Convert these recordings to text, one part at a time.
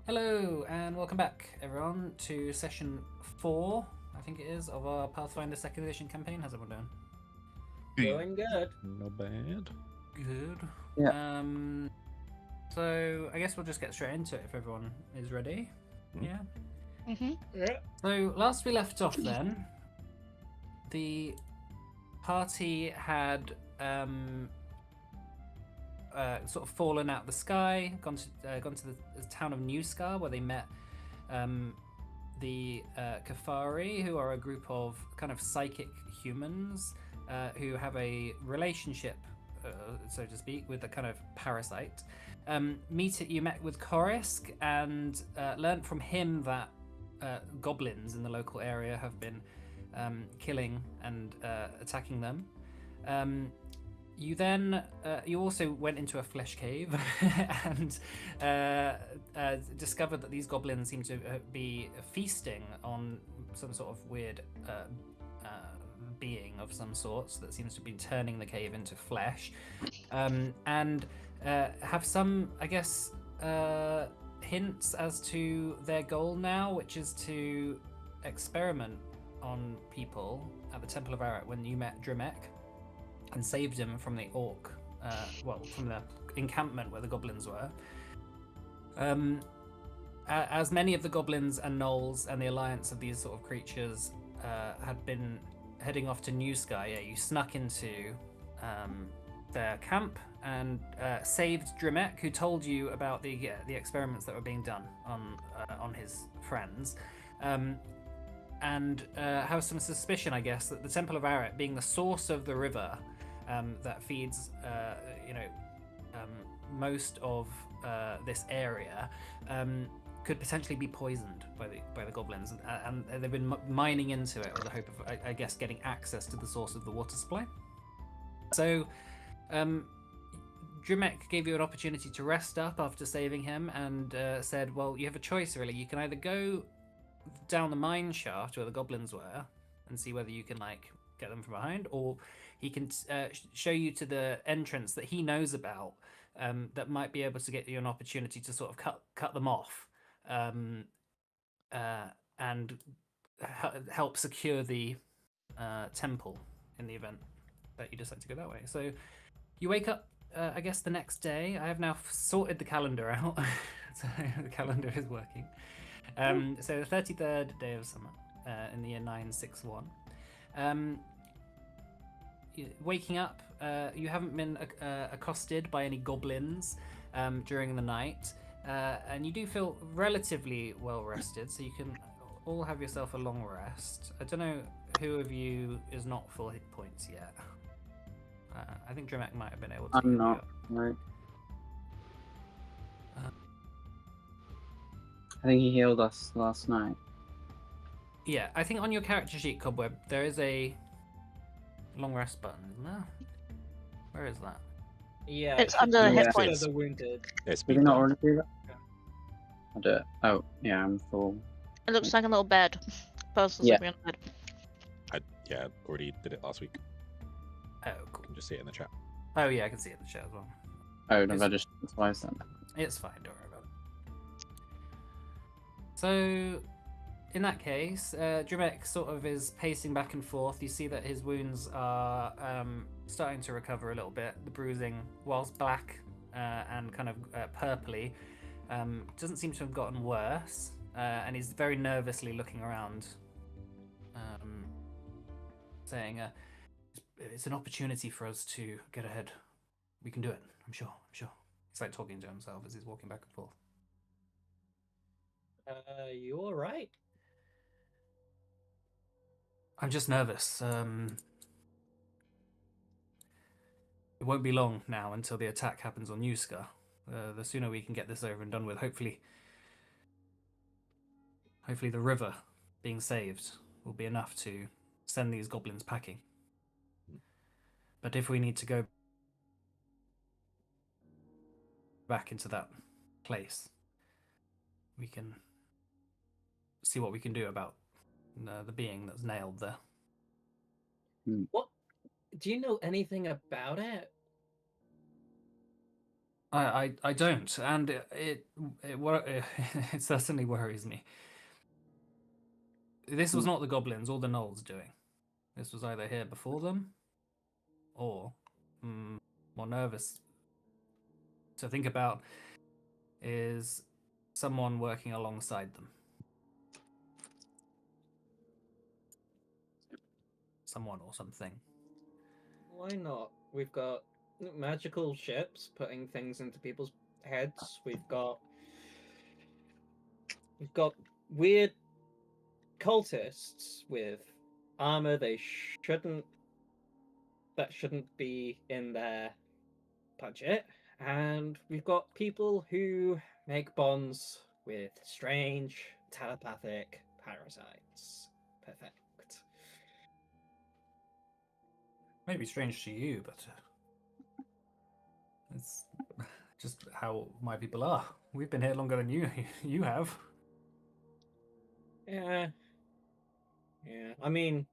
Hello and welcome back, everyone, to session 4, I think it is, of our Pathfinder 2nd Edition campaign. How's everyone doing? Going good. No bad. Good. Yeah. So I guess we'll just get straight into it if everyone is ready. Yeah. Yeah. So last we left off, then the party had sort of fallen out of the sky, gone to the town of New Scar, where they met the Kafari, who are a group of kind of psychic humans who have a relationship, so to speak, with a kind of parasite. You met with Korisk and learned from him that goblins in the local area have been killing and attacking them. You then you also went into a flesh cave and discovered that these goblins seem to be feasting on some sort of weird being of some sorts that seems to be turning the cave into flesh, and have some, I guess, hints as to their goal now, which is to experiment on people at the Temple of Arrit when you met Drimek and saved him from the orc, from the encampment where the goblins were. As many of the goblins and gnolls and the alliance of these sort of creatures had been heading off to New Sky, you snuck into their camp and saved Drimek, who told you about the experiments that were being done on his friends. And have some suspicion, I guess, that the Temple of Arrit, being the source of the river that feeds, most of this area, could potentially be poisoned by the goblins, and they've been mining into it with the hope of, I guess, getting access to the source of the water supply. So, Drimek gave you an opportunity to rest up after saving him, and said, "Well, you have a choice, really. You can either go down the mine shaft where the goblins were and see whether you can get them from behind, or he can show you to the entrance that he knows about that might be able to get you an opportunity to sort of cut them off and help secure the temple in the event that you decide to go that way." So you wake up, I guess, the next day. I have now sorted the calendar out, so the calendar is working. So the 33rd day of summer in the year 961. Waking up, you haven't been accosted by any goblins during the night, and you do feel relatively well rested, so you can all have yourself a long rest. I don't know who of you is not full hit points yet. I think Drimek might have been able to. I'm not. Right. I think he healed us last night. Yeah, I think on your character sheet, Cobweb, there is a long rest button, isn't there? Where is that? Yeah. It's under the Yeah. hit points. The wounded. It's Did he been not done. already do that? I'll do it. Oh, yeah, I'm full. It looks like a little bed. Post Yeah. on the bed. I already did it last week. Oh, You cool. can just see it in the chat. Oh, yeah, I can see it in the chat as well. Oh, no, I just twice then. It's fine, don't worry about it. So, in that case, Drimek sort of is pacing back and forth. You see that his wounds are starting to recover a little bit. The bruising, whilst black and kind of purpley, doesn't seem to have gotten worse. And he's very nervously looking around, saying, "It's an opportunity for us to get ahead. We can do it, I'm sure. He's like talking to himself as he's walking back and forth. You all right? I'm just nervous. It won't be long now until the attack happens on Yuska. The sooner we can get this over and done with, hopefully the river being saved will be enough to send these goblins packing. But if we need to go back into that place, we can see what we can do about the being that's nailed there." What? Do you know anything about it? I don't, and it certainly worries me. This was not the goblins or the gnolls doing. This was either here before them, or more nervous to think about is someone working alongside them. Someone or something. Why not? We've got magical ships putting things into people's heads. We've got weird cultists with armor that shouldn't be in their budget, and we've got people who make bonds with strange telepathic parasites. Perfect. Maybe strange to you, but it's just how my people are. We've been here longer than you have. Yeah. Yeah. I mean,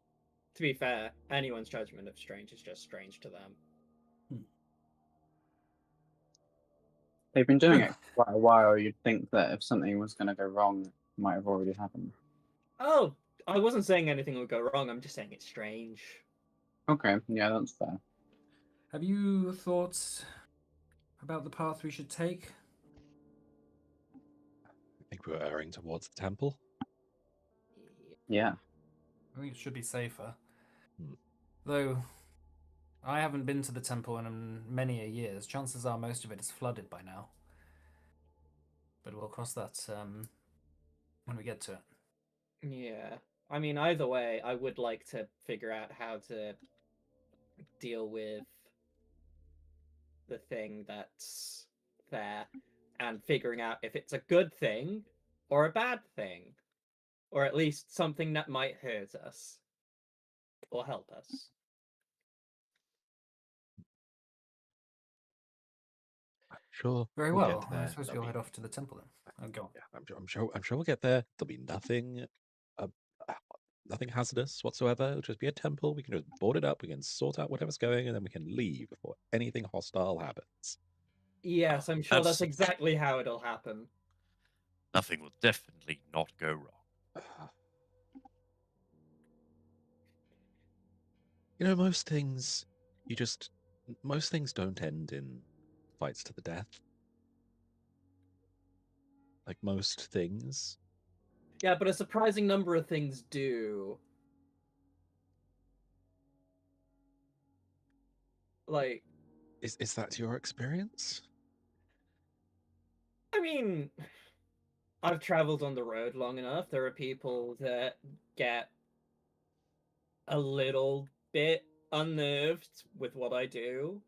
to be fair, anyone's judgment of strange is just strange to them. They've been doing it for quite a while. You'd think that if something was going to go wrong, it might have already happened. Oh, I wasn't saying anything would go wrong. I'm just saying it's strange. Okay, yeah, that's fair. Have you thought about the path we should take? I think we were erring towards the temple. Yeah. I think it should be safer. Hmm. Though I haven't been to the temple in many a years. Chances are most of it is flooded by now. But we'll cross that when we get to it. Yeah. I mean, either way, I would like to figure out how to deal with the thing that's there and figuring out if it's a good thing or a bad thing, or at least something that might hurt us or help us. Sure. Very we'll well. get I there. suppose we'll head off to the temple then. Oh, go on. Yeah, I'm sure we'll get there. There'll be nothing, uh, nothing hazardous whatsoever. It'll just be a temple. We can just board it up. We can sort out whatever's going, and then we can leave before anything hostile happens. Yes, Oh, I'm sure that's that's- exactly how it'll happen. Nothing will definitely not go wrong. You know, most things don't end in fights to the death. Like most things. Yeah, but a surprising number of things do. Like, Is that your experience? I mean, I've traveled on the road long enough. There are people that get a little bit unnerved with what I do.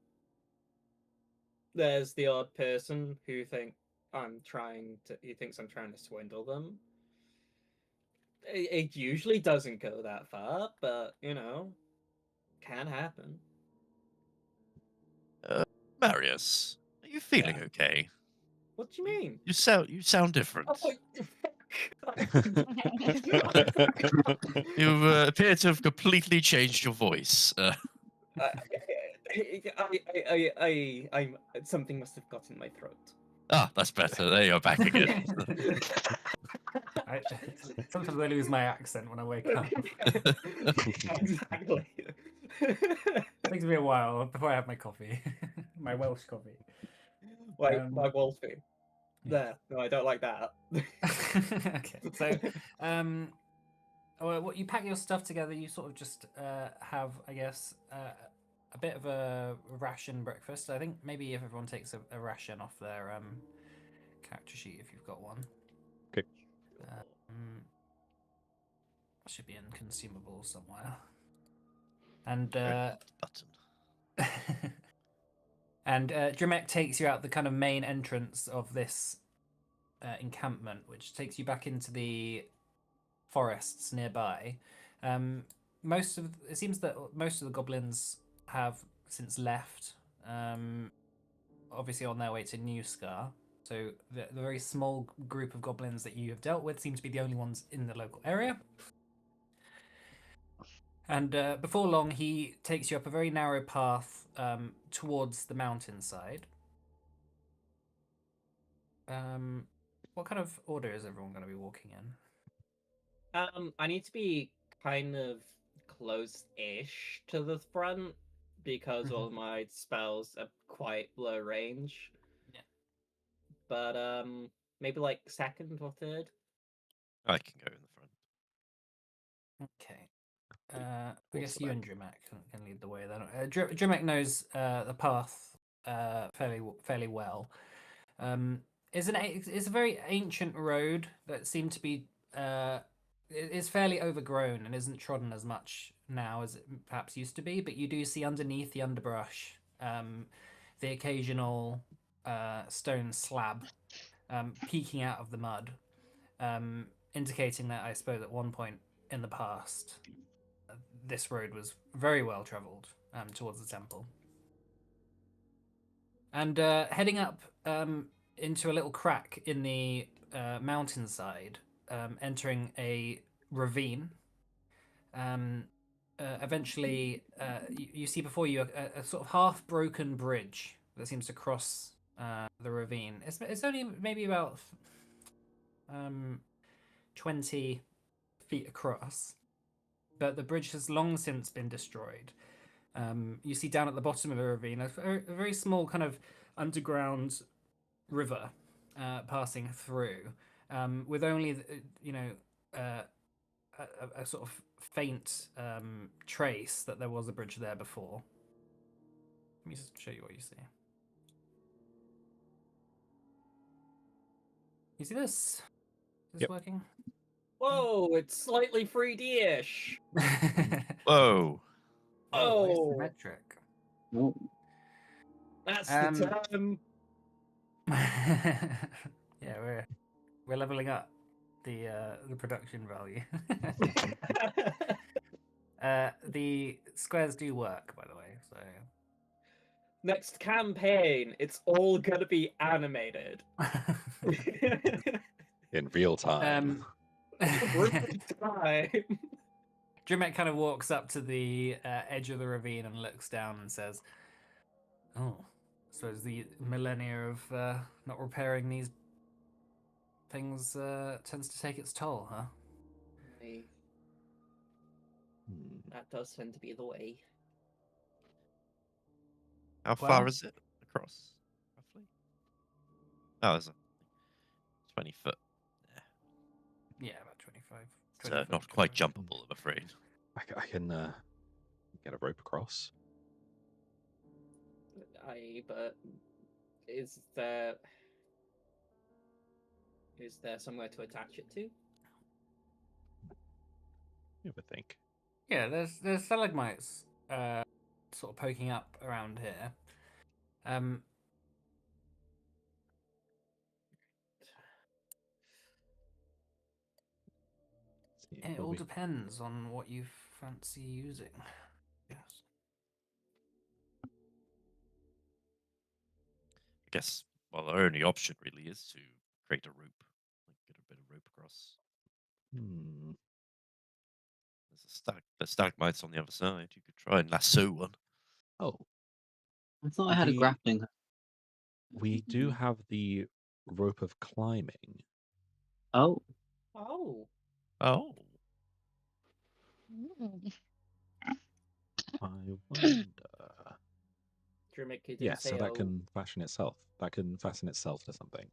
There's the odd person who thinks I'm trying to swindle them. It usually doesn't go that far, but can happen. Marius, are you feeling okay? What do you mean? You sound different. Oh, You appear to have completely changed your voice. I something must have got in my throat. That's better. There you're back again. Sometimes I lose my accent when I wake up. Exactly. Takes me a while before I have my coffee, my Welsh coffee. Wait, my Wolfie. There. No, I don't like that. Okay, so what you pack your stuff together, you sort of just have, I guess, a bit of a ration breakfast. I think maybe if everyone takes a ration off their character sheet, if you've got one. Okay. Should be in consumables somewhere. And Button. and Dremek takes you out the kind of main entrance of this encampment, which takes you back into the forests nearby. It seems that most of the goblins have since left, obviously on their way to New Scar. So the very small group of goblins that you have dealt with seem to be the only ones in the local area. And before long, he takes you up a very narrow path towards the mountainside. What kind of order is everyone going to be walking in? I need to be kind of close-ish to the front because all my spells are quite low range. Yeah. But maybe like second or third. I can go in the front. Okay. I guess you and Drimek can lead the way then. Drimek knows the path fairly well. It's a very ancient road that seemed to be is fairly overgrown and isn't trodden as much now as it perhaps used to be. But you do see underneath the underbrush the occasional stone slab peeking out of the mud, indicating that I suppose at one point in the past this road was very well travelled towards the temple. And heading up into a little crack in the mountainside, entering a ravine. Eventually, you see before you a sort of half-broken bridge that seems to cross the ravine. It's only maybe about 20 feet across, but the bridge has long since been destroyed. You see down at the bottom of the ravine a very small kind of underground river passing through, with only a sort of faint trace that there was a bridge there before. Let me just show you what you see. You see this? Is this Yep. working? Whoa, it's slightly 3D-ish. Whoa. Oh, Isometric. Oh, that's the term. Yeah, we're leveling up the production value. The squares do work, by the way. So Next campaign, it's all gonna be animated. In real time. Real time. Drimek kind of walks up to the edge of the ravine and looks down and says, "Oh, I suppose the millennia of not repairing these things tends to take its toll, huh?" That does tend to be the way. How Well- far is it across, roughly? Oh, it's 20 foot. Yeah, about 25. It's 20 foot, not quite 25. jumpable, I'm afraid. I can get a rope across. But is there somewhere to attach it to? You ever think? Yeah, there's stalagmites sort of poking up around here. See, It will all we- depends on what you fancy using. Yes. I guess, well, our only option really is to create a rope. Like, get a bit of rope across. Hmm. There's stalagmites on the other side. You could try and lasso one. Oh, I thought I had a The- grappling hook. we do have the rope of climbing. Oh, Oh, Oh. Mm. I wonder. Drumic didn't Yes, say so that oh. can fashion itself. That can fasten itself to something.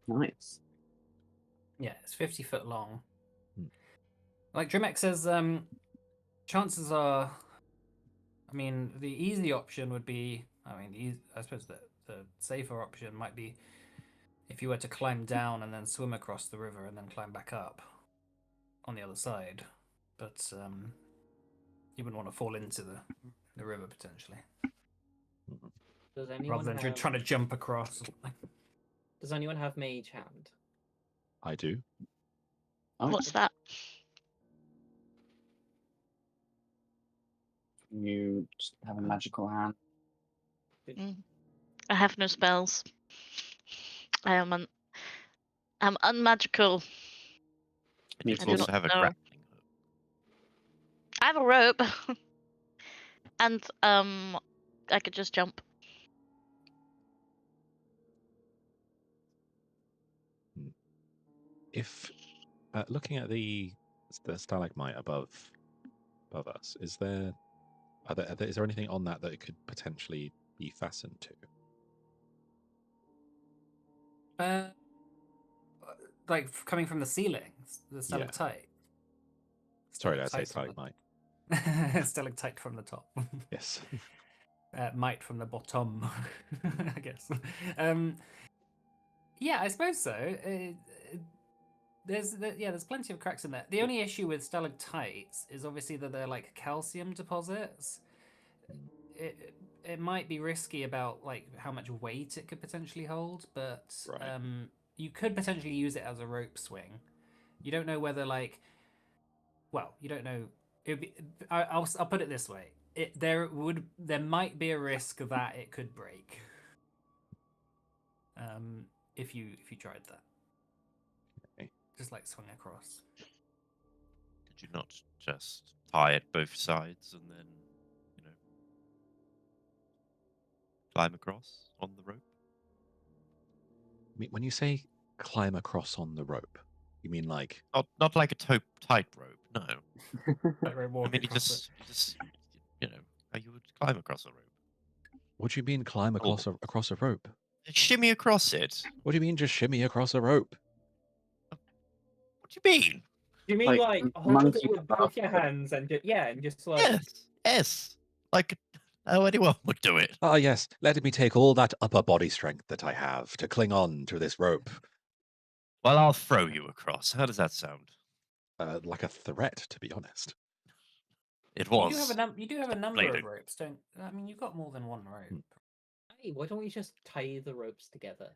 nice. Yeah, it's 50 foot long. Hmm. Like Drimek says, chances are, I mean, the easy option would be, I suppose the safer option might be if you were to climb down and then swim across the river and then climb back up on the other side. But you wouldn't want to fall into the river potentially, Does anyone rather than have... trying to jump across. Does anyone have Mage Hand? I do. Oh, What's that? you just have a magical hand. I have no spells. I'm unmagical. And Me you I could do also not have a know. grappling hook. I have a rope, and I could just jump. if looking at the stalagmite above us, is there is there anything on that it could potentially be fastened to? Like coming from the ceiling, the stalactite. Sorry, did I say Stalactite stalagmite? Stalactite from the top. Yes. Mite from the bottom, I guess. Yeah, I suppose so. There's plenty of cracks in there. The only issue with stalactites is obviously that they're like calcium deposits. It might be risky about like how much weight it could potentially hold, but Right. you could potentially use it as a rope swing. You don't know whether like, well, you don't know. I'll put it this way: there might be a risk that it could break. If you tried that, Okay. just like swing across. Could you not just tie it both sides and then, climb across on the rope? When you say climb across on the rope, you mean like Not like a tightrope, no. I mean, you Across just, how you would climb across a rope. what do you mean climb across a rope? Shimmy across it. What do you mean just shimmy across a rope? What do you mean? Do you mean like hold monkey it with bar. both your hands and just like Yes. Like how anyone would do it. Ah, yes. Let me take all that upper body strength that I have to cling on to this rope. Well, I'll throw you across. How does that sound? Like a threat, to be honest. It You was. do have a number Blading. of ropes, don't? I mean, you've got more than one rope. hey, why don't we just tie the ropes together?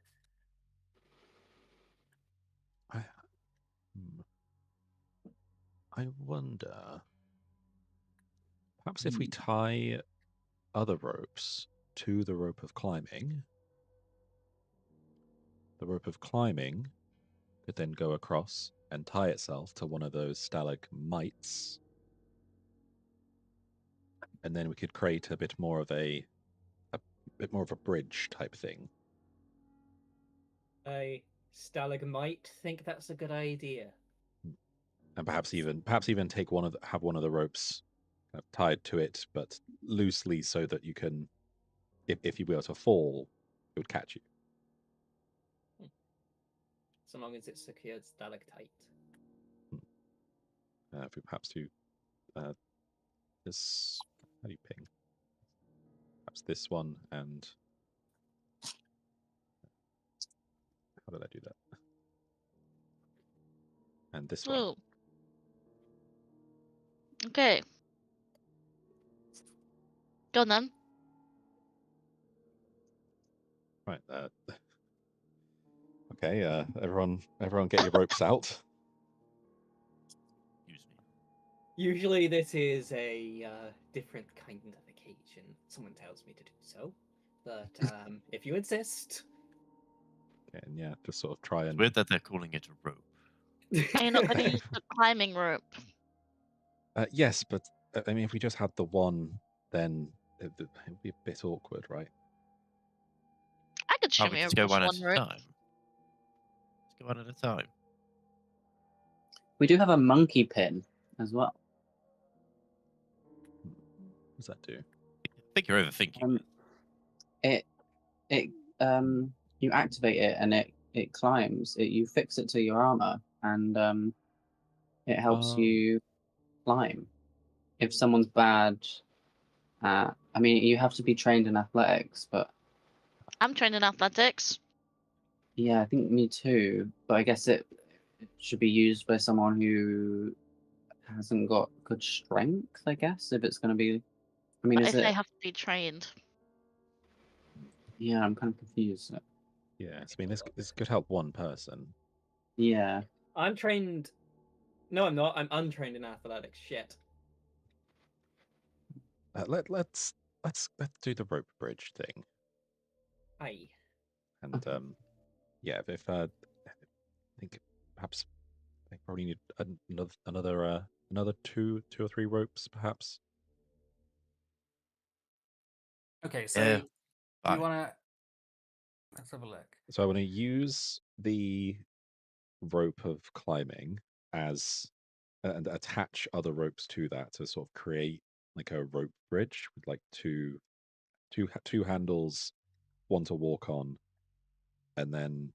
I wonder. Perhaps if we tie other ropes to the rope of climbing, the rope of climbing could then go across and tie itself to one of those stalagmites. And then we could create a bit more of a bridge type thing. I stalagmite think that's a good idea. And perhaps even take have one of the ropes kind of tied to it, but loosely so that you can, if you were to fall, it would catch you. So long as it's secured stalactite. If we perhaps do this, how do you ping? Perhaps this one, and how did I do that? And this one. Ooh. Okay. Go on then. Right. Okay. Everyone, get your ropes out. Excuse me. Usually this is a different kind of occasion. Someone tells me to do so. But if you insist. Okay, and yeah, just sort of try It's and. weird that they're calling it a rope. Are you not going to use the climbing rope? Yes, but I mean, if we just had the one, then it would be a bit awkward, right? I could Oh, we shimmy just go across one at one a rope. time. Let's go one at a time. We do have a monkey pin as well. What does that do? I think you're overthinking it. You activate it and it climbs. You fix it to your armor and it helps Oh. you climb. If someone's bad at, I mean, you have to be trained in athletics, but I'm trained in athletics. yeah, I think me too. But I guess it should be used by someone who hasn't got good strength. I guess if it's going to be, I mean, But is if they it? have to be trained. Yeah, I'm kind of confused. Yes, I mean, this could help one person. Yeah. I'm trained. No, I'm not. I'm untrained in athletics. Shit. Let's do the rope bridge thing, Aye. and yeah, if I think perhaps they probably need another two or three ropes, perhaps. Okay, so Yeah. you Fine. want to? Let's have a look. So I want to use the rope of climbing as and attach other ropes to that to sort of create like a rope bridge with like two handles, one to walk on, and then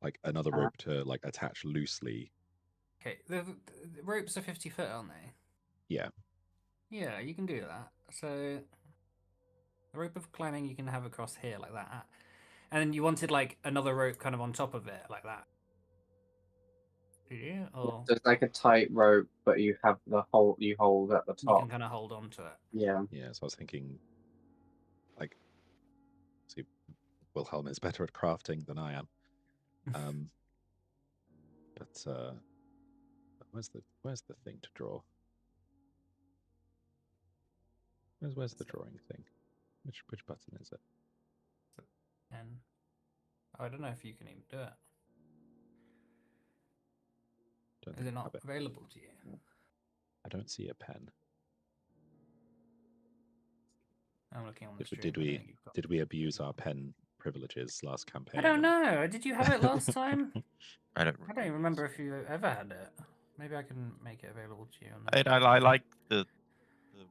like another Uh, rope to like attach loosely. Okay, the ropes are 50 foot, aren't they? Yeah. Yeah, you can do that. So the rope of climbing you can have across here like that, and then you wanted like another rope kind of on top of it like that. Do you? Or So it's like a tight rope, but you have you hold at the you top. can kind of hold on to it. Yeah. Yeah. So I was thinking, like, see, Wilhelm is better at crafting than I am. But where's the thing to draw? Where's the drawing thing? Which button is it? And I don't know if you can even do it. Don't Is think it I not have it. available to you? I don't see a pen. I'm looking on the Did, stream. did I don't we think you've got. did we abuse our pen privileges last I campaign? don't know. Did you have it last time? I don't. I don't even remember if you ever had it. Maybe I can make it available to you. On the... I like the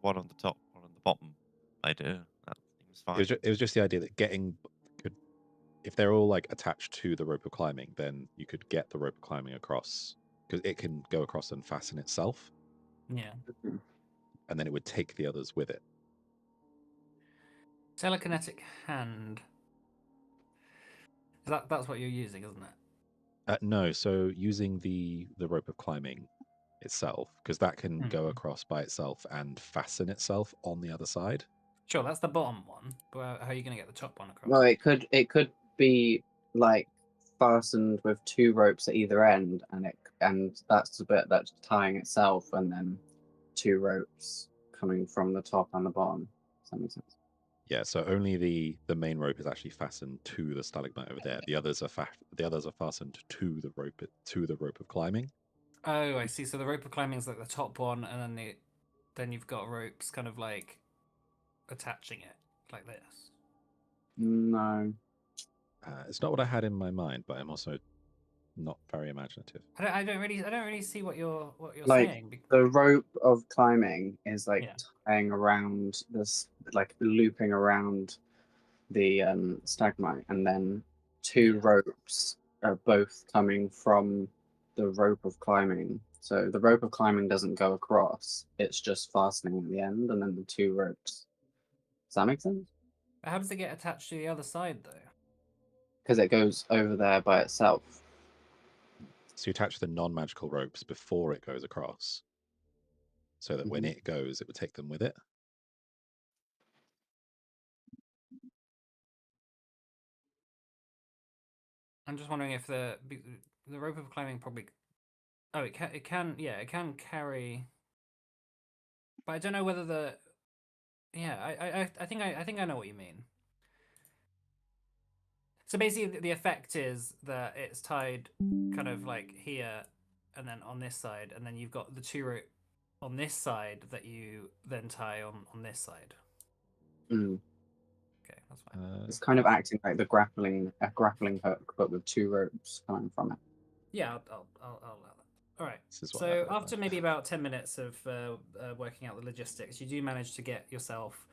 one on the top, one on the bottom. I do. That seems fine. It was just the idea that could, if they're all like attached to the rope of climbing, then you could get the rope of climbing across because it can go across and fasten itself, Yeah. and then it would take the others with it. Telekinetic hand. That's what you're using, isn't it? No, so using the rope of climbing itself, because that can go across by itself and fasten itself on the other side. Sure, that's the bottom one. But how are you going to get the top one across? Well, it could be like fastened with two ropes at either end, and that's the bit that's tying itself, and then two ropes coming from the top and the bottom. Does that make sense? Yeah, so only the main rope is actually fastened to the stalagmite over there. The others are fastened to the rope of climbing. Oh, I see. So the rope of climbing is like the top one, and then you've got ropes kind of like attaching it like this. No. It's not what I had in my mind, but I'm also not very imaginative. I don't really see what you're Like saying. the rope of climbing is like Yeah. tying around this, like looping around the stalagmite, and then two Yeah. ropes are both coming from the rope of climbing. So the rope of climbing doesn't go across; it's just fastening at the end, and then the two ropes. Does that make sense? But how does it get attached to the other side though? Because it goes over there by itself. So you attach the non-magical ropes before it goes across, so that when it goes, it would take them with it. I'm just wondering if the rope of climbing probably. Oh, it can carry. But I don't know whether the. Yeah, I think I know what you mean. So basically, the effect is that it's tied kind of like here, and then on this side, and then you've got the two rope on this side that you then tie on this side. Mm. Okay, that's fine. It's kind of acting like a grappling hook, but with two ropes coming from it. Yeah, I'll allow that. All right. This is what So that looked after like. maybe about 10 minutes of working out the logistics, you do manage to get yourself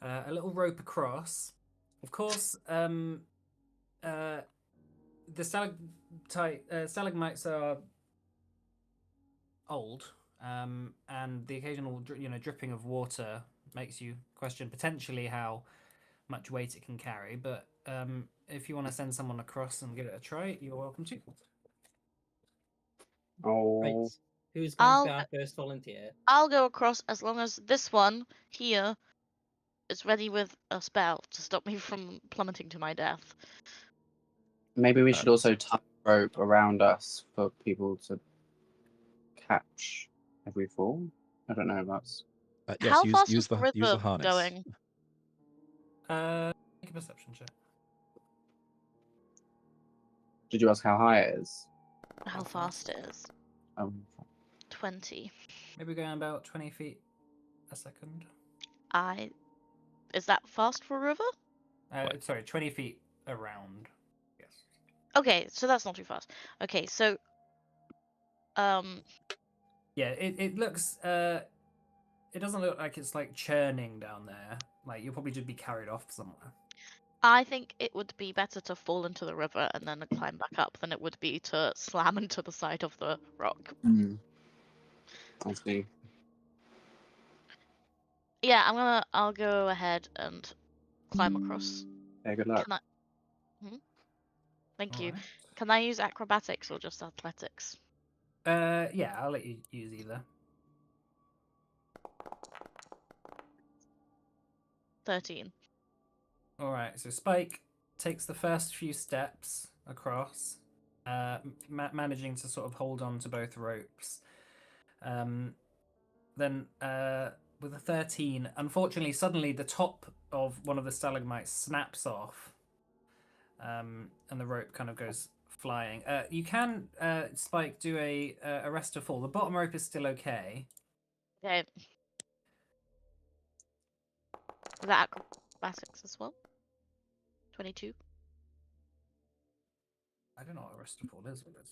a little rope across. Of course, the stalagmites are old, and the occasional dripping of water makes you question potentially how much weight it can carry. But if you want to send someone across and give it a try, you're welcome to. Oh, Right. Who's going to be I'll our first volunteer? I'll go across as long as this one here is ready with a spell to stop me from plummeting to my death. maybe we should also tie a rope around us for people to catch if we fall. I don't know if that's. Yes, How fast use is the the river harness. going? Make a perception check. Did you ask how high it is? How fast it is? 20. Maybe going about 20 feet a second. Is that fast for a river? Sorry, 20 feet around. Yes. Okay, so that's not too fast. Okay, so Yeah, it looks. It doesn't look like it's like churning down there. Like you'll probably just be carried off somewhere. I think it would be better to fall into the river and then climb back up than it would be to slam into the side of the rock. I see. Yeah, I'll go ahead and climb across. Yeah, good luck. Can I? Thank you. Alright. Can I use acrobatics or just athletics? Yeah, I'll let you use either. 13. All right, so Spike takes the first few steps across, managing to sort of hold on to both ropes. Then, with a 13, unfortunately, suddenly the top of one of the stalagmites snaps off, and the rope kind of goes flying. You can, Spike, do a arrest to fall. The bottom rope is still okay. Okay. Is that acrobatics as well? 22. I don't know what arrest to fall is, but I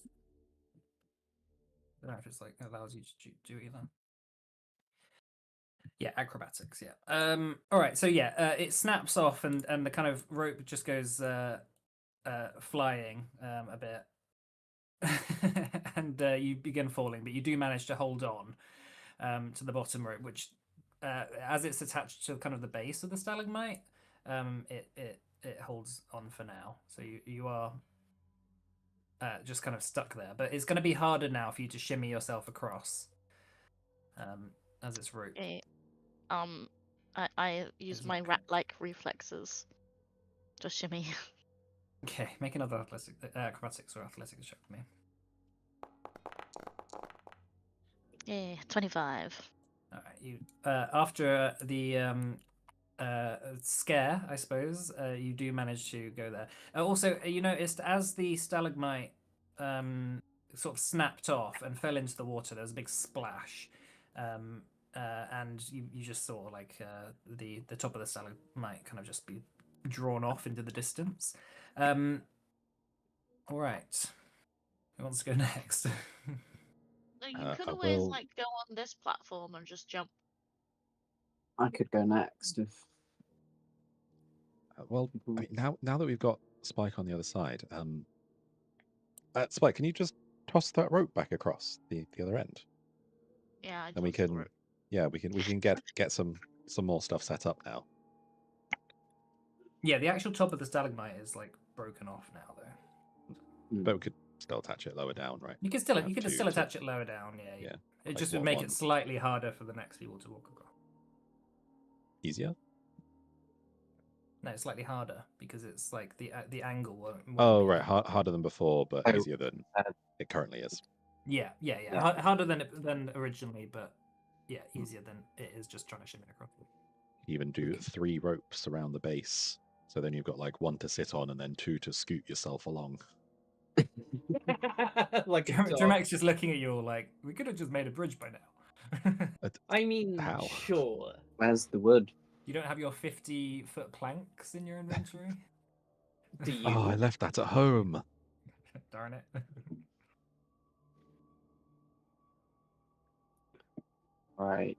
don't know if it's like allows you to do either. Yeah, acrobatics. Yeah. All right. So yeah, it snaps off, and the kind of rope just goes flying a bit, and you begin falling, but you do manage to hold on to the bottom rope, which, as it's attached to kind of the base of the stalagmite, it holds on for now. So you are just kind of stuck there, but it's going to be harder now for you to shimmy yourself across, as it's rope. Okay. I use Is my okay. rat-like reflexes. Just shimmy. Okay, make another acrobatics or athletics check for me. Yeah, 25. All right, you after the scare, I suppose, you do manage to go there. Also, you noticed as the stalagmite sort of snapped off and fell into the water, there was a big splash, and you just saw like the top of the stalagmite kind of just be drawn off into the distance. All right, who wants to go next? No, you I could always will. like go on this platform and just jump. I could go next if. Well, I mean, now that we've got Spike on the other side, Spike, can you just toss that rope back across the other end? Yeah, I Then we tossed the can, rope. yeah, we can get some more stuff set up now. Yeah, the actual top of the stalagmite is like broken off now, though. But we could still attach it lower down, right? You can still Have two to- attach it lower down. Yeah, Yeah, it like just would what, make one? it slightly harder for the next people to walk across. Easier. No, slightly harder because it's like the angle won't Oh, be right, harder than before, but Oh, easier than it currently is. Yeah. Yeah. Harder than originally, but yeah, easier than it is just trying to shimmy across. Even do 3 ropes around the base, so then you've got like 1 to sit on and then 2 to scoot yourself along. Like a dog. Dramak's just looking at you all like, we could have just made a bridge by now. I mean, How? sure. Where's the wood? You don't have your 50-foot planks in your inventory? Do you? Oh, I left that at home. Darn it. Right.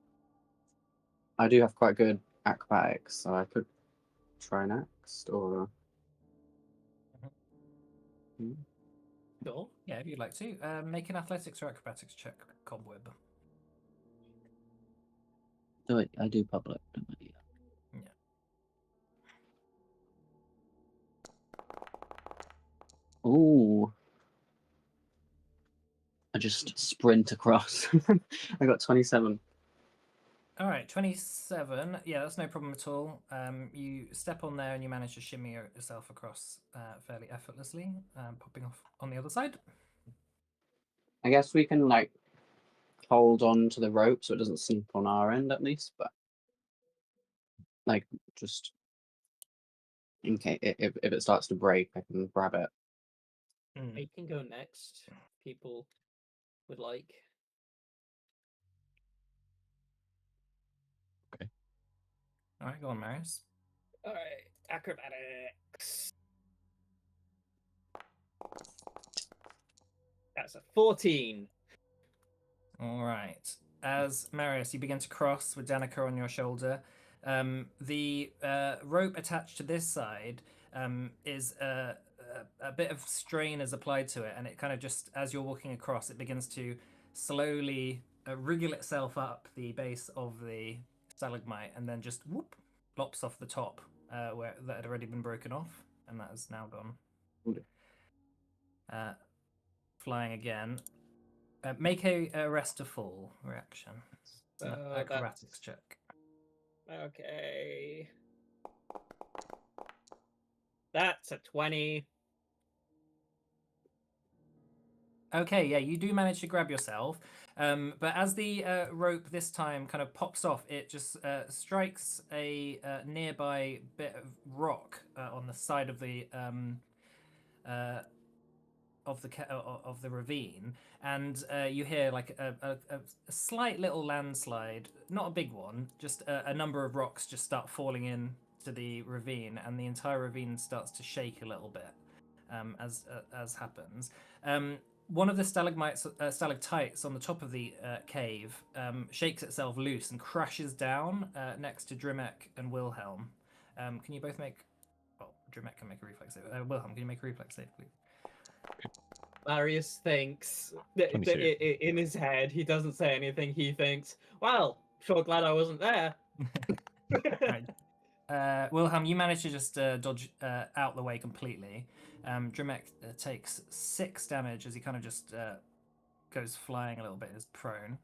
I do have quite good acrobatics, so I could try next, or. Sure. Yeah, if you'd like to. Make an athletics or acrobatics check, Cobweb. No, I do public, don't I? Yeah. Ooh. I just sprint across. I got 27. All right, 27. Yeah, that's no problem at all. You step on there and you manage to shimmy yourself across fairly effortlessly, popping off on the other side. I guess we can like hold on to the rope so it doesn't sink on our end at least, but like just in case if it starts to break, I can grab it. I can go next. If people would like. All right, go on, Marius. All right, acrobatics. That's a 14. All right. As Marius, you begin to cross with Danica on your shoulder. The rope attached to this side is a bit of strain is applied to it, and it kind of just, as you're walking across, it begins to slowly wriggle itself up the base of the stalagmite, and then just whoop, lops off the top where that had already been broken off, and that has now gone flying again. Make a arrest to fall reaction. It's an acrobatics check. Okay. That's a 20. Okay, yeah, you do manage to grab yourself, but as the rope this time kind of pops off, it just strikes a nearby bit of rock on the side of the ravine, and you hear like a slight little landslide, not a big one, just a number of rocks just start falling in to the ravine, and the entire ravine starts to shake a little bit as happens. One of the stalactites on the top of the cave shakes itself loose and crashes down next to Drimek and Wilhelm. Can you both make... Well, Drimek can make a reflex save. Wilhelm, can you make a reflex save, please? Marius thinks that in his head, he doesn't say anything. He thinks, well, sure glad I wasn't there. Right. Wilhelm, you manage to just dodge out the way completely. Drimek takes 6 damage as he kind of just goes flying a little bit and is prone.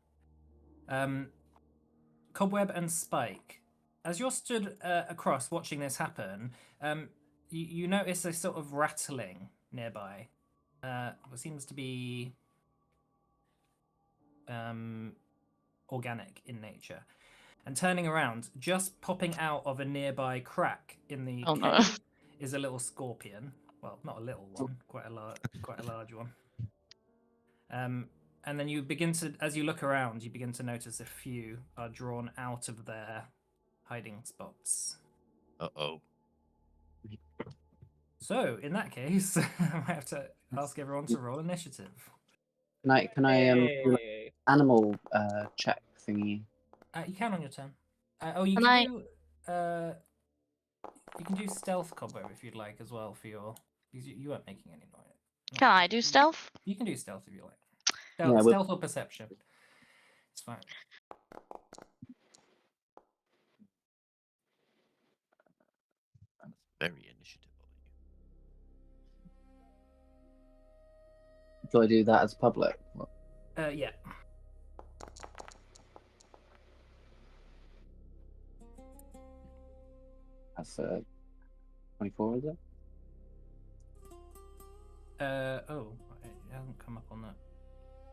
Cobweb and Spike, as you're stood across watching this happen, you notice a sort of rattling nearby. What seems to be organic in nature. And turning around, just popping out of a nearby crack in the cave is a little scorpion. Well, not a little one, quite a large one. And then you begin to, as you look around, you begin to notice a few are drawn out of their hiding spots. Uh-oh. So, in that case, I have to ask everyone to roll initiative. Can I do an animal check thingy? You can on your turn. You can do stealth Cobweb if you'd like as well for your... You weren't making any noise. Can I do stealth? You can do stealth if you like. Yeah, Stealth or perception. It's fine. That's very initiative of you. Do I do that as public? Yeah. That's 24, is it? It hasn't come up on that.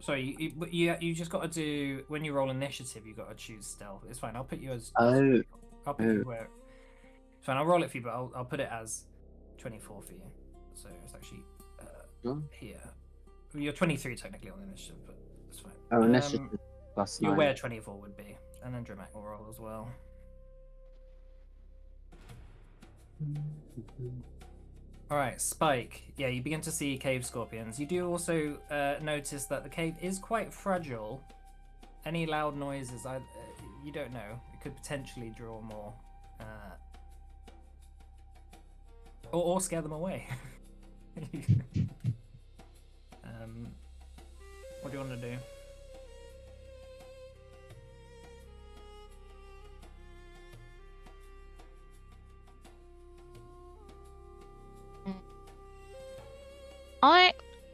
Sorry, you just got to do, when you roll initiative, you got to choose stealth. It's fine. I'll put you as. Oh. I'll put you where. It's fine. I'll roll it for you, but I'll put it as 24 for you. So it's actually here. You're 23 technically on initiative, but it's fine. Oh, initiative plus 9. You're where 24 would be, and then Drimek will roll as well. All right, Spike. Yeah, you begin to see cave scorpions. You do also notice that the cave is quite fragile. Any loud noises, you don't know. It could potentially draw more, or scare them away. What do you want to do?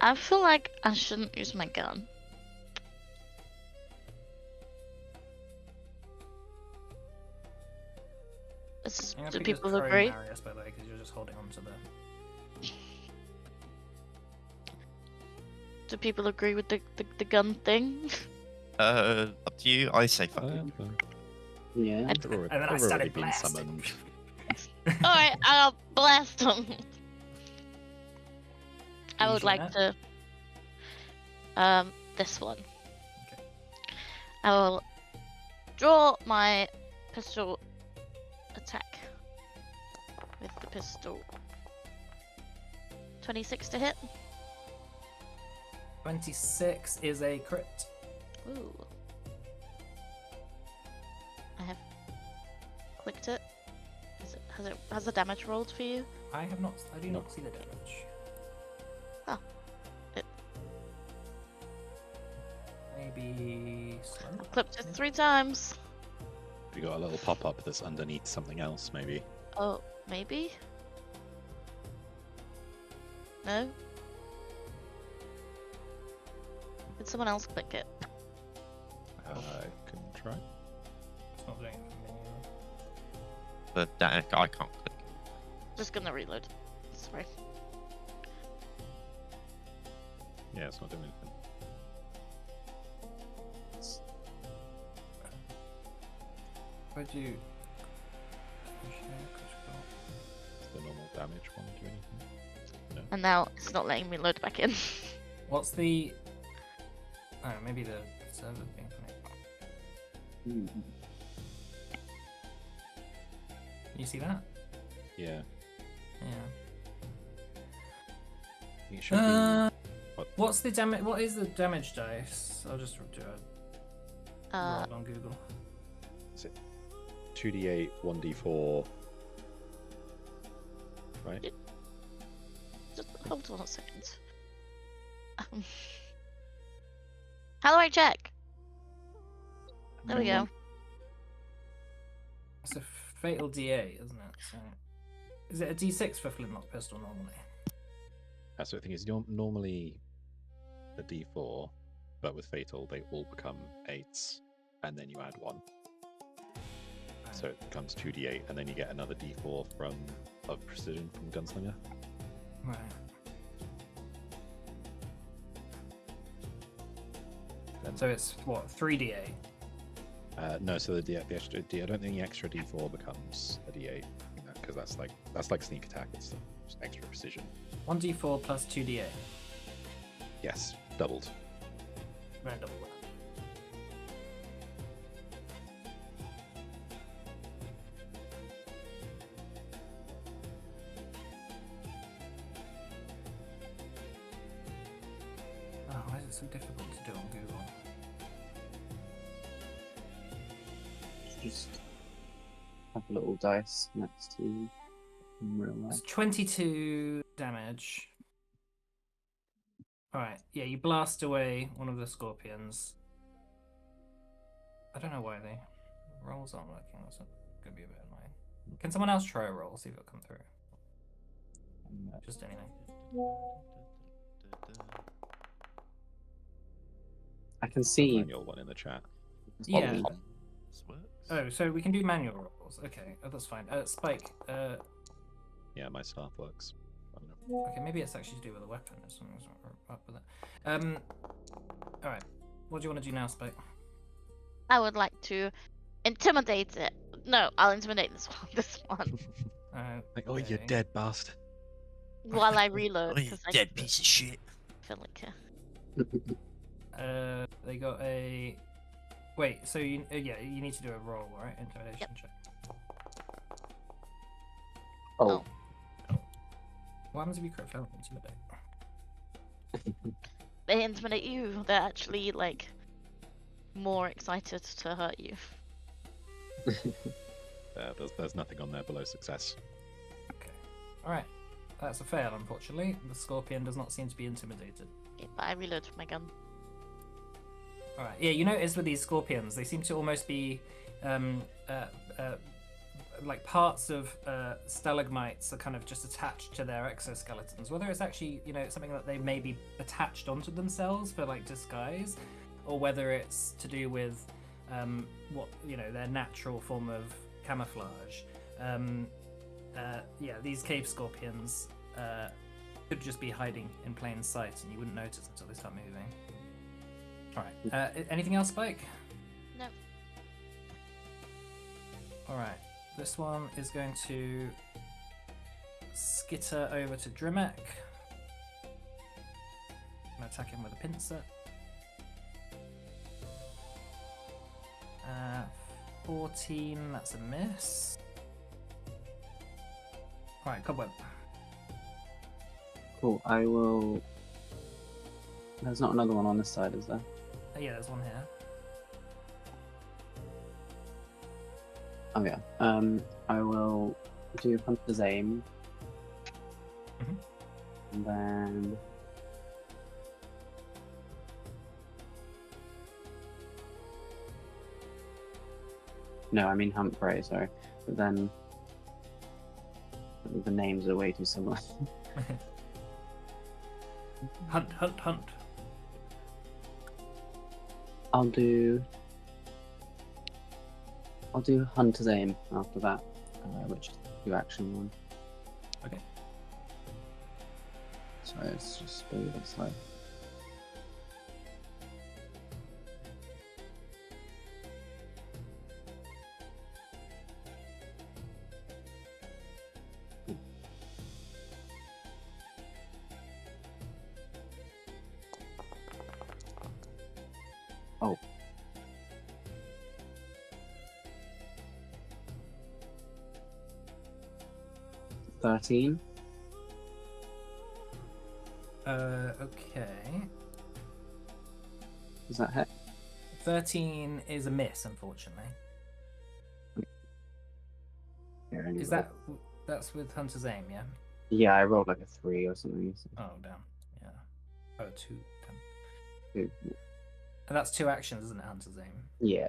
I feel like I shouldn't use my gun. Do people agree? Marius, by the way, because you're just holding on to the... Do people agree with the gun thing? Up to you. I say fuck it. Yeah. And then I started blasting. Alright, I'll blast them. I would like to. This one. Okay. I will draw my pistol attack with the pistol. 26 to hit. 26 is a crit. Ooh. I have clicked it. Has the damage rolled for you? I do not see the damage. Oh. It, Maybe slow? I've clicked it 3 times. You got a little pop up that's underneath something else, maybe. Oh, maybe? No? Did someone else click it? I can try. It's not doing it for me. But that I can't click. Just gonna reload. Sorry. Yeah, it's not doing anything. Where'd you... Does the normal damage one do anything? And now it's not letting me load back in. What's the... Oh, maybe the server's being funny. Mm. You see that? Yeah. Yeah. It should What? What's the damage? What is the damage dice? I'll just do a roll on Google. Is it 2d8, 1d4? Right? Just hold on a second. How do I check? There we go. It's a fatal D8, isn't it? So, is it a D6 for flintlock pistol normally? That's the thing is normally a d4, but with fatal they all become 8s, and then you add 1. So it becomes 2d8, and then you get another d4 of precision from Gunslinger. Right. So it's what, 3d8? No, so the extra d, I don't think the extra d4 becomes a d8, because that's like sneak attack. It's just extra precision. 1d4 plus 2d8. Yes, doubled. Right, double that. Oh, why is it so difficult to do on Google? Just have a little dice next to you in real life. It's 22 damage. Alright, yeah, you blast away one of the scorpions. I don't know why the rolls aren't working. That's gonna be a bit annoying. Can someone else try a roll, see if it'll come through? Just anything. I can see. Manual one in the chat. Yeah. This works. Oh, so we can do manual rolls. Okay, oh, that's fine. Spike, Yeah, my staff works. I don't know. okay, maybe it's actually to do with a weapon or something's up with it. Alright. What do you want to do now, Spike? I would like to intimidate it. No, I'll intimidate this one. This one. Like, oh, you Okay. dead bastard. While I reload. Oh, you 'Cause I dead piece of shit. feel like They got a... Wait, so you yeah, you need to do a roll, right? Intimidation check. Oh, What happens if you crit fail intimidate? they intimidate you. They're actually like more excited to hurt you. There's nothing on there below success. Okay. Alright. That's a fail, unfortunately. The scorpion does not seem to be intimidated. Yeah, but I reload my gun. Alright, yeah, you notice with these scorpions, they seem to almost be like parts of stalagmites are kind of just attached to their exoskeletons. Whether it's actually, something that they may be attached onto themselves for like disguise, or whether it's to do with their natural form of camouflage. Yeah, these cave scorpions could just be hiding in plain sight and you wouldn't notice until they start moving. Alright, anything else, Spike? No. Alright, this one is going to skitter over to Drimek. I'm going to attack him with a pincer. 14, that's a miss. Alright, cobweb. cool. I will There's not another one on this side, is there? Oh, yeah, there's one here. Oh yeah. I will do Hunter's Aim. Mhm. And then no, I mean Hunt Prey, sorry. But then the names are way too similar. Hunt, hunt, hunt. I'll do Hunter's Aim after that, which is the 2-action one. Okay. Sorry, it's just a bit slow. Oh. $13. Okay. Does that hit? 13 is a miss, unfortunately. Yeah, I only Is rolled- that's with Hunter's Aim, yeah? Yeah, I rolled like a 3 or something. So. Oh, damn. Yeah. Oh, 2. Damn. Two. And that's 2 actions, isn't it, Hunter's Aim? Yeah.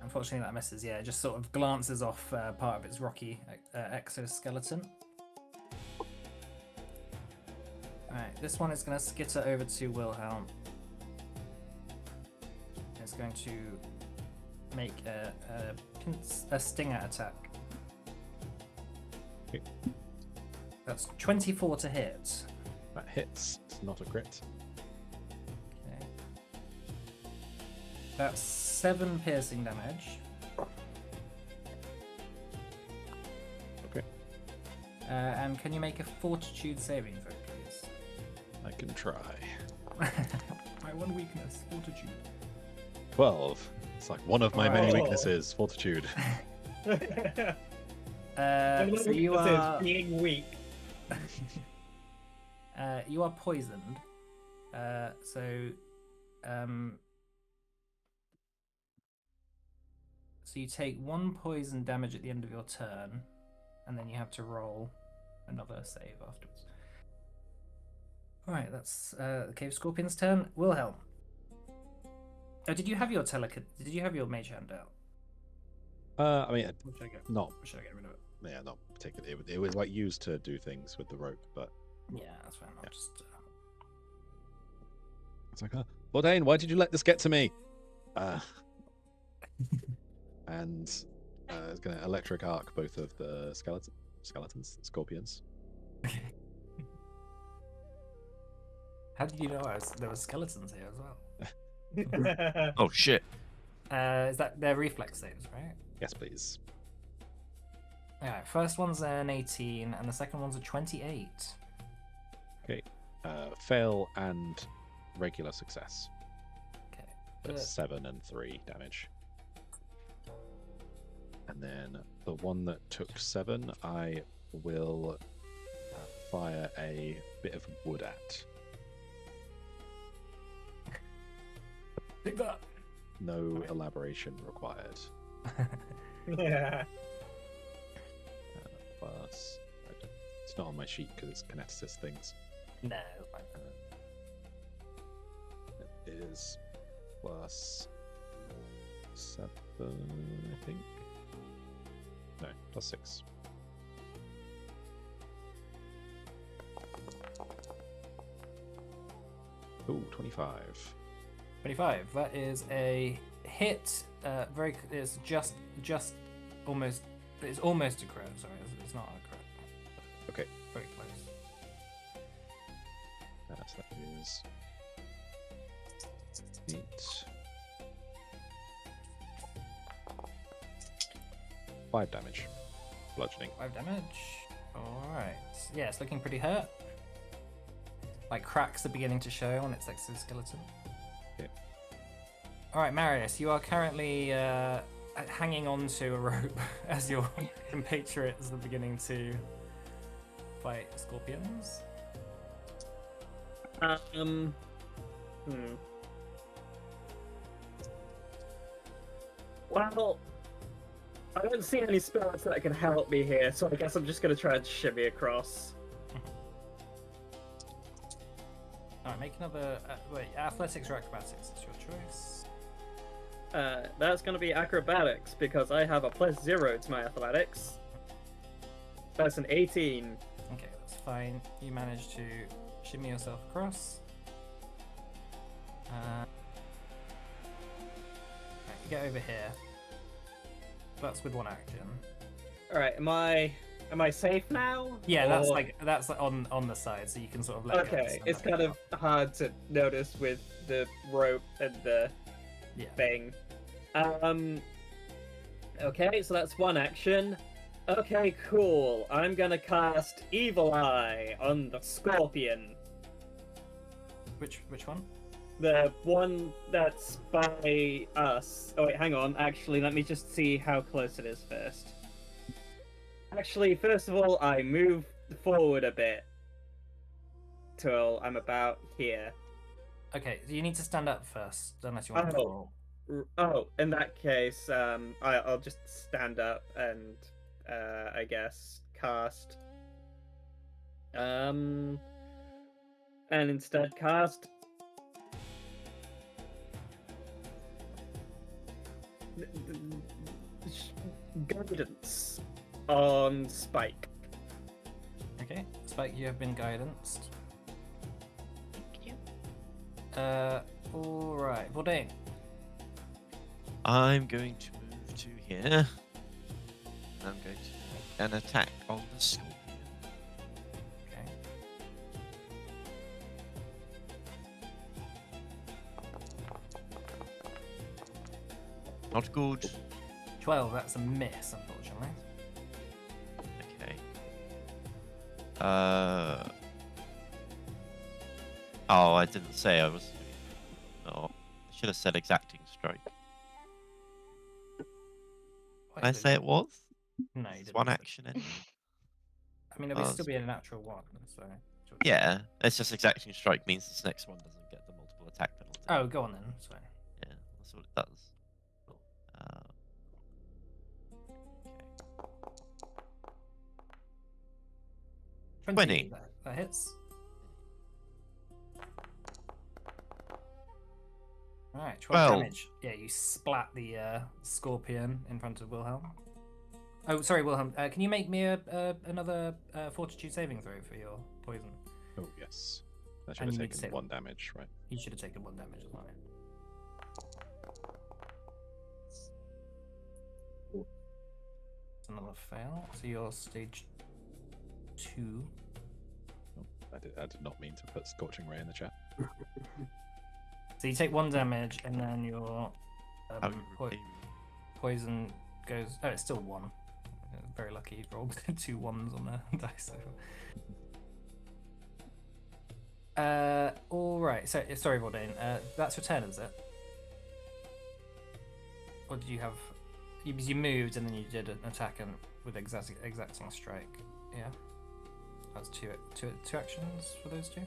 Unfortunately, that misses. Yeah, it just sort of glances off part of its rocky exoskeleton. Alright, this one is going to skitter over to Wilhelm. It's going to make a stinger attack. Okay. That's 24 to hit. That hits. It's not a crit. Okay. That's 7 piercing damage. Okay. And can you make a fortitude saving throw, please? I can try. My one weakness, fortitude. 12. It's like one of my many Oh. weaknesses, fortitude. So you are being weak. you are poisoned. So you take 1 poison damage at the end of your turn, and then you have to roll another save afterwards. All right, that's the Cave Scorpion's turn. Wilhelm. Oh, did you have your Did you have your mage hand out? I mean, Or should I get, not or should I get rid of it? yeah, not particularly. It was like used to do things with the rope, but Yeah, that's fine. I'll Yeah. just. it's like, Bourdain, why did you let this get to me? And it's going to electric arc both of the scorpions. How did you know there were skeletons here as well? Oh shit! Is that their reflex saves, right? Yes, please. Alright, first one's an 18, and the second one's a 28. Okay. Fail and regular success. Okay. That's 7 and 3 damage. And then the one that took 7, I will fire a bit of wood at. Take that. No elaboration required. Yeah. Plus, it's not on my sheet because it's kineticist things. No, it's fine. It is plus 7, I think. No, plus 6. Ooh, 25. 25. That is a hit. It's just almost. It's almost a crit. Sorry, it's not a crit. Okay. Very close. So that is 8. Five damage. Bludgeoning. 5 damage. Alright. Yeah, it's looking pretty hurt. Like cracks are beginning to show on its exoskeleton. Okay. Alright, Marius, you are currently hanging on to a rope as your compatriots are beginning to fight scorpions. Hmm. Well, I don't see any spells that can help me here, so I guess I'm just gonna try and shimmy across. Alright, make another. Wait, athletics or acrobatics? It's your choice. That's gonna be acrobatics because I have a +0 to my athletics. That's an 18. Okay, that's fine. You managed to shimmy yourself across. Right, you get over here. That's with one action. All right, am I safe now? Yeah, Or- that's like on the side, so you can sort of let go. Okay, stand it's up kind and of hard to notice with the rope and the Yeah. thing. Okay, so that's one action. Okay, cool. I'm gonna cast Evil Eye on the Scorpion. Which one? The one that's by us. Oh wait, hang on. Actually, let me just see how close it is first. Actually, first of all, I move forward a bit till I'm about here. Okay, so you need to stand up first, unless you want to Oh. roll. Oh, in that case, I'll just stand up and, I guess, cast. And instead cast. Guidance on Spike. Okay, Spike, you have been guidanced. Thank you. Alright, Bourdain. I'm going to move to here. I'm going to make an attack on the scorpion. Okay. Not good. 12, that's a miss, unfortunately. Okay. Oh, I didn't say I was. Oh, I should have said exacting strike. Why Did I is it- say it was? No, you It's didn't. one say- action anyway. I mean, it would Oh, still be a natural one, so. Yeah, it's just exacting strike means this next one doesn't get the multiple attack penalty. Oh, go on then. So. Yeah, that's what it does. Okay. 20. That hits. Alright, 12 12. damage. Yeah, you splat the scorpion in front of Wilhelm. Oh, sorry, Wilhelm. Can you make me another fortitude saving throw for your poison? Oh, yes. I should And have you need to taken save 1 damage, right? You should have taken 1 damage as well. It's another fail. So you're stage 2. Oh, I did not mean to put Scorching Ray in the chat. So you take 1 damage, and then your How do you repay me? poison goes. Oh, it's still 1. Very lucky you rolled 2 1s on the dice. All right. So sorry, Bourdain. That's your turn, is it? Or did you have? You moved and then you did an attack and with exacting strike. Yeah. That's two actions for those two.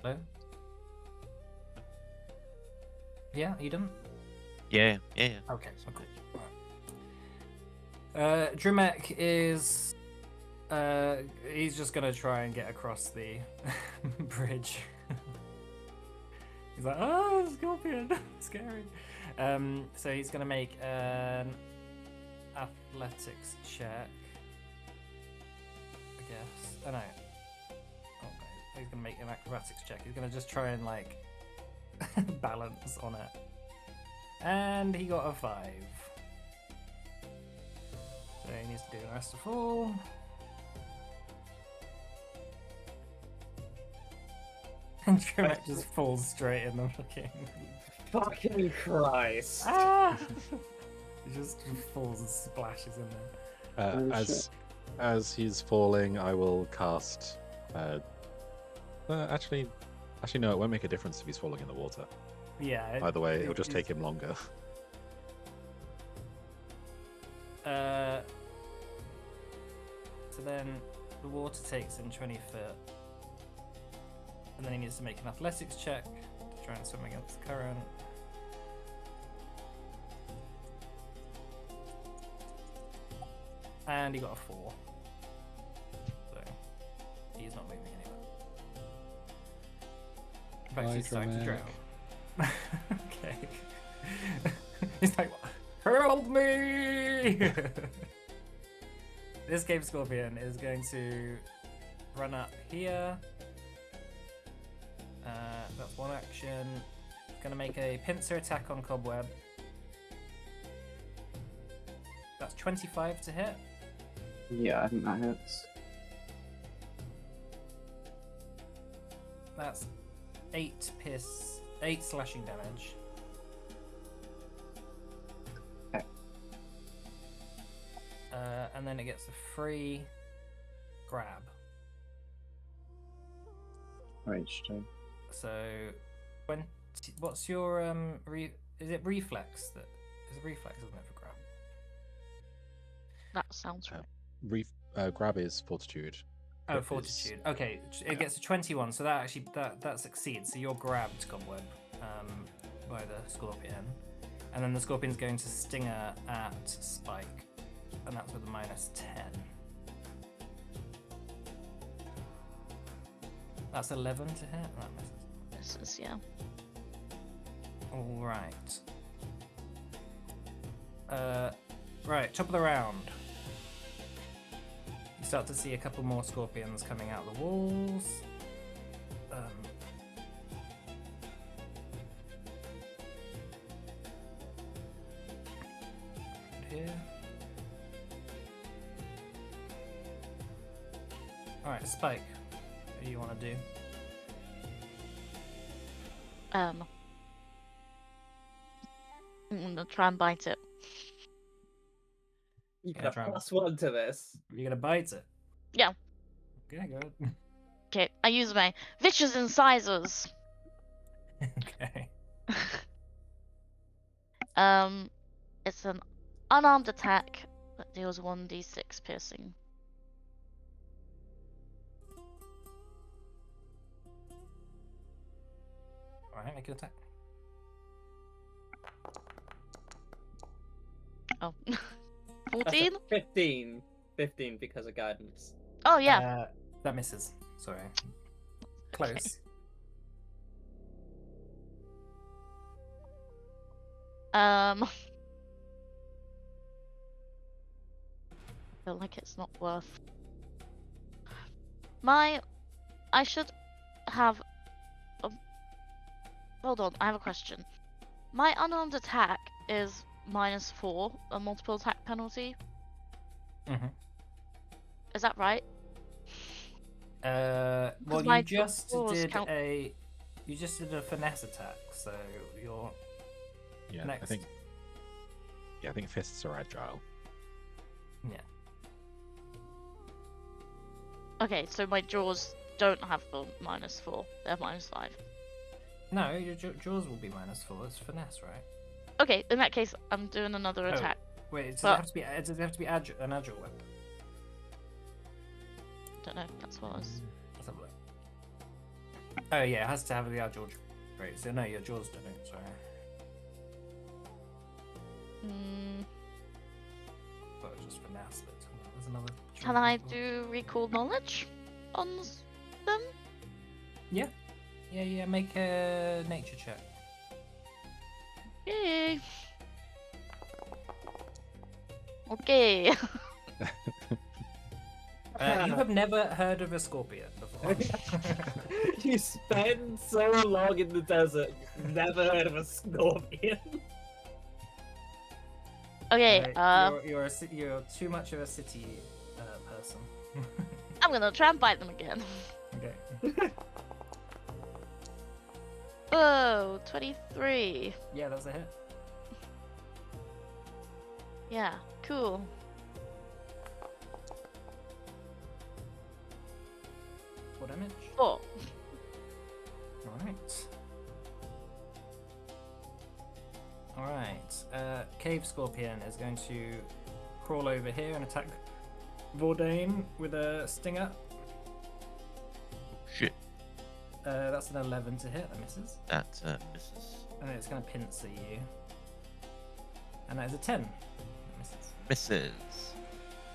Hello? Yeah, are you done? Yeah. Okay, so cool. Right. Drimek is he's just gonna try and get across the bridge. He's like, oh, scorpion, scary. So he's gonna make an athletics check, I guess. Oh no. Oh, no. He's gonna make an acrobatics check. He's gonna just try and like balance on it. And he got a 5. So he needs to do the rest of fall. And Trimek just falls straight in the fucking. Fucking Christ. Ah! He just falls and splashes in there. Oh, As he's falling, I will cast. Actually, no, it won't make a difference if he's falling in the water. Yeah. Either way, it'll just take him longer. So then The water takes him 20 foot. And then he needs to make an athletics check to try and swim against the current. And he got a 4. So he's not moving anywhere. In fact, he's starting to drown. Okay. He's like, help me! This cave scorpion is going to run up here. That's one action. It's going to make a pincer attack on Cobweb. That's 25 to hit. Yeah, I think that hits. That's 8 slashing damage. Okay. And then it gets a free grab. H2. So, what's your is it reflex that is it reflex, isn't it, for grab? That sounds right. Grab is fortitude. Oh, Grip is- fortitude. Okay, it yeah. gets a 21, so that actually that succeeds. So you're grabbed, Cobweb, by the scorpion, and then the scorpion's going to stinger at Spike, and that's with a -10. That's 11 to hit. That misses. This is, yeah. All right. Right, top of the round. You start to see a couple more scorpions coming out the walls. Here. All right, Spike. What do you want to do? I'm gonna try and bite it. You Yeah, got try a and- +1 to this. You're gonna bite it. Yeah. Okay, go ahead. Okay, I use my vicious incisors. Okay. It's an unarmed attack that deals 1d6 piercing. All right, make an attack. Oh. That's a 14? 15. 15 because of guidance. Oh, yeah. That misses. Sorry. Close. I feel like it's not worth. I should have. Hold on, I have a question. My unarmed attack is -4, a multiple attack penalty. Mm-hmm. Is that right? Well, my you just claws did count- you just did a finesse attack, so you're Yeah, next. I think fists are agile. Yeah. Okay, so my jaws don't have the -4; they're -5. No, your jaws will be -4. It's finesse, right? Okay, in that case, I'm doing another Oh. attack. Wait, does But- it have to be an agile weapon? Don't know. That's what I was. Let's have a look. Oh yeah, it has to have the agile trait. So no, your jaws don't. Sorry. Thought it was just finesse, but there's another. Can trait I as well. do recall knowledge on them? Yeah. Make a nature check. Yay! Okay. You have never heard of a scorpion before. You spend so long in the desert, never heard of a scorpion. Okay. You're too much of a city person. I'm gonna try and bite them again. Okay. Oh, 23. Yeah, that's a hit. Yeah, cool. What damage? 4. Alright. Cave Scorpion is going to crawl over here and attack Vordain with a stinger. Shit. That's an 11 to hit. That misses. That misses. And it's going to pincer you. And that is a 10. That misses. Misses.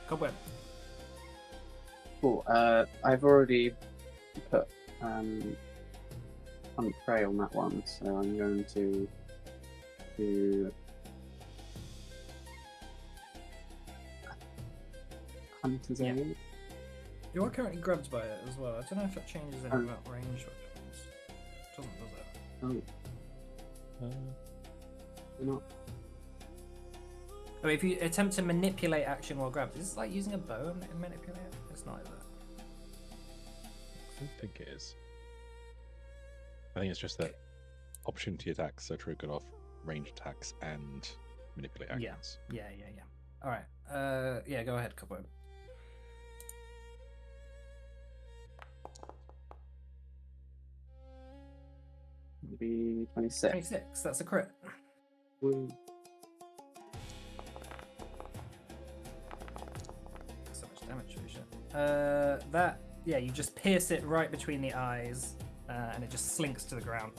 Cobweb. Cool. I've already put Hunt Prey on that one, so I'm going to do Hunter's Yeah. Aim. You are currently grabbed by it as well. I don't know if that changes anything about range weapons. Doesn't, does it? Oh, not. I mean, if you attempt to manipulate action while grabbed, is this like using a bow and manipulate it? It's not, is it? I don't think it is. I think it's just that opportunity attacks are triggered off range attacks and manipulate Yeah. actions. Yeah. All right. Yeah, go ahead, Cobweb. Maybe 26. 26. That's a crit. Woo. So much damage, holy shit. That, yeah, you just pierce it right between the eyes, and it just slinks to the ground.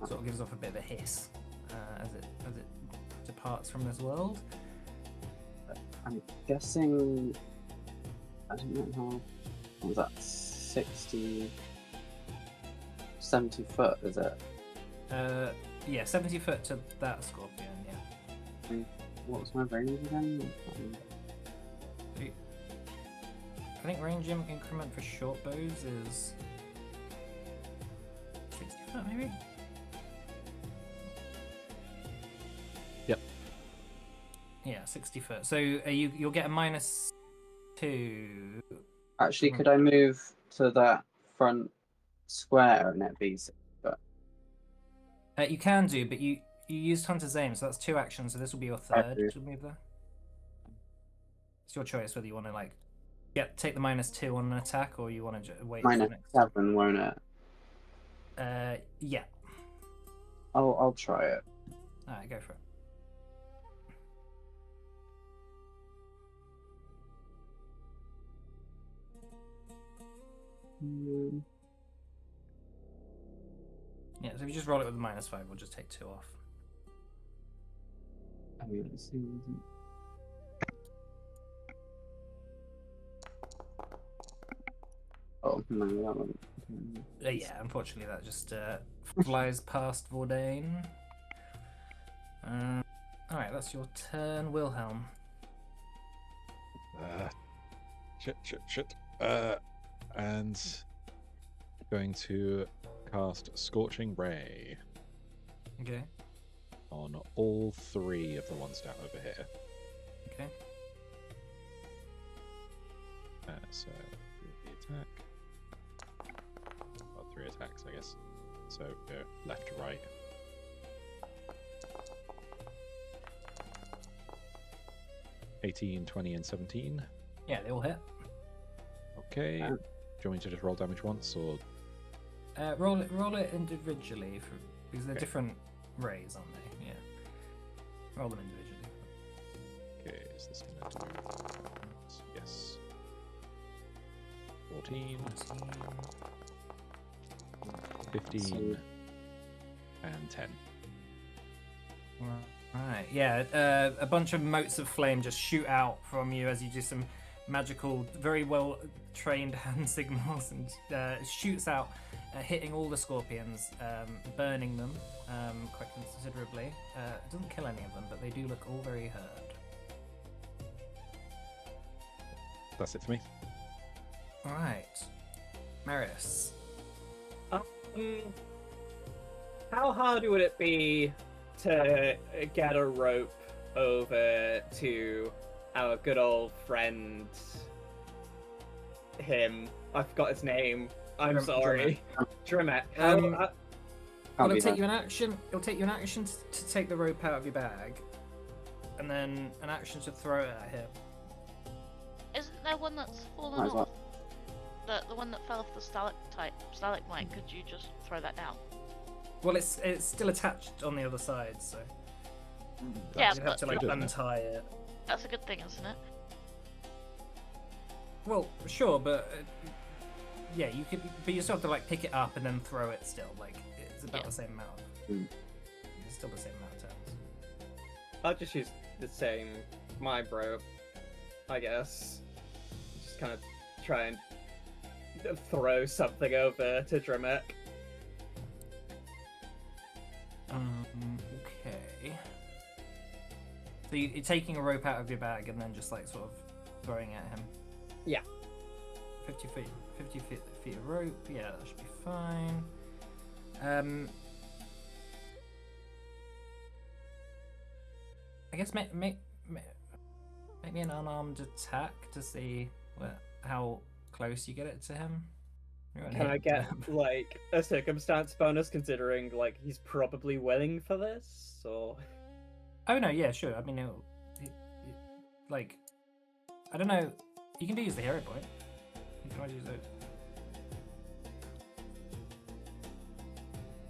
Sort of gives off a bit of a hiss as it departs from this world. I'm guessing. I don't know how. What was that? 60. 70 foot, is it? Yeah, 70 foot to that scorpion, yeah. What was my range again? I think range increment for short bows is 60 foot, maybe? Yep. Yeah, 60 foot. So you'll get a -2. Actually, could I move to that front square and it be 6 foot? You can do, but you used Hunter's Aim, so that's 2 actions, so this will be your third do. to move there. It's your choice whether you want to, like, take the -2 on an attack, or you want to wait for the next. -7, won't it? Yeah. I'll try it. Alright, go for it. Yeah, so if you just roll it with a -5, we'll just take 2 off. I mean, let's see. Oh, no, that one. Yeah, unfortunately that just flies past Vordain. Alright, that's your turn, Wilhelm. Shit. And going to cast Scorching Ray Okay. on all 3 of the ones down over here. Okay. So the attack. Well, 3 attacks, I guess. So go left to right. (18, 20, and 17). Yeah, they all hit. Okay. Do you want me to just roll damage once, or Roll it individually because they're Okay. different rays, aren't they? Yeah. Roll them individually. okay? Is this gonna do? Yes. 14, 15, and 10. Right. Yeah. A bunch of motes of flame just shoot out from you as you do some magical, very well trained hand signals, and shoots out, hitting all the scorpions, burning them quite considerably. It doesn't kill any of them, but they do look all very hurt. That's it for me. All right, Marius. How hard would it be to get a rope over to our good old friend? Him. I forgot his name. I'm sorry. Dremet. Well, Can't be it'll take that. you an action. It'll take you an action to take the rope out of your bag, and then an action to throw it at him. Isn't there one that's fallen Might as off? The one that fell off the stalagmite. Could you just throw that down? Well, it's still attached on the other side, so Yeah, you have to like good, isn't it? untie it. That's a good thing, isn't it? Well, sure, but yeah, you could, but you still have to like pick it up and then throw it. Still, like it's about Yeah. the same amount. Mm. It's still the same amount of turns. I'll just use the same my rope, I guess. Just kind of try and throw something over to Dramek. Okay. So you're taking a rope out of your bag and then just like sort of throwing it at him. Yeah. 50 feet of rope. Yeah, that should be fine. I guess make me an unarmed attack to see how close you get it to him. You won't Can hit I get him. like a circumstance bonus considering like he's probably willing for this? Or Oh no, yeah, sure. I mean, like, I don't know. You can use the hero point. You can always use it.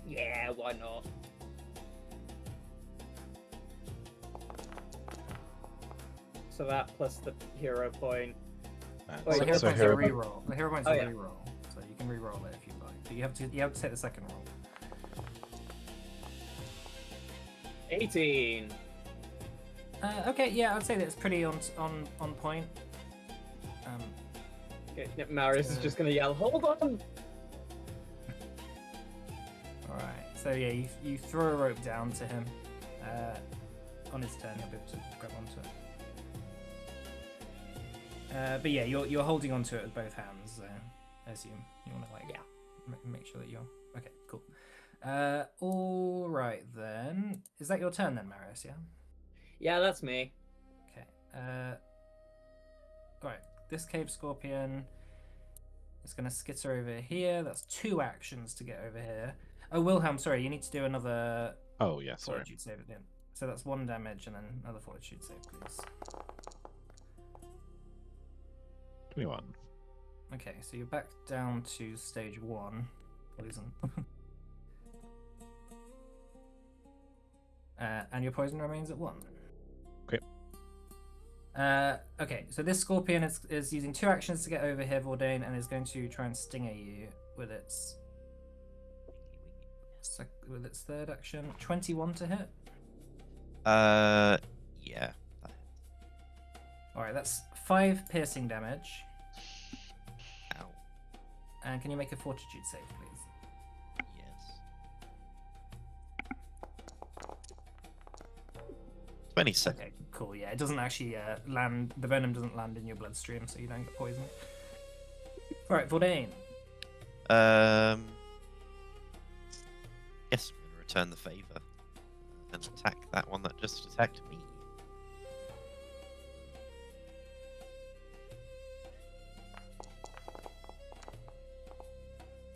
yeah, why not? So that plus the hero point. And Wait, Well, the hero so point's hero a reroll. The hero point's Oh, a yeah. reroll, so you can reroll it if you like. But you have to take the second roll. 18. Okay, yeah, I'd say that it's pretty on point. Okay, Marius is just gonna yell, "Hold on!" All right. So yeah, you throw a rope down to him. On his turn, he'll be able to grab onto it. But yeah, you're holding onto it with both hands. I assume you want to like make sure that you're okay. Cool. All right then. Is that your turn then, Marius? Yeah. Yeah, that's me. Okay. Right. This cave scorpion is going to skitter over here. That's 2 actions to get over here. Oh, Wilhelm, sorry, you need to do another Oh, yeah, sorry. fortitude save at the end. So that's 1 damage and then another fortitude save, please. 21. Okay, so you're back down to stage 1. Poison. And your poison remains at 1. Okay. Okay, so this scorpion is using 2 actions to get over here, Vordain, and is going to try and sting at you with its third action. 21 to hit. Yeah. Alright, that's 5 piercing damage. Ow. And can you make a fortitude save, please? Yes. 26. Okay, cool. Yeah, it doesn't actually land. The venom doesn't land in your bloodstream, so you don't get poisoned. All right, Vordain. Yes, I'm going to return the favor and attack that one that just attacked me.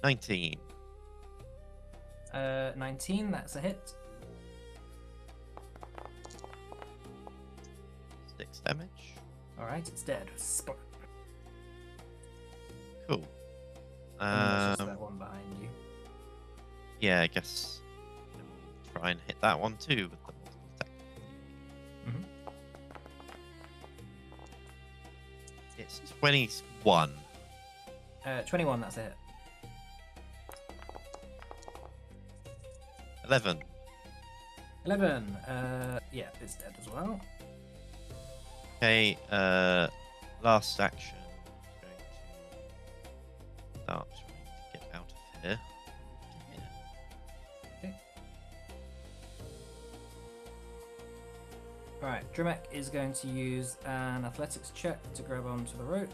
$19. 19. That's a hit. 6 damage. All right, it's dead. Cool. And there's just that one behind you. Yeah, I guess we'll try and hit that one too with the multiple attack. Mhm. It's 21. 21. That's a hit. 11. 11. Yeah, it's dead as well. Okay, last action. I'm going to start trying to get out of here. Yeah. All right, Dramek is going to use an athletics check to grab onto the rope.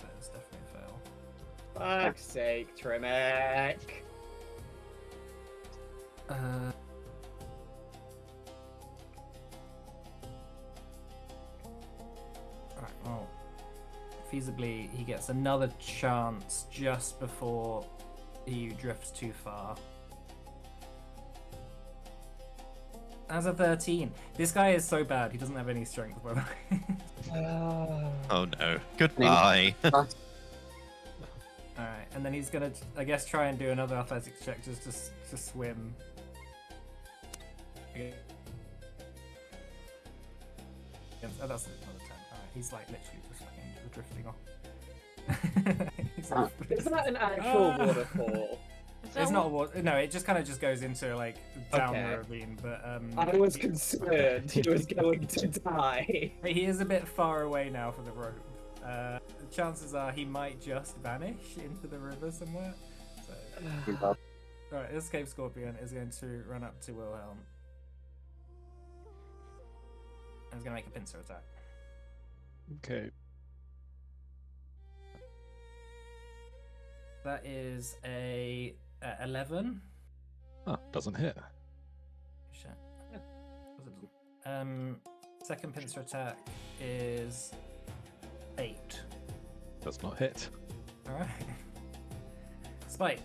That is definitely a fail. Fuck's sake, Trimek. Alright, well, feasibly he gets another chance just before he drifts too far. As a 13. This guy is so bad, he doesn't have any strength, by the way. Oh no. Goodbye. Alright, and then he's gonna, I guess, try and do another athletics check just to swim. Oh, that's another turn. Alright, he's like literally just fucking drifting off. He's like, Is that an actual Ah. waterfall? Is that It's not a what- water. No, it just kind of just goes into like down Okay. the ravine. But I was concerned he was going to die. he is a bit far away now for the rope. The chances are he might just vanish into the river somewhere. So, alright, this cave scorpion is going to run up to Wilhelm. And he's going to make a pincer attack. Okay. That is a 11. Oh, doesn't hit. Shit. Second pincer attack is 8. Does not hit. Alright. Spike.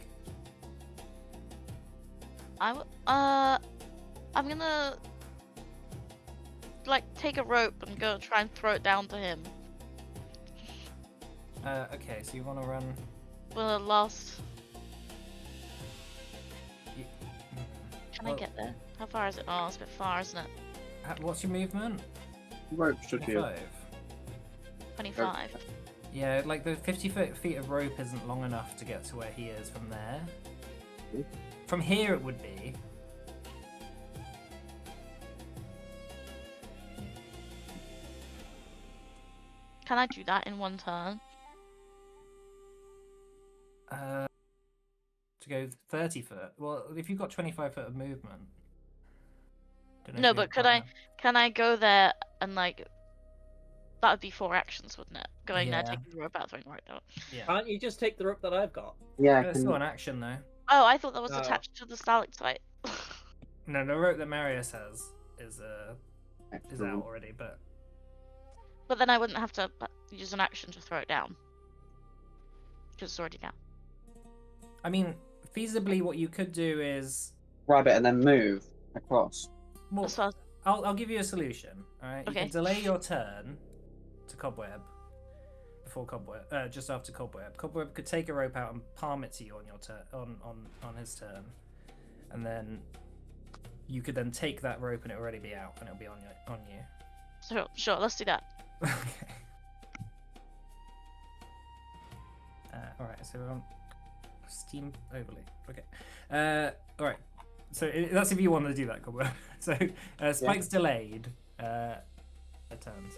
I'm gonna like take a rope and go try and throw it down to him. Okay, so you want to run. For the last. You, Can Well- I get there? How far is it? Oh, it's a bit far, isn't it? what's your movement? Rope should be. 5. 25. Yeah, like the 50 feet of rope isn't long enough to get to where he is from there. From here it would be. Can I do that in one turn? To go 30 foot. Well, if you've got 25 foot of movement. Don't know No, if you but have could that I? much. Can I go there and like? That would be 4 actions, wouldn't it? Going there, Yeah. taking the rope out, throwing the rope down. Yeah. Can't you just take the rope that I've got? Yeah, It's can, still an action though. Oh, I thought that was Oh. attached to the stalactite. No, the rope that Marius has is out excellent. already, but But then I wouldn't have to use an action to throw it down. Because it's already down. I mean, feasibly, what you could do is, Grab it and then move across. well, So I'll give you a solution. All right, you Okay. can delay your turn to Cobweb before Cobweb, just after Cobweb. Cobweb could take a rope out and palm it to you on your turn, on his turn, and then you could then take that rope and it'll already be out and it'll be on you. sure, let's do that. Okay. All right, so we're on Steam overlay. Okay. All right. So that's if you want to do that, Cobweb. So Spike's delayed a turn.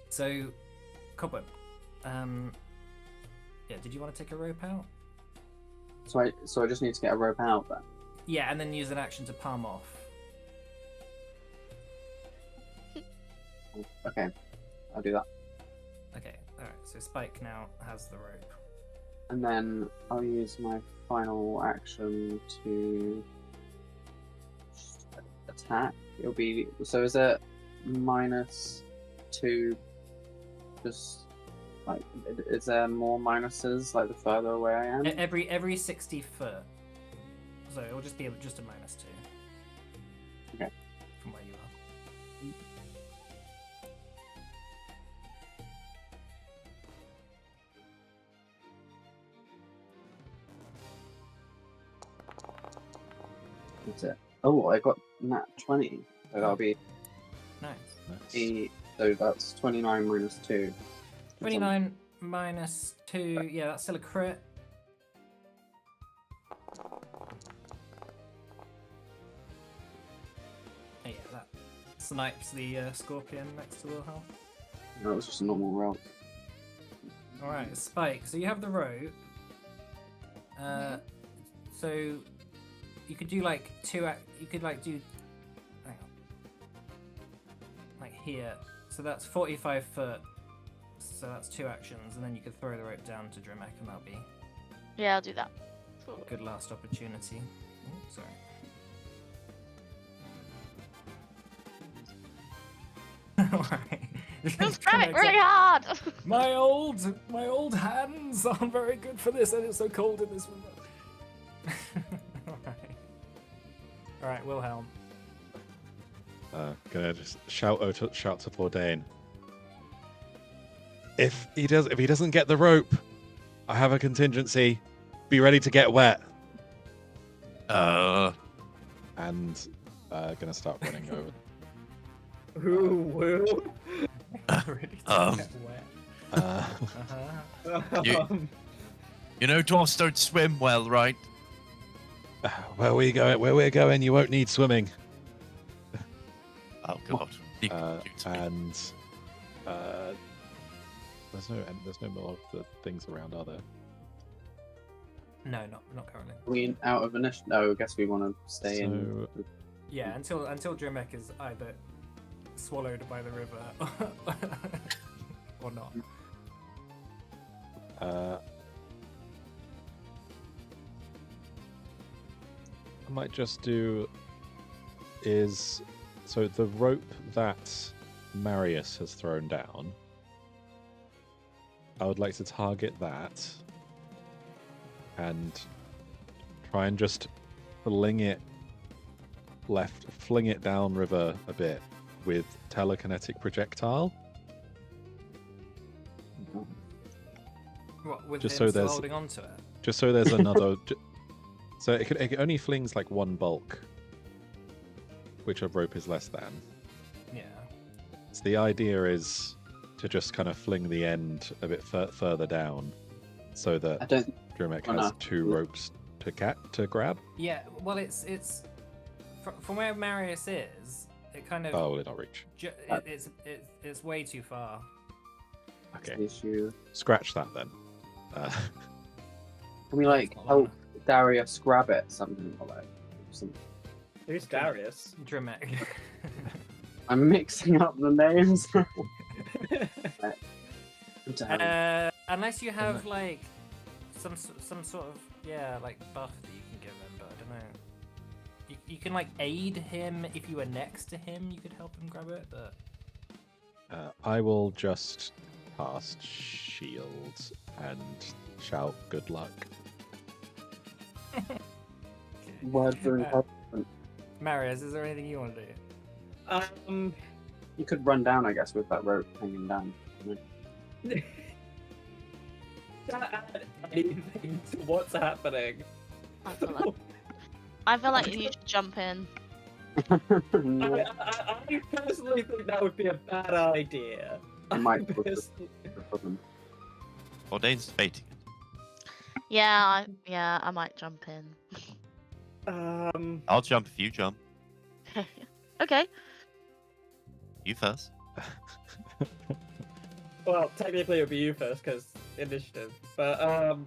So Cobweb. Yeah. Did you want to take a rope out? So I just need to get a rope out then. Yeah, and then use an action to palm off. Okay, I'll do that. Okay. All right. So Spike now has the rope. And then I'll use my final action to attack. It'll be so. Is it -2? Just like, is there more minuses like the further away I am? Every 60 foot. So it will just be just a -2. Okay. From where you are. That's it. Oh, I got nat 20. So that'll be Nice. Nice. so that's 29 minus 2. 29 minus 2. Yeah, that's still a crit. Oh, yeah, that snipes the scorpion next to Wilhelm. No, it was just a normal roll. Alright, Spike. So you have the rope. So you could do like you could like do. Hang on. Like here. So that's 45 foot. So that's 2 actions, and then you could throw the rope down to Drimek, and that'll be Yeah, I'll do that. a good last opportunity. Oh, sorry. Alright. Just try it really hard! My old hands aren't very good for this, and it's so cold in this room. Alright, Wilhelm. Gonna just shout to Fordain. If he doesn't get the rope, I have a contingency. Be ready to get wet. and gonna start running over. Ooh, woo. Really Um, get wet. Uh, You- You know, dwarfs don't swim well, right? where we're going, you won't need swimming. Oh god. You can shoot me. And there's no more of the things around, are there? No, not currently. We out of initiative. No, I guess we want to stay in. So- Yeah, until Drimek is either swallowed by the river or not. I might just do is so the rope that Marius has thrown down. I would like to target that and try and just fling it down river a bit with telekinetic projectile. What, with Just him so still there's- holding on to it? Just so there's another. So it only flings like one bulk, which a rope is less than. Yeah. So the idea is to just kind of fling the end a bit further down, so I that don't. Drumek Oh, has no. 2 ropes to grab. Yeah, well, it's from where Marius is, it kind of Oh, will it not reach? it's way too far. Okay, The issue. scratch that then. Can we like It's not help Darius grab it? Something or like something. Who's Darius? Drimek. I'm mixing up the names. Damn. Unless you have like some sort of like buff that you can give him, but I don't know. You can like aid him if you were next to him. You could help him grab it, but I will just cast shield and shout good luck. Words are important. Marius, is there anything you want to do? You could run down, I guess, with that rope hanging down. That add anything to what's happening? I feel like you should jump in. No, I personally think that would be a bad idea. I might I put pers- the problem. Ordain's debating it. Yeah, I might jump in. I'll jump if you jump. Okay. You first. Well, technically it would be you first because initiative. But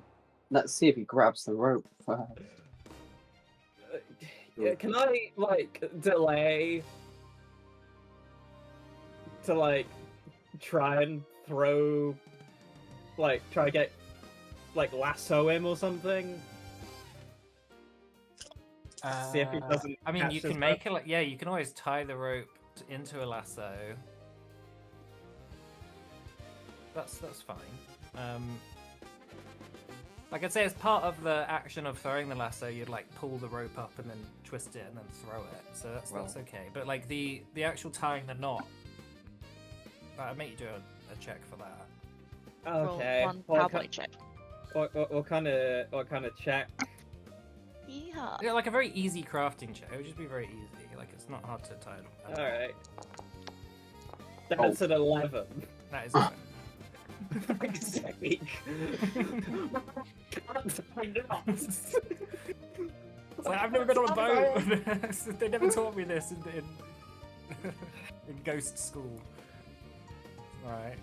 Let's see if he grabs the rope first. yeah, can I like delay to like try and throw, like try to get like lasso him or something? See if he doesn't. I mean, catch you his can make it you can always tie the rope into a lasso. That's fine. Like I'd say, as part of the action of throwing the lasso, you'd like pull the rope up and then twist it and then throw it. So that's okay. But like the actual tying the knot, I'd make you do a check for that. Okay. Roll one What cowboy check. kind of check? Yeah. Yeah, like a very easy crafting check. It would just be very easy. Like it's not hard to tie them. All right. That's an 11. That is good. Thanks, technique. It's like, I've never been on a boat. They never taught me this in ghost school. Alright.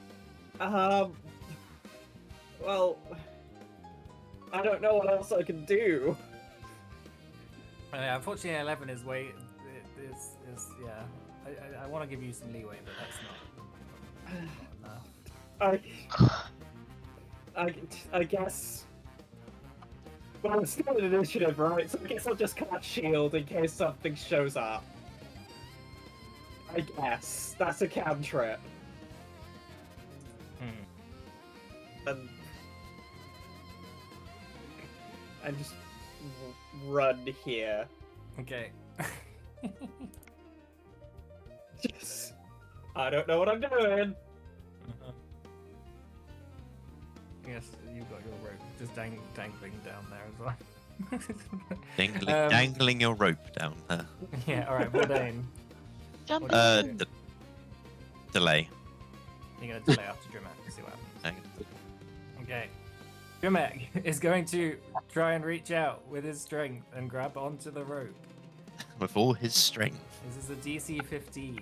Well, I don't know what else I can do. Unfortunately, 11 is way. Is yeah. I want to give you some leeway, but that's not enough. I guess. Well, I'm still in initiative, right? So I guess I'll just cast shield in case something shows up. I guess that's a cantrip, and just run here. Okay. Just, I don't know what I'm doing. Yes, you've got your rope just dangling down there as well. Dangling your rope down there. Yeah, alright, Bourdain. Jump What in. Delay. You're going to delay after Drimek, see what happens. Okay. Drimek is going to try and reach out with his strength and grab onto the rope. With all his strength. This is a DC 15.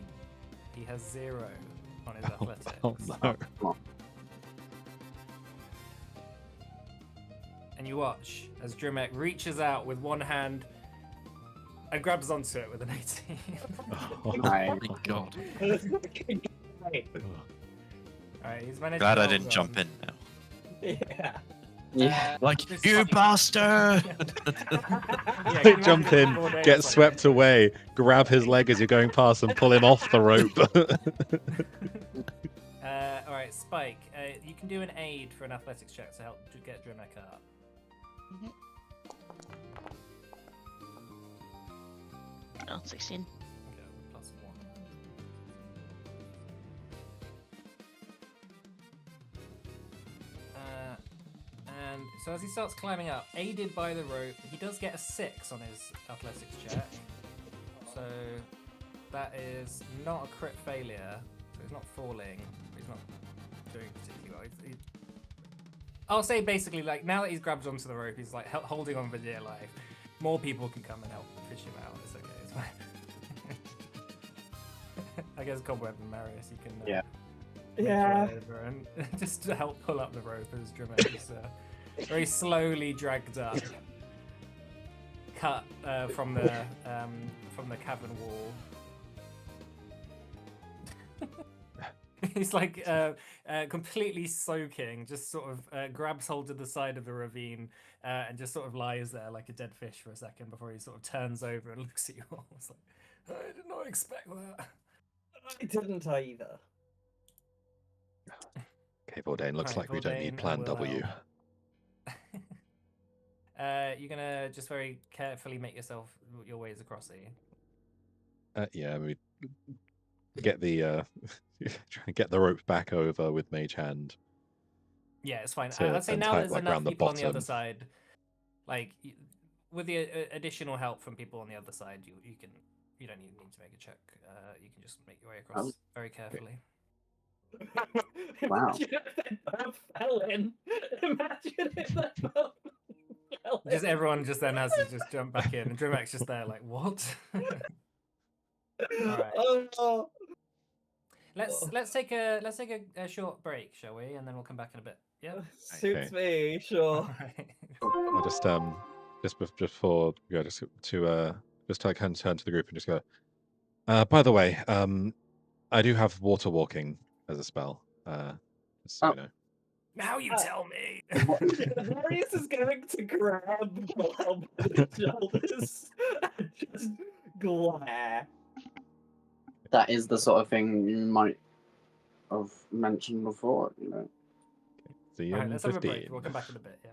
He has 0 on his athletics. Oh no. And you watch as Drimek reaches out with one hand and grabs onto it with an 18. Oh my god. Alright, he's managed Glad to I hold didn't jump on. in now. Yeah. Yeah. Like, This you fucking- bastard! Yeah, can you Jump imagine in, if Bourdain's get like- swept away, grab his leg as you're going past, and pull him off the rope. Alright, Spike, you can do an aid for an athletics check to help to get Drimek up. Oh, 16. Okay, plus 1. And so as he starts climbing up, aided by the rope, he does get a 6 on his athletics check. So that is not a crit failure. So he's not falling. He's not doing particularly well. I'll say basically, like, now that he's grabbed onto the rope, he's like holding on for dear life. More people can come and help fish him out. It's okay. It's fine. I guess Cobweb and Marius, you can Yeah. reach Yeah. right over and just to help pull up the rope as Drimek is very slowly dragged up, cut from the cavern wall. He's like completely soaking, just sort of grabs hold of the side of the ravine and just sort of lies there like a dead fish for a second before he sort of turns over and looks at you all. It's like, I did not expect that. I didn't either. Okay, Bourdain, looks Alright, like we don't need Bourdain Plan and W. Willow. You're gonna just very carefully make your ways across here. Yeah, we get the try and get the rope back over with Mage Hand. Yeah, it's fine. To- I'd say and now tie it, there's like, enough round the people on the other bottom. side. Like with the additional help from people on the other side, you don't even need to make a check. You can just make your way across very carefully. Wow. Imagine if they both fell in. Imagine if they both fell in. Just everyone just then has to just jump back in, and Drimek's just there like, what? Alright. Oh. Let's take a short break, shall we? And then we'll come back in a bit. Yeah. Suits me, sure. Alright. I just before we go, just to turn to the group and just go. By the way, I do have water walking as a spell. Just so you know. Now you tell me. Marius is going to grab Bob by the shoulders and just glare. That is the sort of thing you might have mentioned before, you know. See you Alright, in let's have a 15. break. We'll come back in a bit. Yeah.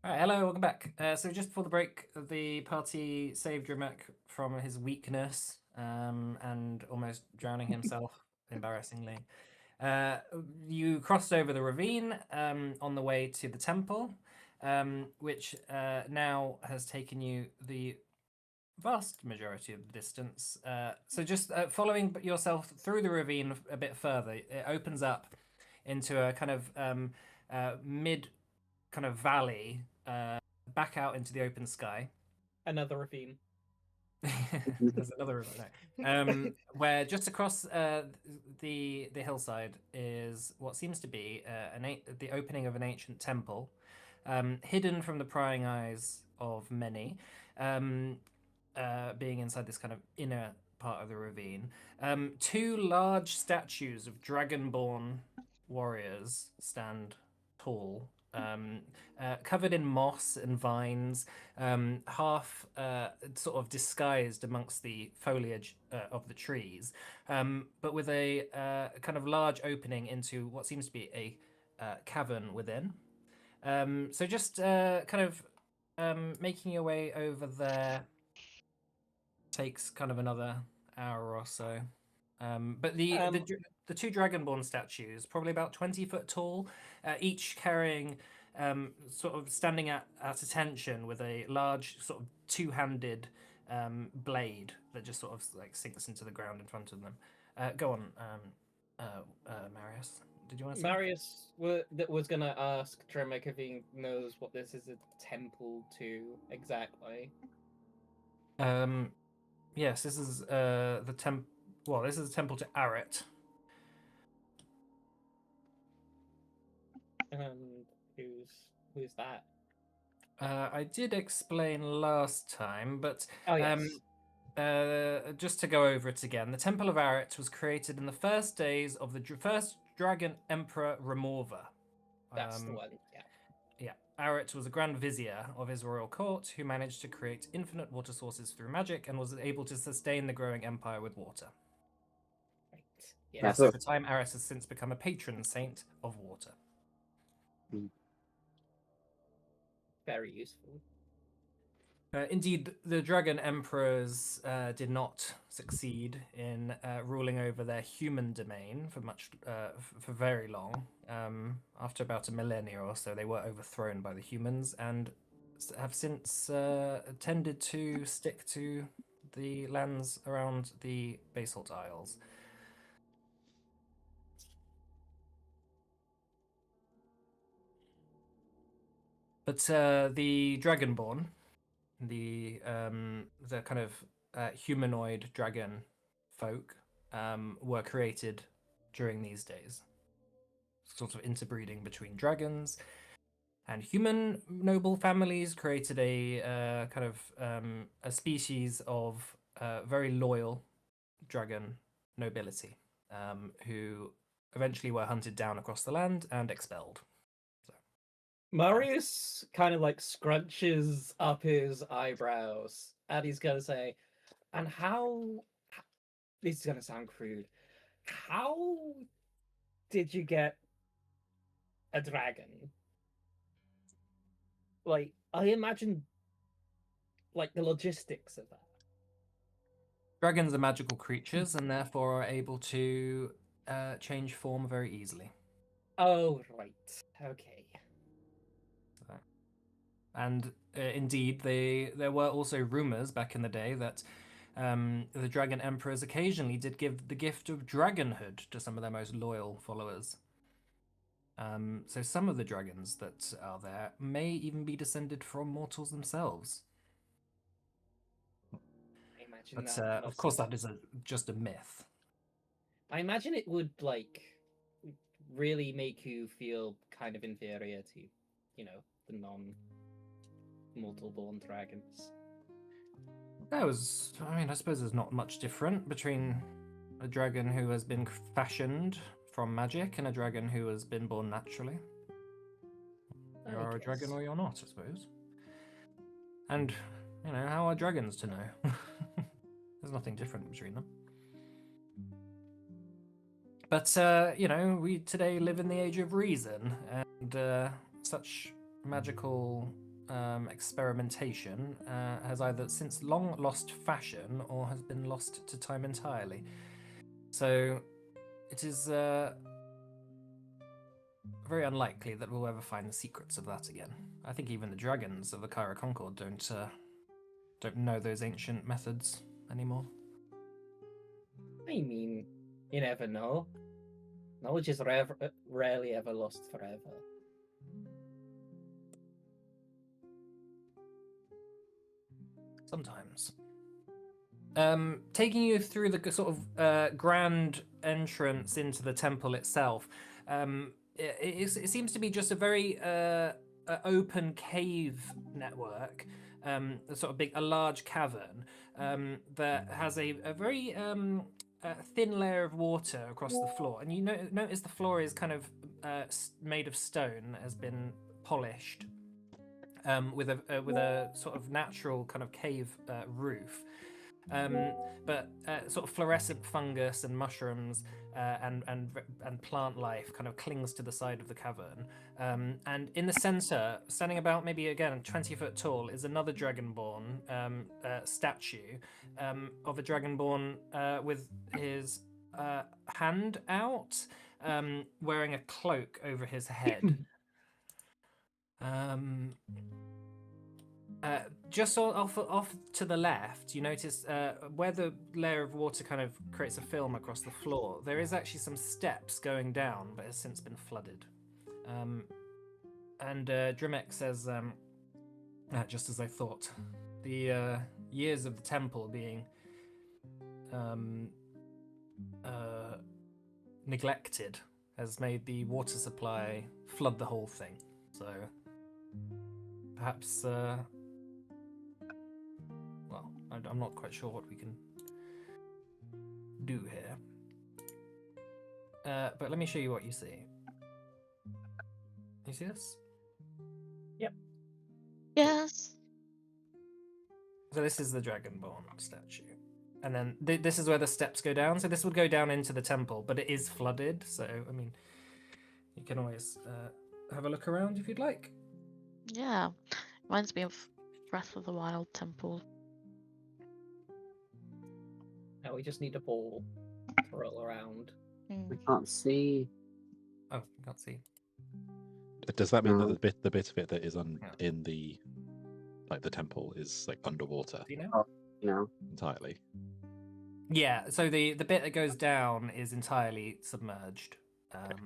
All right, hello, welcome back. So just before the break, the party saved Rimek from his weakness and almost drowning himself, embarrassingly. You crossed over the ravine on the way to the temple, which now has taken you the vast majority of the distance. So just following yourself through the ravine a bit further, it opens up into a kind of mid kind of valley back out into the open sky. Another ravine. There's another where just across the hillside is what seems to be the opening of an ancient temple, hidden from the prying eyes of many, being inside this kind of inner part of the ravine. Two large statues of dragonborn warriors stand tall, covered in moss and vines, half sort of disguised amongst the foliage of the trees, but with a kind of large opening into what seems to be a cavern within. So just kind of making your way over there takes kind of another hour or so. But the two dragonborn statues, probably about 20 foot tall, each carrying sort of standing at attention with a large sort of two-handed blade that just sort of like sinks into the ground in front of them. Go on, Marius. Did you want to say? Marius was gonna ask Tremek if he knows what this is a temple to exactly. Yes, this is the temp. Well, this is a temple to Arrit. And who's that? I did explain last time, but Oh yes. just to go over it again, the Temple of Arrit was created in the first days of the first Dragon Emperor Remorva. That's the one. Yeah. Yeah, Arrit was a Grand Vizier of his royal court who managed to create infinite water sources through magic and was able to sustain the growing empire with water. Right. Yes, so- over time, Arrit has since become a patron saint of water. Very useful. Indeed, the Dragon Emperors did not succeed in ruling over their human domain for very long. After about a millennia or so, they were overthrown by the humans and have since tended to stick to the lands around the Basalt Isles. But the Dragonborn, the kind of humanoid dragon folk, were created during these days, sort of interbreeding between dragons and human noble families created a kind of a species of very loyal dragon nobility, who eventually were hunted down across the land and expelled. Marius kind of like scrunches up his eyebrows and he's gonna say, and how this is gonna sound crude. How did you get a dragon? Like, I imagine like the logistics of that. Dragons are magical creatures and therefore are able to change form very easily. Oh right. Okay. And indeed, there were also rumors back in the day that the Dragon Emperors occasionally did give the gift of dragonhood to some of their most loyal followers. So some of the dragons that are there may even be descended from mortals themselves. I imagine But that of course, must that is just a myth. I imagine it would like really make you feel kind of inferior to, you know, the non-mortal born dragons. I suppose there's not much different between a dragon who has been fashioned from magic and a dragon who has been born naturally. You I are a dragon guess. or you're not, I suppose. And, how are dragons to know? There's nothing different between them. But, we today live in the age of reason, and such magical experimentation has either since long lost fashion or has been lost to time entirely. So it is very unlikely that we'll ever find the secrets of that again. I think even the dragons of the Cairo Concord don't know those ancient methods anymore. I mean, you never know. Knowledge is rarely ever lost forever. Sometimes. Taking you through the sort of grand entrance into the temple itself, it seems to be just a very open cave network, a large cavern that has a very thin layer of water across the floor, and you notice the floor is kind of made of stone, has been polished. With a sort of natural kind of cave roof, but sort of fluorescent fungus and mushrooms and plant life kind of clings to the side of the cavern. And in the center, standing about maybe again 20 foot tall, is another dragonborn statue of a dragonborn with his hand out, wearing a cloak over his head. Just off to the left, you notice where the layer of water kind of creates a film across the floor, there is actually some steps going down, but has since been flooded. And Drimek says, just as I thought, the years of the temple being neglected has made the water supply flood the whole thing. So perhaps, well, I'm not quite sure what we can do here. But let me show you what you see. You see this? Yep. Yes. So this is the Dragonborn statue. And then this is where the steps go down. So this would go down into the temple, but it is flooded. So, I mean, you can always have a look around if you'd like. Yeah. Reminds me of Breath of the Wild temple. Now we just need a ball to roll around. We can't see. Oh, you can't see. Does that mean No. that the bit of it that is Yeah. in the the temple is like underwater Do you know? Oh, no. entirely? Yeah, so the bit that goes down is entirely submerged. But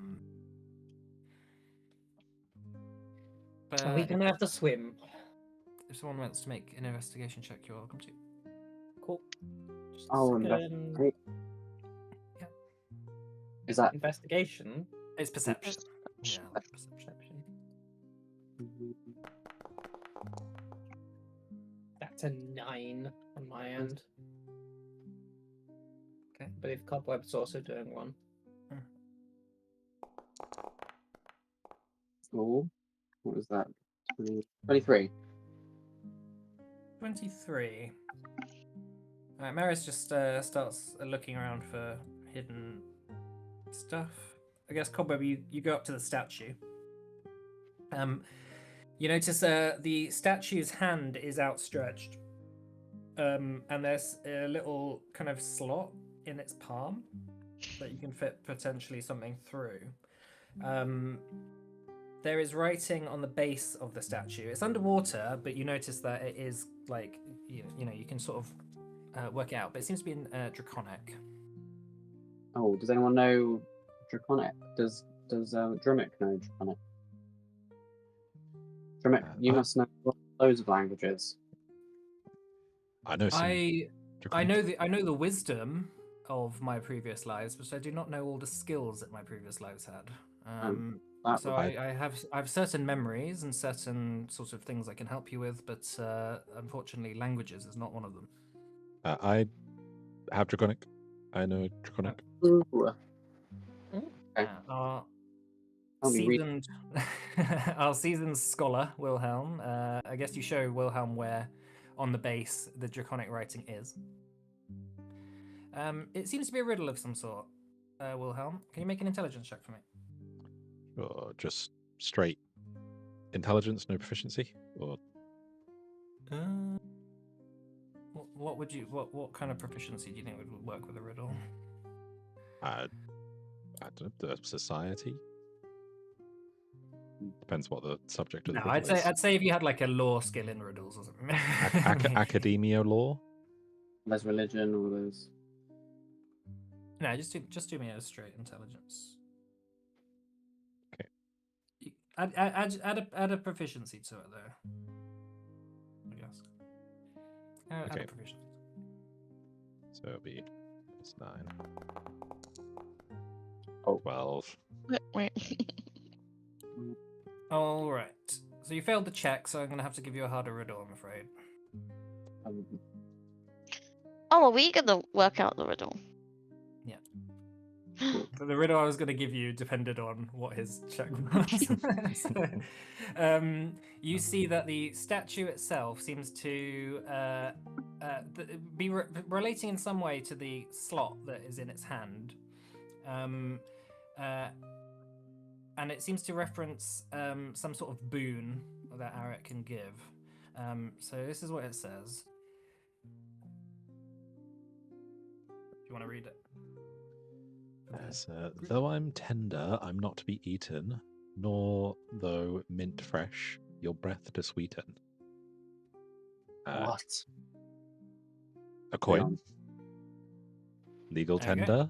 Are we gonna have to swim? if someone wants to make an investigation check, you're welcome to. Cool. Just a Oh, second. investigate. Yeah. Is that It's Investigation. perception. Yeah, perception. Perception. That's a 9 on my end. Okay. But if Cobweb's also doing one. oh? What was that? 23. 23. Alright, Maris just starts looking around for hidden stuff. I guess, Cobweb, you go up to the statue. You notice the statue's hand is outstretched. And there's a little kind of slot in its palm that you can fit potentially something through. There is writing on the base of the statue. It's underwater, but you notice that it is like, you know, you can sort of work it out, but it seems to be in Draconic. Oh, does anyone know Draconic? Does Drumic know Draconic? Drumic, you I- must know loads of languages. I know some. I Draconic. know the wisdom of my previous lives, but I do not know all the skills that my previous lives had. That So would- I have certain memories and certain sort of things I can help you with, but unfortunately, languages is not one of them. I have Draconic. I know Draconic. Ooh. Okay. Our I'll be read- seasoned, our seasoned scholar Wilhelm. I guess you show Wilhelm where on the base the Draconic writing is. It seems to be a riddle of some sort. Wilhelm, can you make an intelligence check for me? Or just straight intelligence, no proficiency? Or What would you what kind of proficiency do you think would work with a riddle? I don't know, the society. Depends what the subject of the No, riddle is. I'd say if you had like a law skill in riddles or something. Academia law. There's religion, or there's No, just do me a straight intelligence. Okay. Add a proficiency to it though. I guess. Add Okay. a proficiency. So it'll be +9. Oh. 12. Wait. All right. So you failed the check, so I'm gonna have to give you a harder riddle, I'm afraid. um, Oh, are we gonna work out the riddle? Yeah. So the riddle I was going to give you depended on what his check was. So, you see that the statue itself seems to be relating in some way to the slot that is in its hand. And it seems to reference some sort of boon that Arrit can give. So this is what it says. Do you want to read it? Yes, though I'm tender, I'm not to be eaten, nor though mint fresh, your breath to sweeten. what? A coin? on. Legal There you go. tender?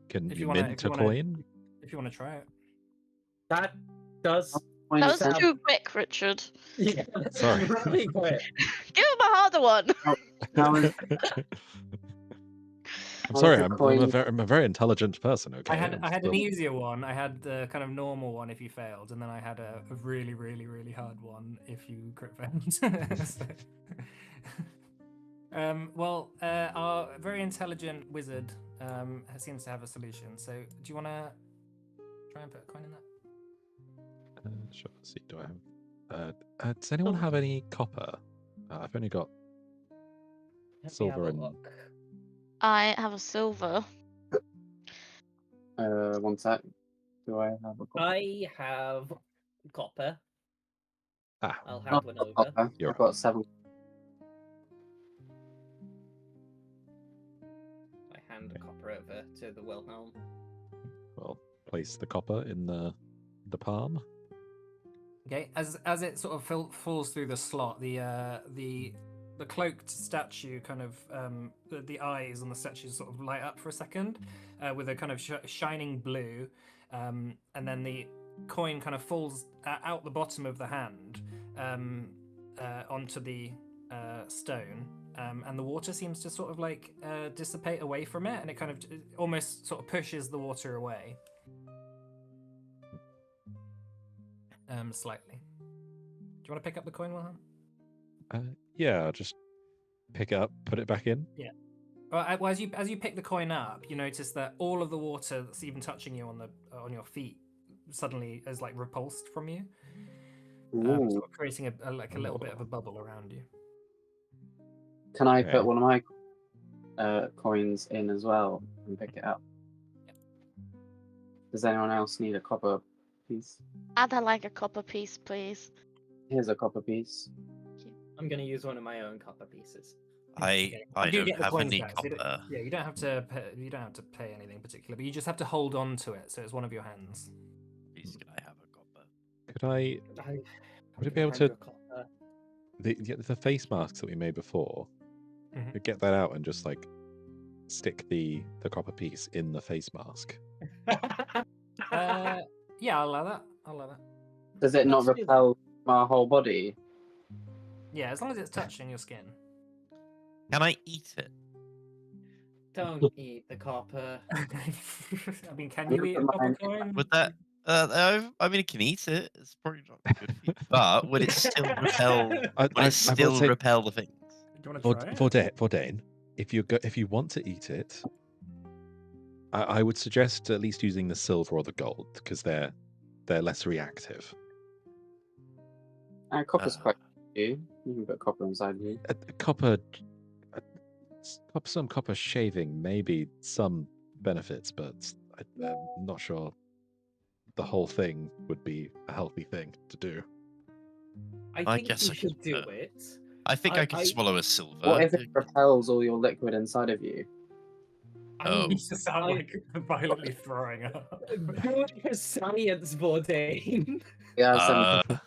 Can If you you wanna- mint if you a wanna- coin? If you want to try it. That does. Point That of was sound. too quick, Richard. Yeah, Sorry. really quick. Give him a harder one. How is I'm how sorry, is a coin? I'm a very intelligent person, okay? I had I'm an still- easier one. I had the kind of normal one if you failed, and then I had a really, really, really hard one if you crit failed. So- well, our very intelligent wizard seems to have a solution. So, do you want to try and put a coin in that? Sure, let's see, do I have... does anyone have any copper? I've only got Let me silver have a and... look. I have a silver. 1 sec. Do I have a copy? I have copper. Ah, I'll Oh, hand one over. copper. You're I've got 7. I hand the copper over to the Wilhelm. well, place the copper in the palm. Okay, as it sort of falls through the slot, the cloaked statue kind of the eyes on the statue sort of light up for a second with a kind of shining blue, and then the coin kind of falls out the bottom of the hand onto the stone, and the water seems to sort of like dissipate away from it, and it kind of almost sort of pushes the water away. Slightly. Do you want to pick up the coin, Wilhelm? Yeah, I'll just pick it up, put it back in. Well, as you pick the coin up, you notice that all of the water that's even touching you on your feet suddenly is like repulsed from you, Ooh. sort of creating a little bit of a bubble around you. Can I Okay. put one of my coins in as well and pick it up? Does anyone else need a copper piece? I'd like a copper piece, please. Here's a copper piece. I'm going to use one of my own copper pieces. I do don't get the have coins any back, so you don't- copper. Yeah, you don't have to pay anything particular, but you just have to hold on to it, so it's one of your hands. Please, can I have a copper? Could I... I Would it can be able hand to... you a copper. The face masks that we made before, Mhm. could get that out and just like stick the copper piece in the face mask. Yeah, I'll allow that. Does it not Let's do that. repel my whole body? Yeah, as long as it's touching your skin. Can I eat it? Don't eat the copper. I mean, can you eat a copper coin? Would that? I mean, I can eat it. It's probably not good for you. But would it still repel? Would it still repel the things? Do you want to try it? Vordain, if you want to eat it, I would suggest at least using the silver or the gold because they're less reactive. Copper's quite good. You can put copper inside you. Some copper shaving, maybe some benefits, but I'm not sure the whole thing would be a healthy thing to do. I I think guess you I should could do put- it, I think I could I- swallow a silver. What if it repels all your liquid inside of you? I Oh. mean, You just sound I- like violently throwing up. good for science, Bourdain. Yeah, some Uh,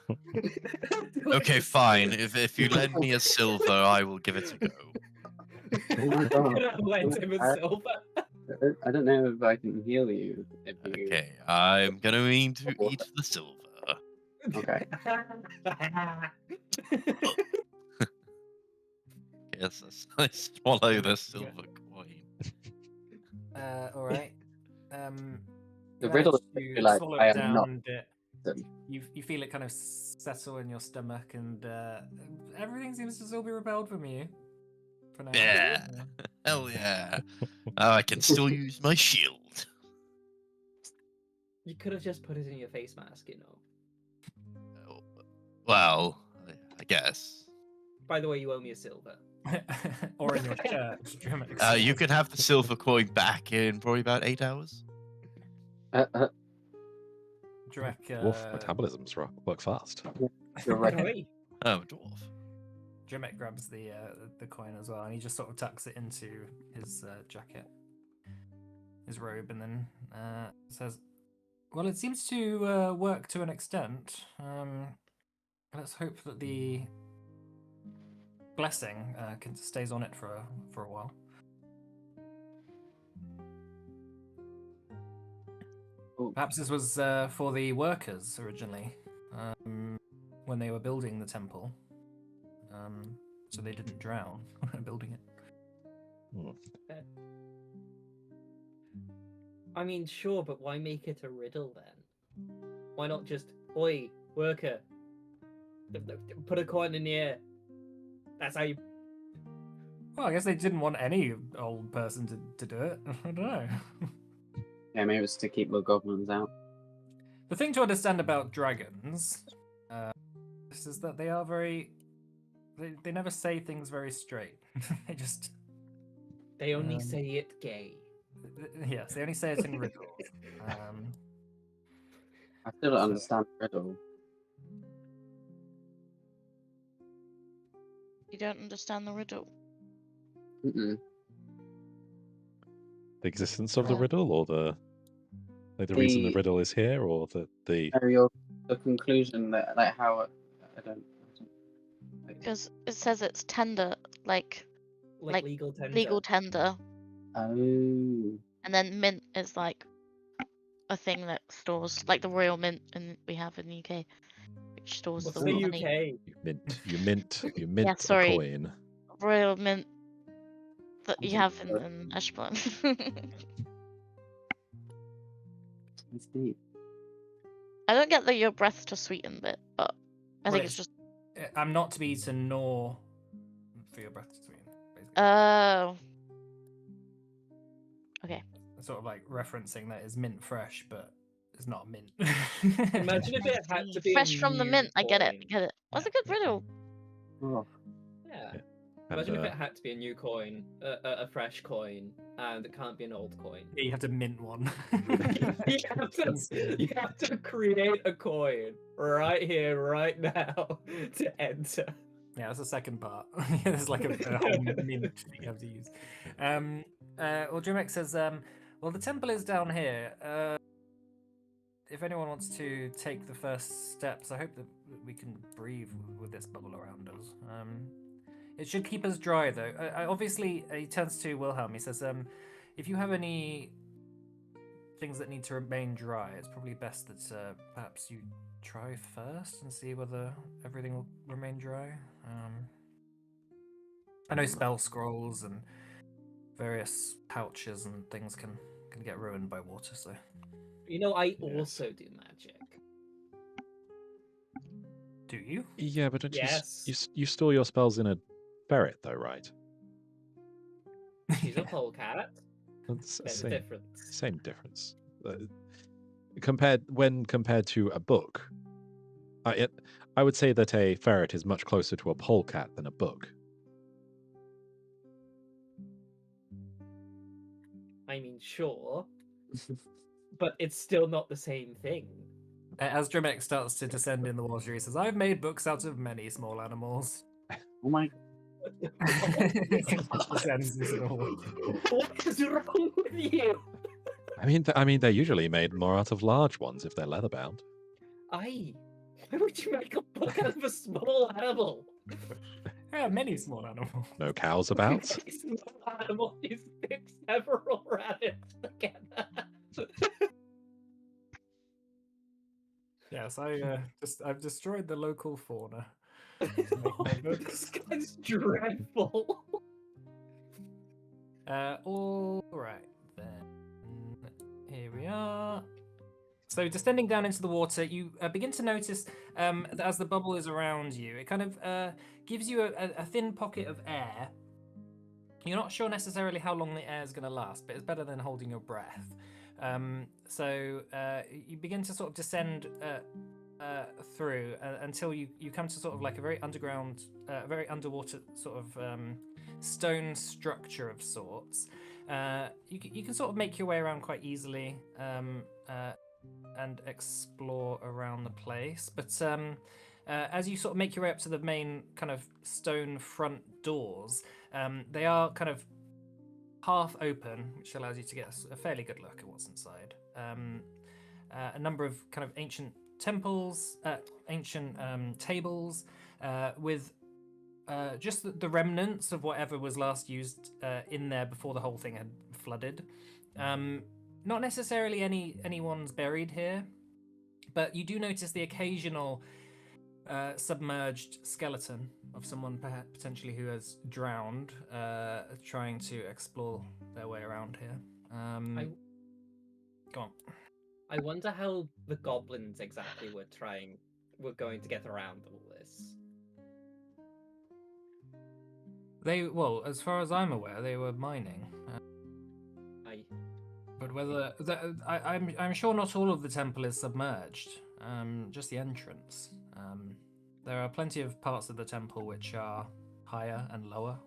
okay, fine. If you lend me a silver, I will give it a go. Oh my god. I lent him a silver. I don't know if I can heal you if you. Okay, I'm gonna mean to eat the silver. Okay. Yes, I swallow the silver coin. All right. The manage riddle is to literally like, swallow I it am not down, but them. you feel it kind of settle in your stomach, and everything seems to still be repelled from you. For now. Yeah. Hell yeah. Oh, I can still use my shield. You could have just put it in your face mask, you know. Well, I guess. By the way, you owe me a silver. Or in your shirt. You can have the silver coin back in probably about 8 hours. Drac, Wolf metabolisms work fast. You're right. Hey, Oh, dwarf. Dremek grabs the coin as well, and he just sort of tucks it into his jacket, his robe, and then says, "Well, it seems to work to an extent. Let's hope that the blessing stays on it for a while." Ooh. Perhaps this was for the workers originally, when they were building the temple. So they didn't drown building it. I mean, sure, but why make it a riddle then? Why not just, oi, worker, put a coin in the air. That's how you. Well, I guess they didn't want any old person to do it. I don't know. Yeah, maybe it's to keep the goblins out. The thing to understand about dragons is that they are very. They never say things very straight. They just. They only say it gay. Yes, they only say it in riddles. I still don't understand the riddle. You don't understand the riddle. Mm-mm. The existence of the Oh. riddle, or the reason the riddle is here, or the The conclusion that, like, how I don't. Because it says it's tender, like Like legal tender. legal tender, Oh. and then mint is like a thing that stores, like the royal mint we have in the UK, which stores What's the the money. UK? you mint Yeah, a sorry. coin. Royal mint that you have in Ashburn. That's deep. I don't get your breath to sweeten bit, but I think Well, it's just. I'm not to be eaten nor for your breath to sweeten. Basically. Oh. Okay. Sort of like referencing that is mint fresh, but it's not mint. Imagine if it had to be Fresh a from the new mint. I get it. coin. Get it. That's a good riddle. Oh. Yeah. Yeah. Imagine And, if it had to be a new coin, a fresh coin, and it can't be an old coin. Yeah, you have to mint one. you have to create a coin right here, right now, to enter. Yeah, that's the second part. There's like a whole mint that you have to use. Well, Dremek says, well, the temple is down here. If anyone wants to take the first steps, I hope that we can breathe with this bubble around us. It should keep us dry, though. Obviously, he turns to Wilhelm. He says, if you have any things that need to remain dry, it's probably best that perhaps you try first and see whether everything will remain dry. I know spell scrolls and various pouches and things can get ruined by water, so... You know, I Yes. also do magic. Do you? Yeah, but don't Yes. you store your spells in a ferret, though, right? She's a polecat. That's the There's a difference. same difference. Compared to a book, I would say that a ferret is much closer to a polecat than a book. I mean, sure. But it's still not the same thing. As Dremek starts to descend in the water, he says, I've made books out of many small animals. Oh my! Descends into the water. What is wrong with you? I mean, they're usually made more out of large ones if they're leather bound. Why would you make a book out of a small animal? Yeah, many small animals. No cows about. A small animal, you stick several rabbits together. Yes, I've destroyed the local fauna. To make my books. This guy's dreadful. All right then. Here we are. So descending down into the water, you begin to notice that as the bubble is around you, it kind of gives you a thin pocket of air. You're not sure necessarily how long the air is going to last, but it's better than holding your breath. So you begin to sort of descend through until you come to sort of like a very underground, very underwater sort of stone structure of sorts. You can sort of make your way around quite easily and explore around the place. But as you sort of make your way up to the main kind of stone front doors, they are kind of half open, which allows you to get a fairly good look at what's inside. A number of kind of ancient temples, ancient tables with just the remnants of whatever was last used in there before the whole thing had flooded. Not necessarily anyone's buried here, but you do notice the occasional submerged skeleton of someone potentially who has drowned, trying to explore their way around here. Go on. I wonder how the goblins exactly were going to get around all this. Well, as far as I'm aware, they were mining. But whether I'm sure not all of the temple is submerged. Just the entrance. There are plenty of parts of the temple which are higher and lower.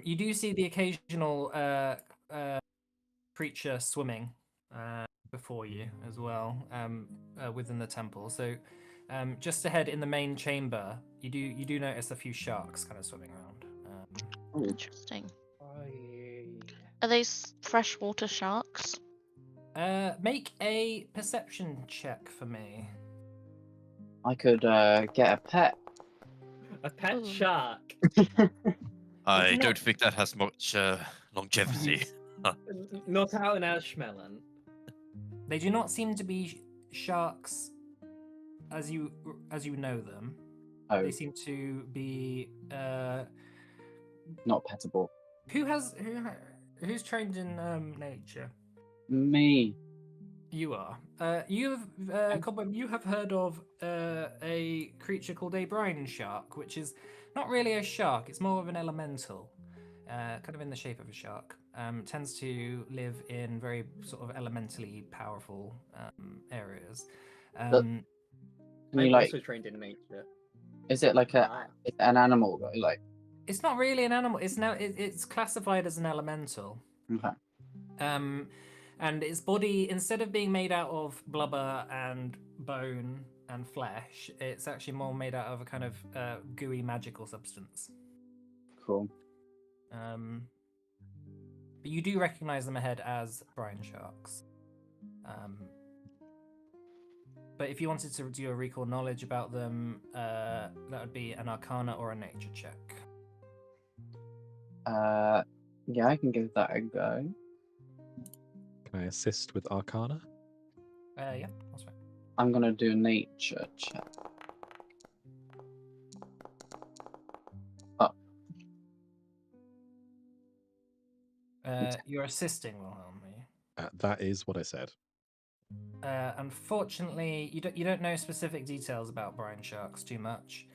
You do see the occasional creature swimming before you as well within the temple. So just ahead in the main chamber, you do notice a few sharks kind of swimming around. Interesting. Are they freshwater sharks? Make a perception check for me. I could get a pet. A pet Ooh. shark. I don't think that has much longevity. Not out in Ashmelon. They do not seem to be sharks as you know them. Oh, They seem to be not petable. Who's trained in nature? Me. You are. Cobweb, you have heard of a creature called a brine shark, which is not really a shark. It's more of an elemental, kind of in the shape of a shark. Tends to live in very sort of elementally powerful areas. I'm also trained in nature. Is it like an animal though? Like, it's not really an animal. It's classified as an elemental. okay. And its body, instead of being made out of blubber and bone and flesh, it's actually more made out of a kind of gooey magical substance. Cool. But you do recognize them ahead as brine sharks. But if you wanted to do a recall knowledge about them, that would be an Arcana or a Nature check. Yeah, I can give that a go. Can I assist with Arcana? Yeah, that's right. I'm gonna do a nature check. You're assisting Wilhelm. That is what I said. Unfortunately, you don't know specific details about brine sharks too much.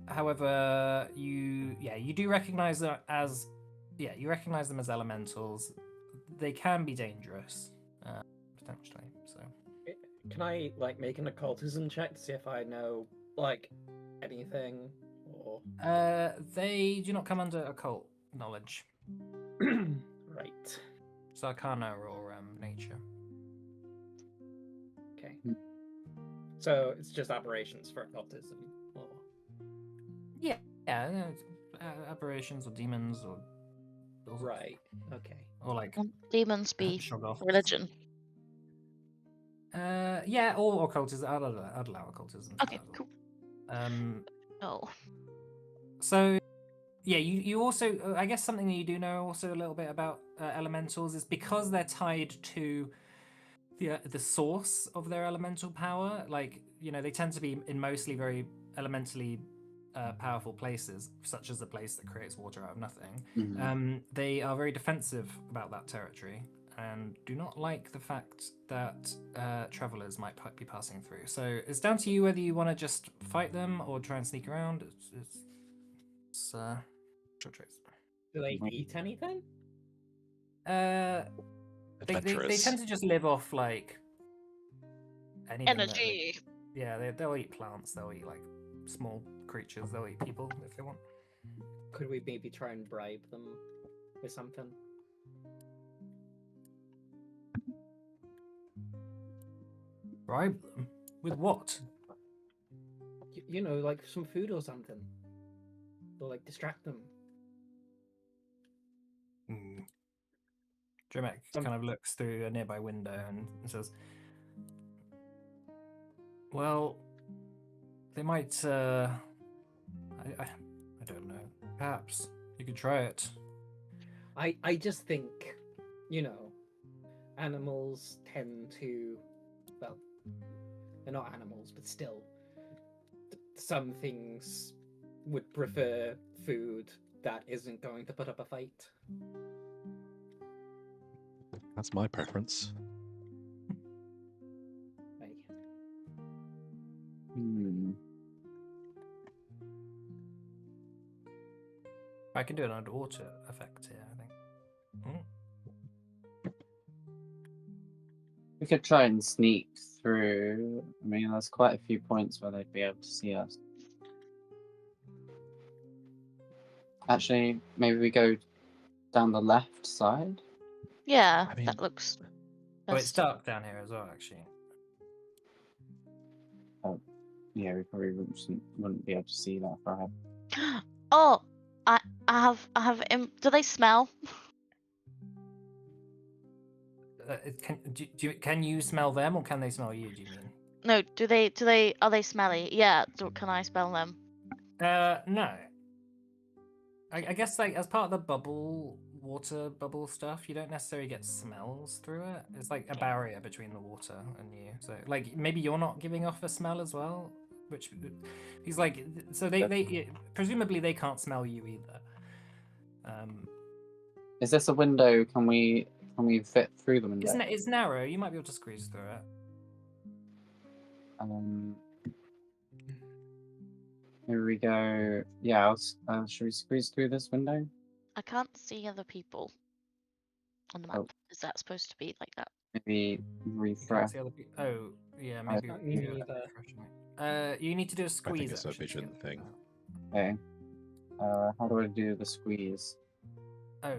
However, you do recognize them as elementals. They can be dangerous, potentially. So, can I make an occultism check to see if I know anything? Or they do not come under occult knowledge. Right. It's Arcana or nature. Okay. Hmm. So it's just operations for occultism. Or... Yeah, aberrations or demons or Right. Okay. or like Won't demons be Shoggoths. religion? Yeah, or occultism. I'd allow occultism. to Okay, that as cool. well. Oh, So yeah, you also I guess something that you do know also a little bit about elementals is because they're tied to the source of their elemental power. Like they tend to be in mostly very elementally powerful places, such as the place that creates water out of nothing. Mhm. They are very defensive about that territory and do not like the fact that travelers might be passing through. So it's down to you whether you want to just fight them or try and sneak around. It's short choice. Do they eat anything? They Adventurous. tend to just live off like anything energy. they'll eat plants, they'll eat like small creatures, they'll eat people if they want. Could we maybe try and bribe them with something? Bribe them? With what? Like some food or something. Or like distract them. Dremek Some- kind of looks through a nearby window and says, well, they might I don't know, perhaps you could try it. I just think, animals tend to, well, they're not animals, but still, some things would prefer food that isn't going to put up a fight. That's my preference. Like, Hmm. I can do an underwater effect here, I think. We could try and sneak through. I mean, there's quite a few points where they'd be able to see us. Actually, maybe we go down the left side. Yeah, I mean- that looks. Well, it's best. dark down here as well, actually. Yeah, we probably wouldn't be able to see that far ahead. Oh, I have. Do they smell? Can you smell them or can they smell you, do you mean? No, are they smelly? Yeah, can I smell them? No. I guess like as part of the water bubble stuff, you don't necessarily get smells through it. It's like a Okay. barrier between the water and you. So like maybe you're not giving off a smell as well, which he's like. So they presumably they can't smell you either. Is this a window? Can we fit through the window? It's narrow. You might be able to squeeze through it. Here we go. Yeah, should we squeeze through this window? I can't see other people on the map. Oh. Is that supposed to be like that? Maybe You can't refresh. see other people. Oh yeah, maybe. Me neither. You need to do a squeeze. it's a action to vision get thing. that. Okay. How do I do the squeeze? Oh,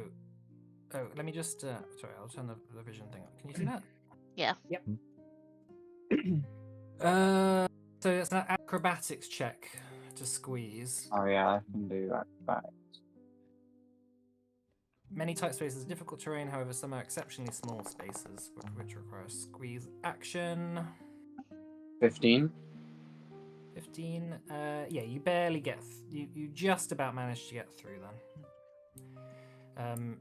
let me just. Sorry, I'll turn the vision thing up. Can you see that? Yeah. Yep. So it's an acrobatics check to squeeze. Oh yeah, I can do that. Many tight spaces are difficult terrain, however, some are exceptionally small spaces, which require a squeeze action. 15. 15. Yeah, you barely get. You just about manage to get through then.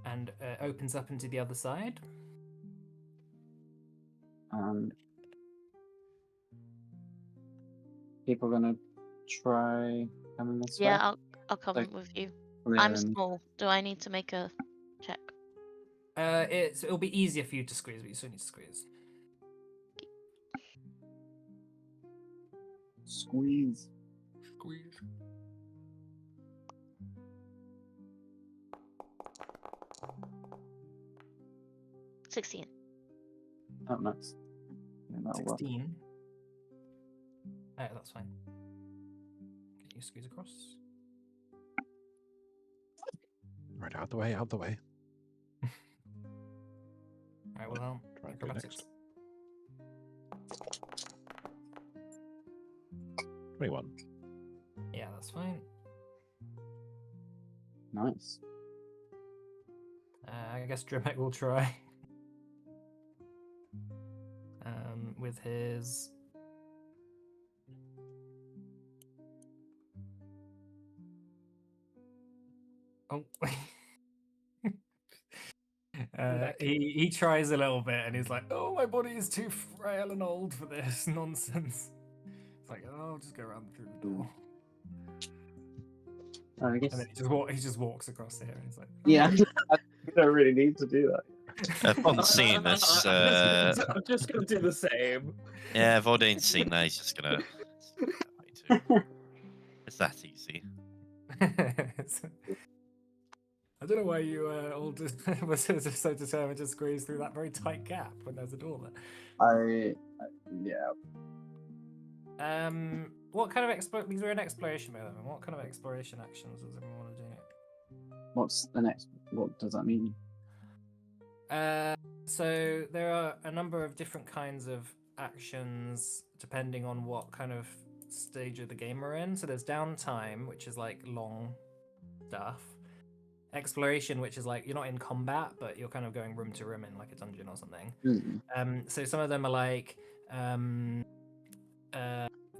And opens up into the other side. People gonna try coming this way? Yeah, I'll come Like, with you. Clear I'm and- small. Do I need to make a check? It'll be easier for you to squeeze, but you still need to squeeze. Squeeze. Squeeze. $16. Oh, nice. Yeah, that'll work. 16. That's fine. Can you squeeze across? Right, out the way, out the way. Alright, well, Try and go acrobatics. next. 21. Yeah, that's fine. Nice. I guess Dremek will try. With his... Oh. He tries a little bit and he's like, oh, my body is too frail and old for this nonsense. It's like, oh, I'll just go around through the door. I guess. And then he just walks across here and he's like, Yeah, you don't really need to do that. Upon seeing this, I'm just gonna do the same. yeah, Vordain's seen that. He's just gonna. It's that easy. I don't know why you all just were so determined to squeeze through that very tight gap when there's a door there. Yeah. What kind of because we're in exploration mode, what kind of exploration actions does everyone want to do? What's the next? What does that mean? So there are a number of different kinds of actions depending on what kind of stage of the game we're in. So there's downtime, which is like long stuff. Exploration, which is like you're not in combat, but you're kind of going room to room in like a dungeon or something. So some of them are like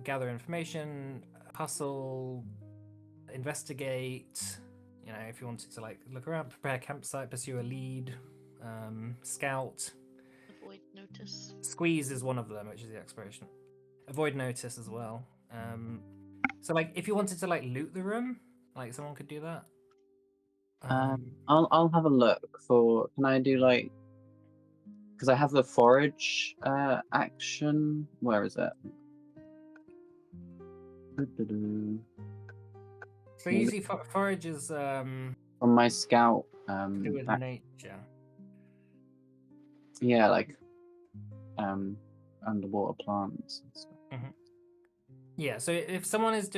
gather information, hustle, investigate. You know, if you wanted to like look around, prepare campsite, pursue a lead, scout. Avoid notice. Squeeze is one of them, which is the exploration. Avoid notice as well. So like if you wanted to like loot the room, like someone could do that. I'll have a look for. Can I do like? Because I have the forage action. Where is it? So usually forage is On my scout. do with nature. Yeah, like underwater plants and stuff. Yeah, so if someone is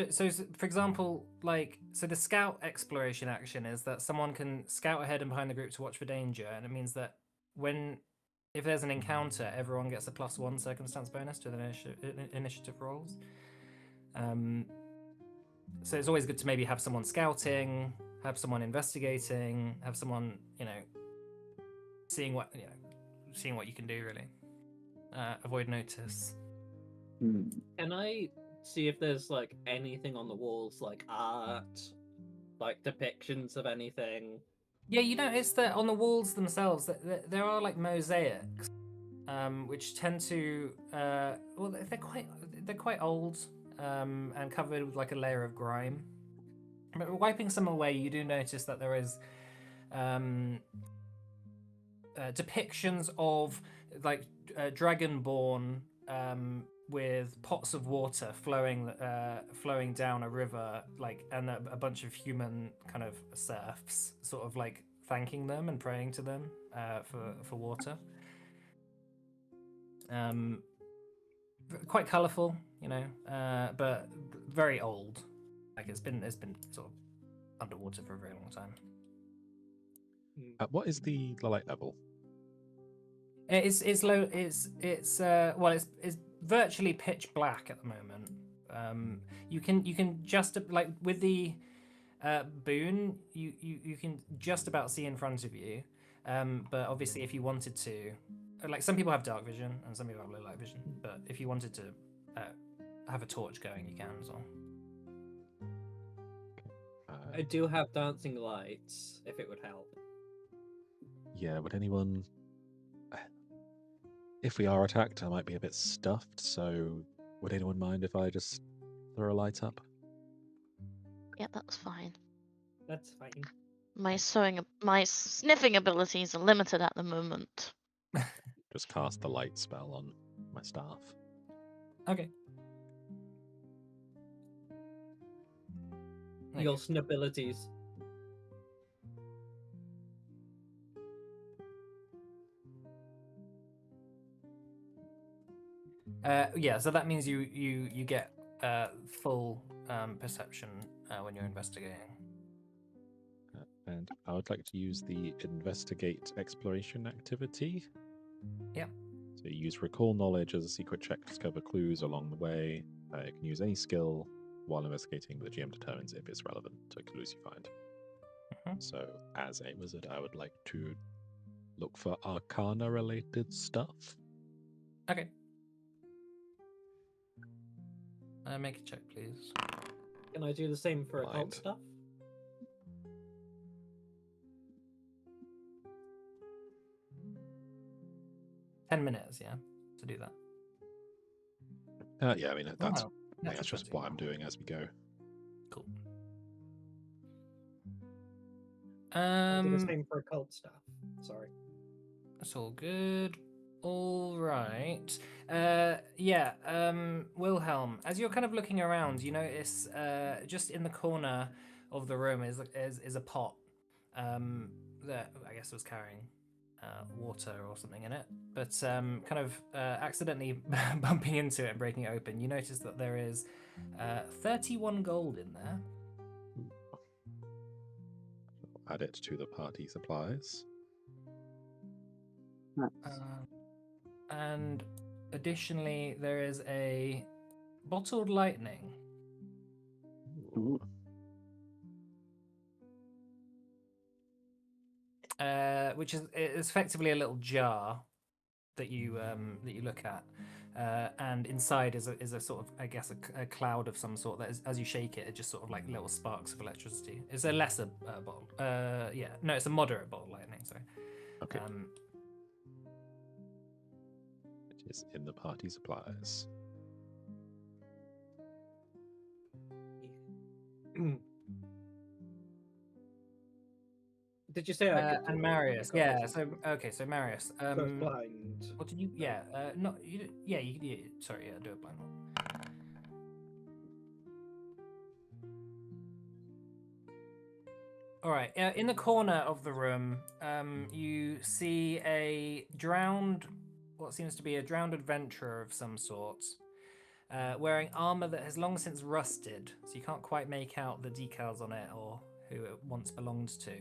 for example, like the scout exploration action is that someone can scout ahead and behind the group to watch for danger, and it means that if there's an encounter, everyone gets a +1 circumstance bonus to their initiative rolls. So it's always good to maybe have someone scouting, have someone investigating, have someone seeing what you can do really. Avoid notice. Can I see if there's like anything on the walls, like art, like depictions of anything? Yeah, you notice that on the walls themselves that there are like mosaics, which tend to they're quite old and covered with like a layer of grime. But wiping some away, you do notice that there is depictions of like dragonborn with pots of water flowing down a river, like, and a bunch of human kind of serfs sort of like thanking them and praying to them for water. Quite colourful, but very old. Like it's been sort of underwater for a very long time. What is the light level? It's low. It's virtually pitch black at the moment. You can just like with the boon, you can just about see in front of you. But obviously, if you wanted to, like some people have dark vision and some people have low light vision. But if you wanted to have a torch going, you can as well. I do have dancing lights, if it would help. Yeah, would anyone... If we are attacked, I might be a bit stuffed, so would anyone mind if I just throw a light up? Yeah, that's fine. That's fine. My sniffing abilities are limited at the moment. Just cast the light spell on my staff. Okay. Your snabilities. Yeah, so that means you get full perception when you're investigating. And I would like to use the investigate exploration activity. Yeah. So you use recall knowledge as a secret check to discover clues along the way. You can use any skill while investigating, but the GM determines if it's relevant to clues you find. So, as a wizard, I would like to look for Arcana-related stuff. Okay. Make a check, please. Can I do the same for occult Blind. stuff? $10, yeah, to do that. Yeah, I mean, that's, Wow, that's just 20. what I'm doing as we go. Cool. I'll do the same for occult stuff. Sorry. That's all good. All right. Wilhelm, as you're kind of looking around, you notice just in the corner of the room is a pot that I guess was carrying water or something in it, but kind of accidentally bumping into it and breaking it open, you notice that there is 31 gold in there. Add it to the party supplies. And additionally, there is a bottled lightning. Ooh. Which is effectively a little jar that you look at, and inside is a sort of, I guess, a cloud of some sort that is, as you shake it, it just sort of like little sparks of electricity. It's a lesser bottle. It's a moderate bottle lightning. Sorry. Okay. It is in the party supplies. Did you say I could? And Marius, yeah. So Marius, blind. what did you? Yeah, no, you. Yeah, you. Sorry, yeah, do a blind one. All right. In the corner of the room, you see what seems to be a drowned adventurer of some sort, wearing armor that has long since rusted, so you can't quite make out the decals on it or who it once belonged to,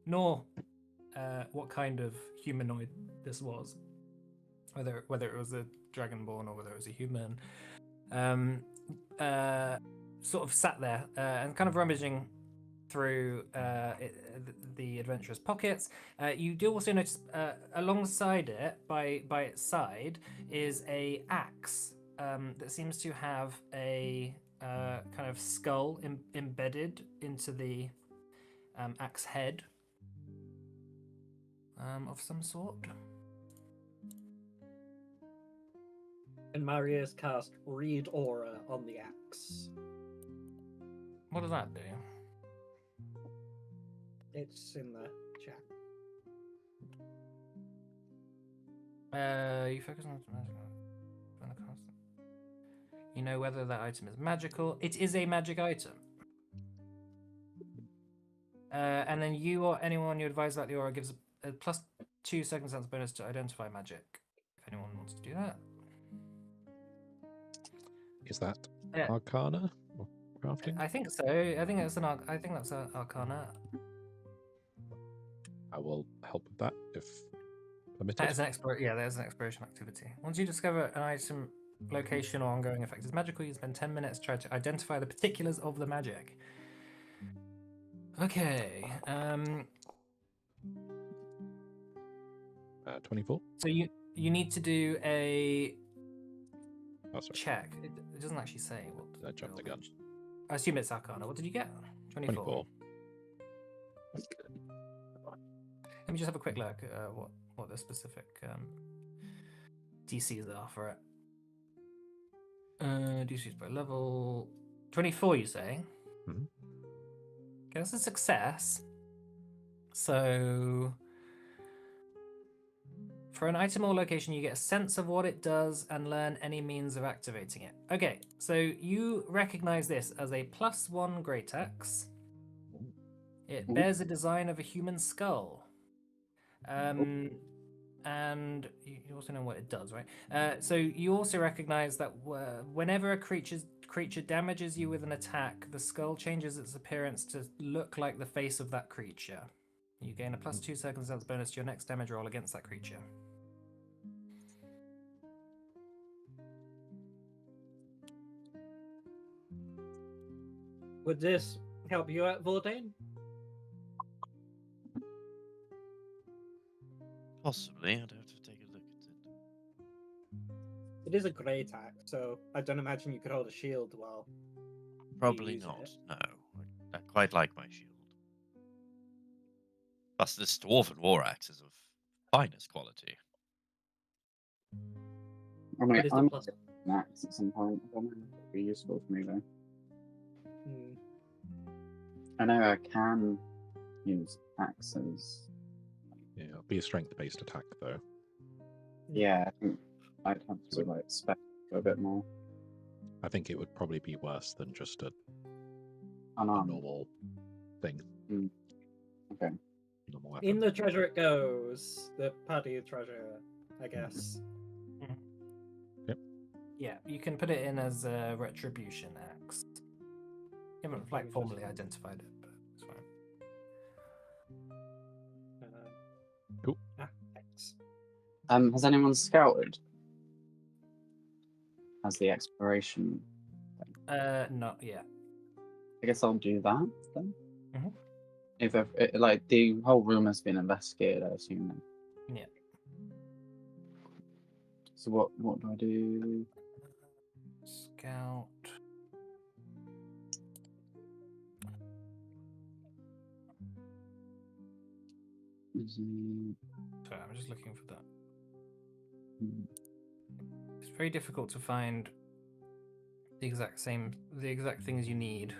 nor what kind of humanoid this was, whether it was a dragonborn or whether it was a human. Sort of sat there and kind of rummaging through the adventurer's pockets. You do also notice alongside it, by its side, is a axe that seems to have a kind of skull embedded into the axe head of some sort. And Marius cast Read Aura on the axe. What does that do? It's in the chat. You focus on the cast. You know whether that item is magical. It is a magic item. And then you or anyone you advise about the aura gives a +2 second sense bonus to identify magic. If anyone wants to do that. Is that Arcana or crafting? I think so. I think that's an Arcana. I will help with that if permitted. That is an exploration activity. Once you discover an item, location, or ongoing effect is magical, you spend 10 minutes trying to identify the particulars of the magic. Okay. 24. So you need to do a check. It doesn't actually say what. I jumped the gun. I assume it's Arcana. What did you get? 24. Let me just have a quick look at what the specific DCs are for it. DCs by level 24. You say? Mm-hmm. Okay, that's a success. So, for an item or location, you get a sense of what it does and learn any means of activating it. Okay, so you recognize this as a +1 great axe. It bears a design of a human skull. And you also know what it does, right? So you also recognize that whenever a creature damages you with an attack, the skull changes its appearance to look like the face of that creature. You gain a +2 second sense bonus to your next damage roll against that creature. Would this help you out, Vordain? Possibly. I'd have to take a look at it. It is a grey attack, so I don't imagine you could hold a shield while. Probably use not. it. No. I quite like my shield. Plus, this dwarven war axe is of finest quality. I mean, What is the I'm plus? an axe at some point. I don't know if it'd be useful for me though. Hmm. I know I can use axes. Yeah, it'll be a strength-based attack though. Yeah, I think I'd have to like spec a bit more. I think it would probably be worse than just a Unarmed. normal thing. Okay. Normal weapon. In the treasure it goes. The party of treasure, I guess. Yeah, you can put it in as a retribution axe. You haven't like formally identified it, but it's fine. Cool. Thanks. Has anyone scouted? As the exploration? Not yet. I guess I'll do that then. Mhm. If like the whole room has been investigated, I assume. Then. Yeah. So what do I do? Scout. Sorry, I'm just looking for that. It's very difficult to find the exact things you need.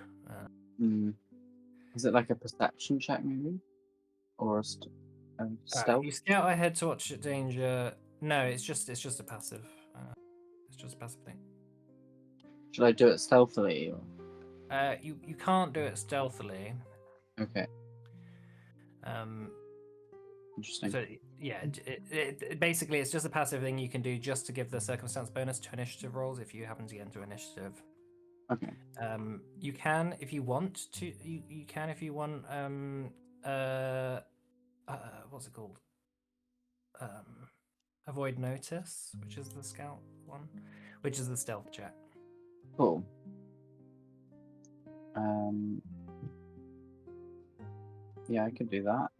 Is it like a perception check maybe, or a stealth? You scout ahead to watch danger. No, it's just a passive. It's just a passive thing. Should I do it stealthily? Or... You can't do it stealthily. Okay. Interesting. So yeah, basically it's just a passive thing you can do just to give the circumstance bonus to initiative rolls if you happen to get into initiative. Okay. You can if you want to. You can if you want. What's it called? Avoid notice, which is the scout one, which is the stealth check. Cool. Yeah, I could do that.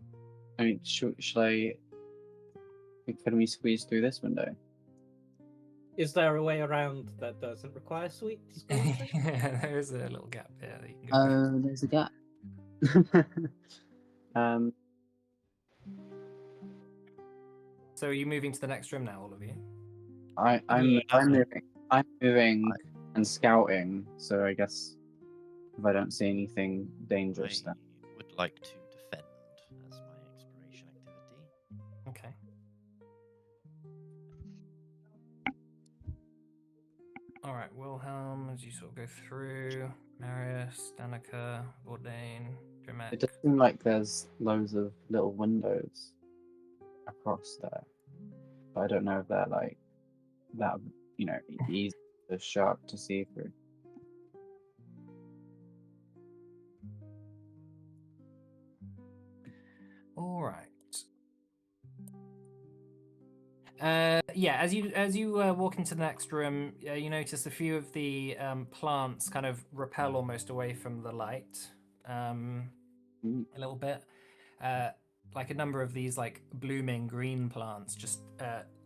I mean, should I? Can we squeeze through this window? Is there a way around that doesn't require sweets? There is a little gap there that you can go Oh, there's a gap. So are you moving to the next room now, all of you? I'm moving and scouting. So I guess if I don't see anything dangerous, I then would like to defend as my exploration activity. Okay. All right, Wilhelm, as you sort of go through, Marius, Danica, Vordain, Dremek. it does seem like there's loads of little windows across there, but I don't know if they're like that, easy or sharp to see through. All right. Yeah, as you walk into the next room, you notice a few of the plants kind of repel almost away from the light, a little bit. Like a number of these like blooming green plants just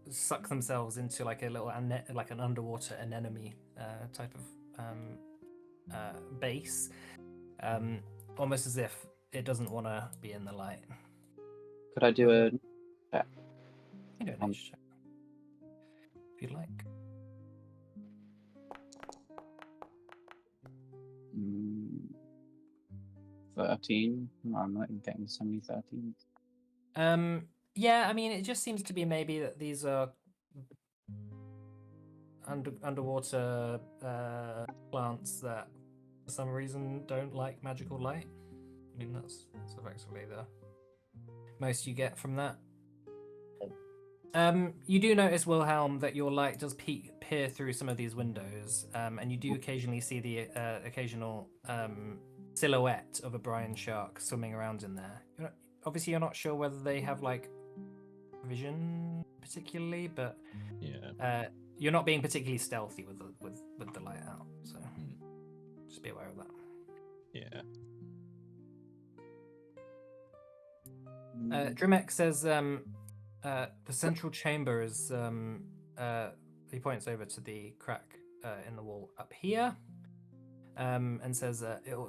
suck themselves into like a little like an underwater anemone type of base, almost as if it doesn't want to be in the light. Could I do a check? You don't need to check if you'd like. 13? I'm not getting so many 13s. Yeah, I mean, it just seems to be maybe that these are underwater plants that for some reason don't like magical light. I mean, that's effectively the most you get from that. You do notice, Wilhelm, that your light does peer through some of these windows, and you do occasionally see the occasional silhouette of a brine shark swimming around in there. Obviously, you're not sure whether they have like vision particularly, but yeah, you're not being particularly stealthy with the light out, so just be aware of that. Yeah. Drimek says the central chamber is he points over to the crack in the wall up here, and says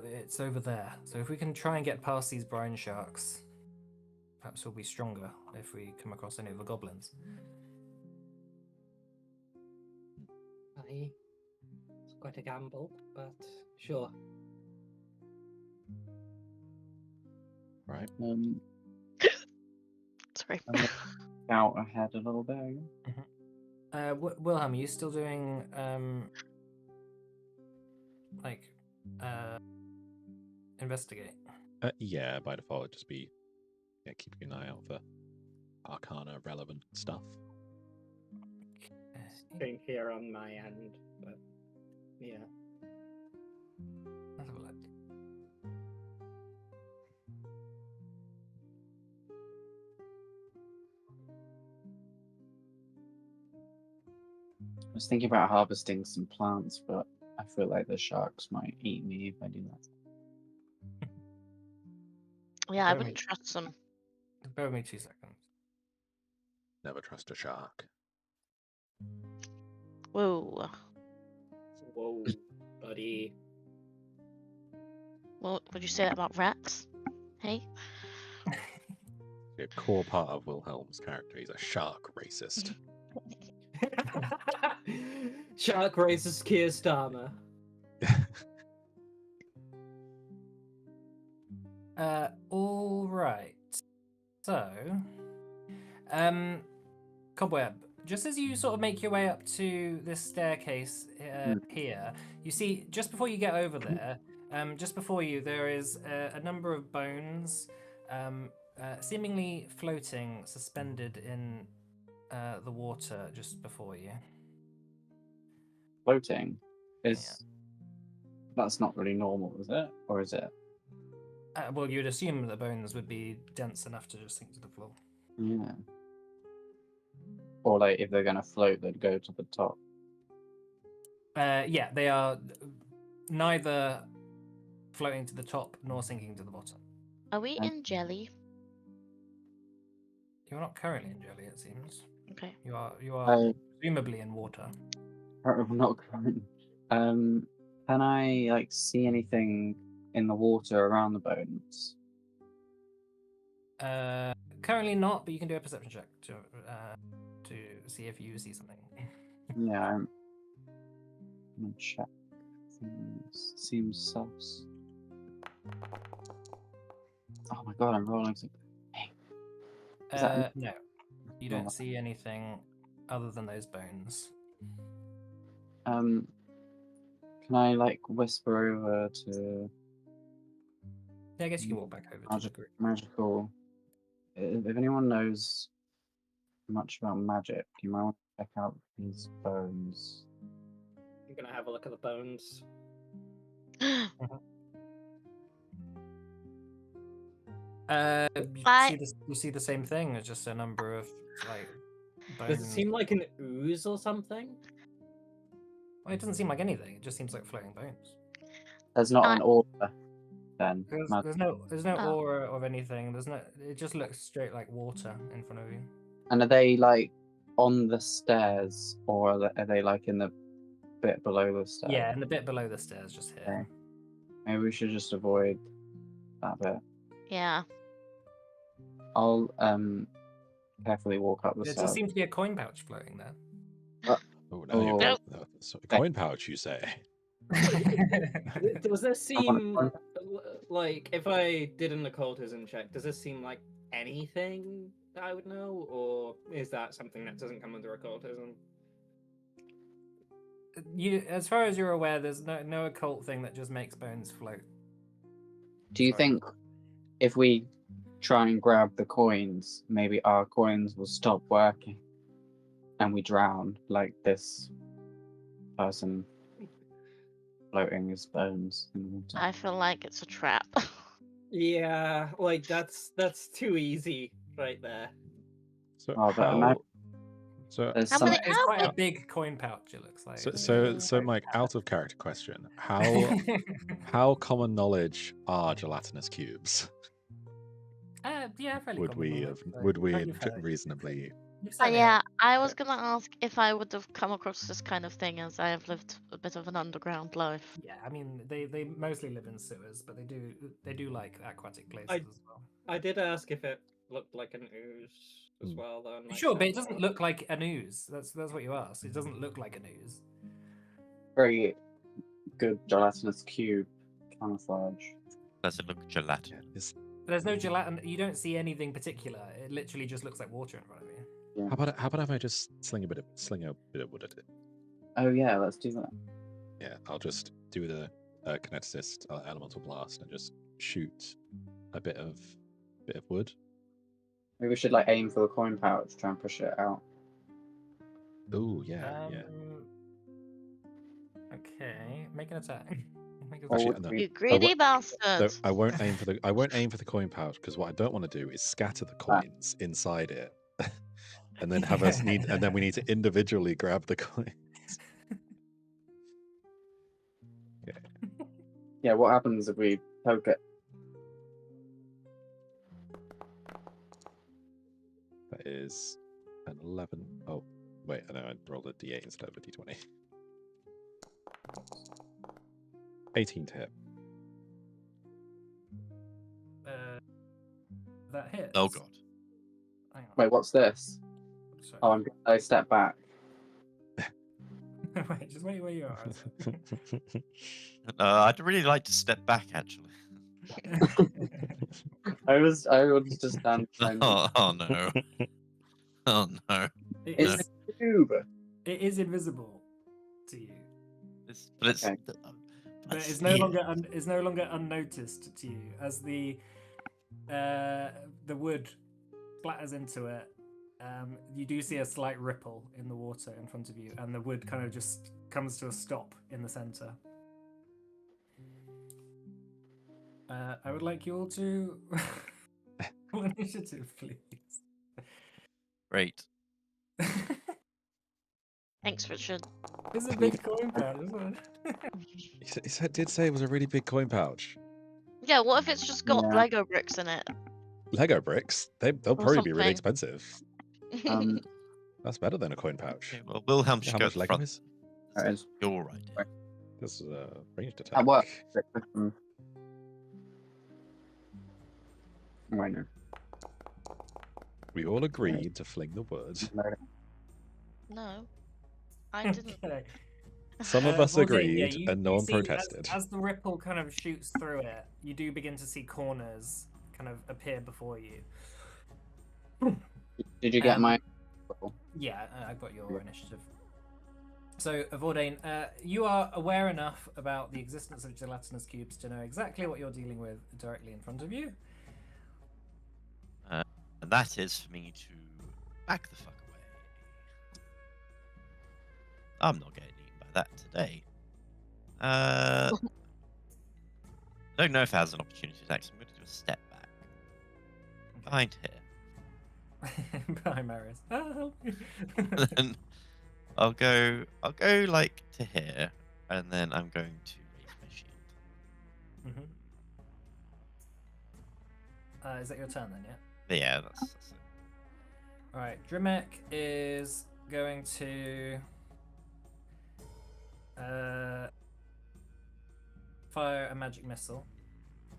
it's over there. So if we can try and get past these brine sharks, perhaps we'll be stronger if we come across any of the goblins. It's quite a gamble, but sure. Right. Sorry. I'm gonna Out ahead a little bit. I guess. Wilhelm, are you still doing investigate? Yeah, by default, it'd just be keeping an eye out for Arcana relevant stuff. Same here on my end, but yeah. Let's have a look. I was thinking about harvesting some plants, but I feel like the sharks might eat me if I do that. Yeah, I Bear with wouldn't me. trust them. Bear with me 2 seconds. Never trust a shark. Whoa. Whoa, buddy. Well, would you say that about rats? Hey? A core part of Wilhelm's character. He's a shark racist. Shark racist Keir Starmer. All right. So, Cobweb, just as you sort of make your way up to this staircase here, you see just before you get over there, just before you, there is a number of bones, seemingly floating, suspended in the water just before you. Floating is that's not really normal, is it? Or is it? Well, you'd assume the bones would be dense enough to just sink to the floor. Yeah. Or like if they're gonna float, they'd go to the top. Yeah, they are neither floating to the top nor sinking to the bottom. Are we in jelly? You're not currently in jelly, it seems. Okay. You are presumably in water. Not current. Can I like see anything in the water around the bones? Currently not, but you can do a perception check to see if you see something. Yeah, I'm gonna check. Things seems sus. Oh my god, I'm rolling something. Is that No, you don't see anything other than those bones. Can I like whisper over to Yeah, I guess you can walk back over to the group. magical? If anyone knows much about magic, you might want to check out these bones. I'm gonna have a look at the bones. You see the same thing. It's just a number of like bones. Does it seem like an ooze or something? Well, it doesn't seem like anything. It just seems like floating bones. There's not an order then. There's no aura of anything. There's no. It just looks straight like water in front of you. And are they like on the stairs, or are they like in the bit below the stairs? Yeah, and the bit below the stairs, just here. Okay. Maybe we should just avoid that bit. Yeah. I'll carefully walk up the There stairs. does seem to be a coin pouch floating there. Oh, Oh. no. So, coin pouch, you say? Does this seem like, if I did an occultism check, does this seem like anything that I would know, or is that something that doesn't come under occultism? As far as you're aware, there's no occult thing that just makes bones float. Do you think if we try and grab the coins, maybe our coins will stop working and we drown like this person floating his bones in the water? I feel like it's a trap. Yeah, like that's too easy right there. So Oh, but how... So, There's How some. many? It's How quite a big? big coin pouch. It looks like. so, Mike, out of character question: how common knowledge are gelatinous cubes? Yeah, fairly Would common we knowledge, so would we you've heard it. reasonably? You've certainly Yeah, heard I was gonna ask if I would have come across this kind of thing, as I have lived a bit of an underground life. it. Yeah, I mean they mostly live in sewers, but they do like aquatic places as well. I did ask if it looked like an ooze as Mm. well, though. and Mike Sure, but said it doesn't no. look like an ooze. That's what you asked. It doesn't look like an ooze. Very good gelatinous cube camouflage. Does it look gelatin? Is, There's no gelatin. You don't see anything particular. It literally just looks like water in front of you. how about if I just sling a bit of wood at it? Oh yeah, let's do that. Yeah, I'll just do the kineticist elemental blast and just shoot a bit of wood. Maybe we should like aim for the coin pouch, try and push it out. Oh yeah, yeah. Okay, make an attack. Make an Or Actually, attack. would no. You we- greedy No, bastard! I won't aim for the coin pouch because what I don't want to do is scatter the coins inside it, and then and then we need to individually grab the coin. Yeah, what happens if we poke it? That is an 11. Oh, wait, I know I rolled a d8 instead of a d20. 18 to hit. That hits. Oh god. Hang on. Wait, what's this? Sorry. Oh, I step back. Wait, just wait where you are. I'd really like to step back, actually. I was just stand behind. Oh no. Oh no. It's It's, a cube. it is invisible to you, But it's. Okay. but it's no longer unnoticed to you as the wood splatters into it. You do see a slight ripple in the water in front of you, and the wood kind of just comes to a stop in the center. I would like you all to roll initiative, please. Great. Thanks, Richard. It's a big coin pouch, isn't it? He did say it was a really big coin pouch. Yeah, what if it's just got Yeah. Lego bricks in it? Lego bricks, they'll probably be really something. expensive. Um, That's better than a coin pouch. Okay, well, Wilhelm You know should how go much at the Lego front. is? there it is. You're right. Right. This is a ranged attack. That works. Wait, no. We all agreed to fling the wood. No, I didn't. Okay. Some of us Vorjay, agreed, you- and no you one see protested. As the ripple kind of shoots through it, you do begin to see corners kind of appear before you. Did you get Um, my? Yeah, I got your initiative. So, Vordain, you are aware enough about the existence of gelatinous cubes to know exactly what you're dealing with directly in front of you. And that is for me to back the fuck away. I'm not getting eaten by that today. I don't know if it has an opportunity attack, so I'm going to do a step back. Behind here. Behind Marius. Ah, help me. And I'll go like to here, and then I'm going to raise my shield. Is that your turn then, yeah? But yeah, that's it. Alright, Drimek is going to fire a magic missile.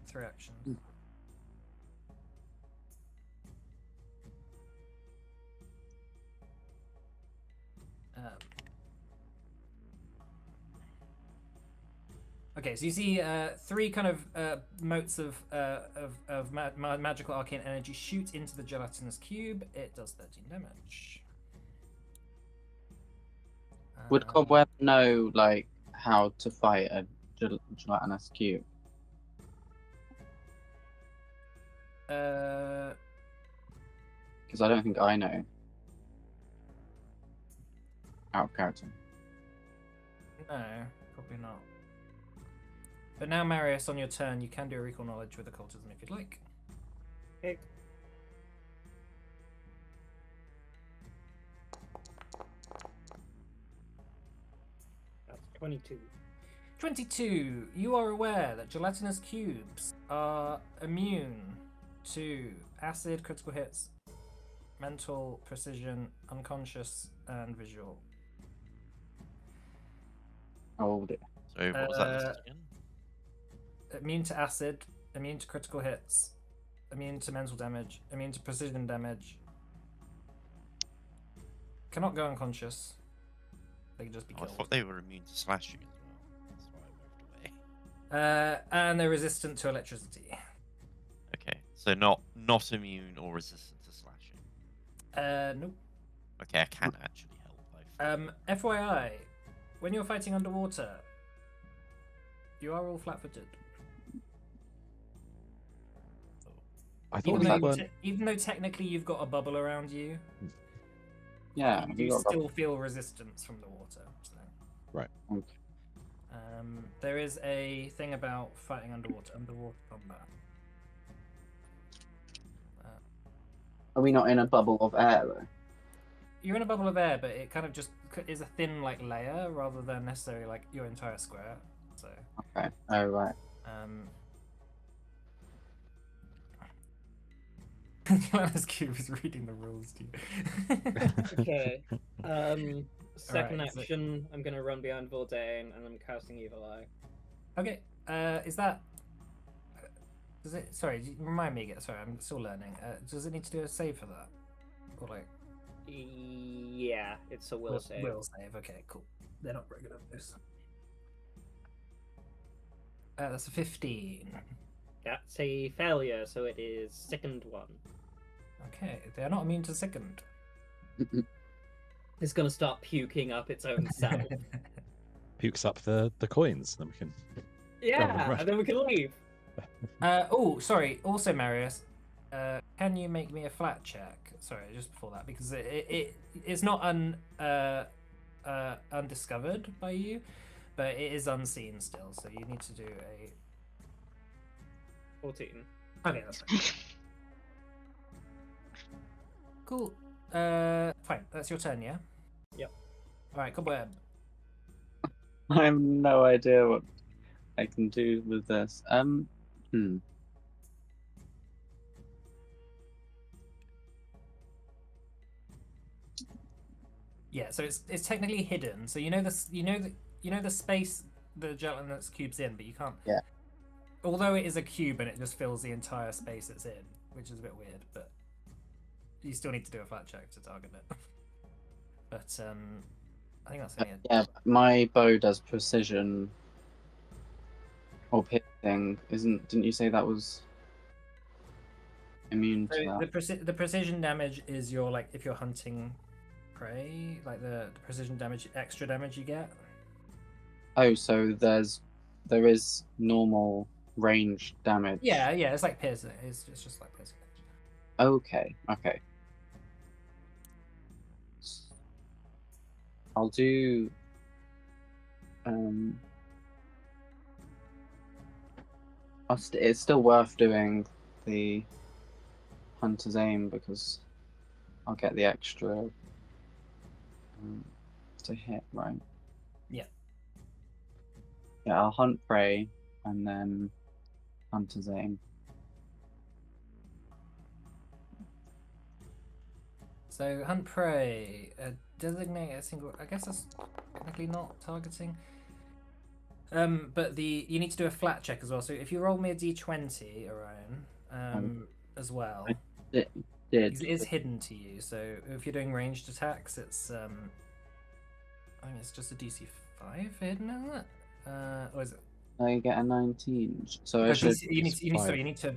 3 actions. Okay, so you see 3 kind of motes of magical arcane energy shoot into the gelatinous cube. It does 13 damage. Would Cobweb know like how to fight a gelatinous cube? Uh, Because I don't think I know. Out of character. no, probably not. But now, Marius, on your turn, you can do a recall knowledge with occultism if you'd like. Okay. 22. 22. You are aware that gelatinous cubes are immune to acid, critical hits, mental, precision, unconscious, and visual. Oh dear. So what was that list again? Immune to acid, immune to critical hits, immune to mental damage, immune to precision damage. Cannot go unconscious. They can just be Oh, I killed. thought they were immune to slashing as well. That's why I moved away. And they're resistant to electricity. Okay, so not immune or resistant to slashing. Nope. Okay, I can actually help. FYI, when you're fighting underwater, you are all flat-footed. I thought Even we though, weren't. even though technically you've got a bubble around you, Yeah, you we do got still feel resistance from the water. So. Right. Okay. There is a thing about fighting underwater combat. Are we not in a bubble of air though? You're in a bubble of air, but it kind of just is a thin like layer rather than necessarily like your entire square. So. Okay. Oh right. Joanna's cube is reading the rules to you. Okay. Second Alright, so- action, I'm gonna run behind Vordain and I'm casting Evil Eye. Okay. Is that? Does it? Sorry, remind me again. Sorry, I'm still learning. Does it need to do a save for that? Or like Yeah, it's a will save. Will save. Okay, cool. They're not very good at this. That's a 15. That's a failure, so it is second one. Okay, they are not immune to second. It's gonna start puking up its own self. Pukes up the coins, then we can. Yeah, right. and then we can leave. Oh, sorry. Also, Marius, can you make me a flat check? Sorry, just before that, because it's not undiscovered by you, but it is unseen still. So you need to do a. 14. Okay, that's fine. Cool. Fine. That's your turn, yeah. Yep. All right, Cobweb. I have no idea what I can do with this. Yeah, so it's technically hidden. So you know the space the gelatinous cube's in, but you can't. Yeah. Although it is a cube and it just fills the entire space it's in, which is a bit weird, but you still need to do a flat check to target it. But I think that's only a... Yeah, my bow does precision or piercing. Didn't you say that was immune to So that? the precision damage is your like if you're hunting prey, like the precision damage, extra damage you get. Oh, so there is normal range damage. Yeah, it's like piercing. It's just like piercing. Okay. I'll do. It's still worth doing the hunter's aim because I'll get the extra to hit, right? Yeah. Yeah, I'll hunt prey and then hunter's aim. So hunt prey, designate a single. I guess that's technically not targeting. But you need to do a flat check as well. So if you roll me a d20, Orion, as well, It it did. is hidden to you. So if you're doing ranged attacks, it's I think it's just a DC 5 for hidden, isn't it? Or is it? I get a 19. So Oh, I should. you need five. sorry, you need to.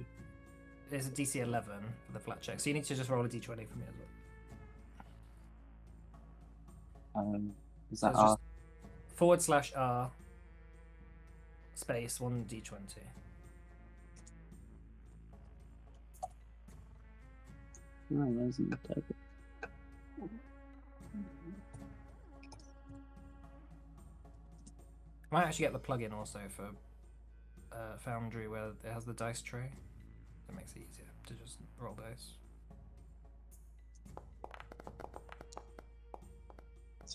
It's a DC 11 for the flat check, so you need to just roll a d20 for me as well. Is So that it's R? just /R space 1d20. No, that isn't the type. I might actually get the plugin also for Foundry where it has the dice tray. That makes it easier to just roll dice.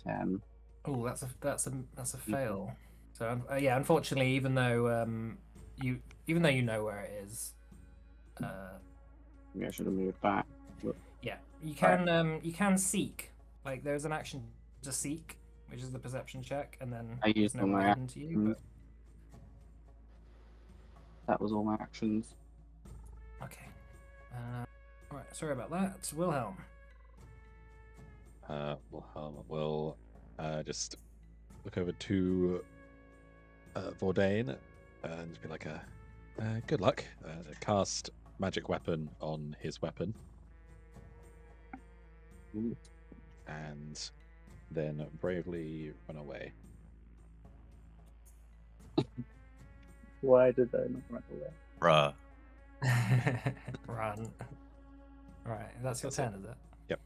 10. Oh, that's a fail. So yeah, unfortunately, even though you know where it is, Maybe I should have moved back. yeah, you Right. can seek. Like there's an action to seek, which is the perception check, and then I it's used all normally my hidden to you. But That was all my actions. okay. All right. Sorry about that, Wilhelm. Wilhelm will just look over to Vordain and be like, good luck. Cast magic weapon on his weapon. Ooh. And then bravely run away. Why did I not run away? Bruh. Run. Right, that's your That's it. turn, is it? Yep.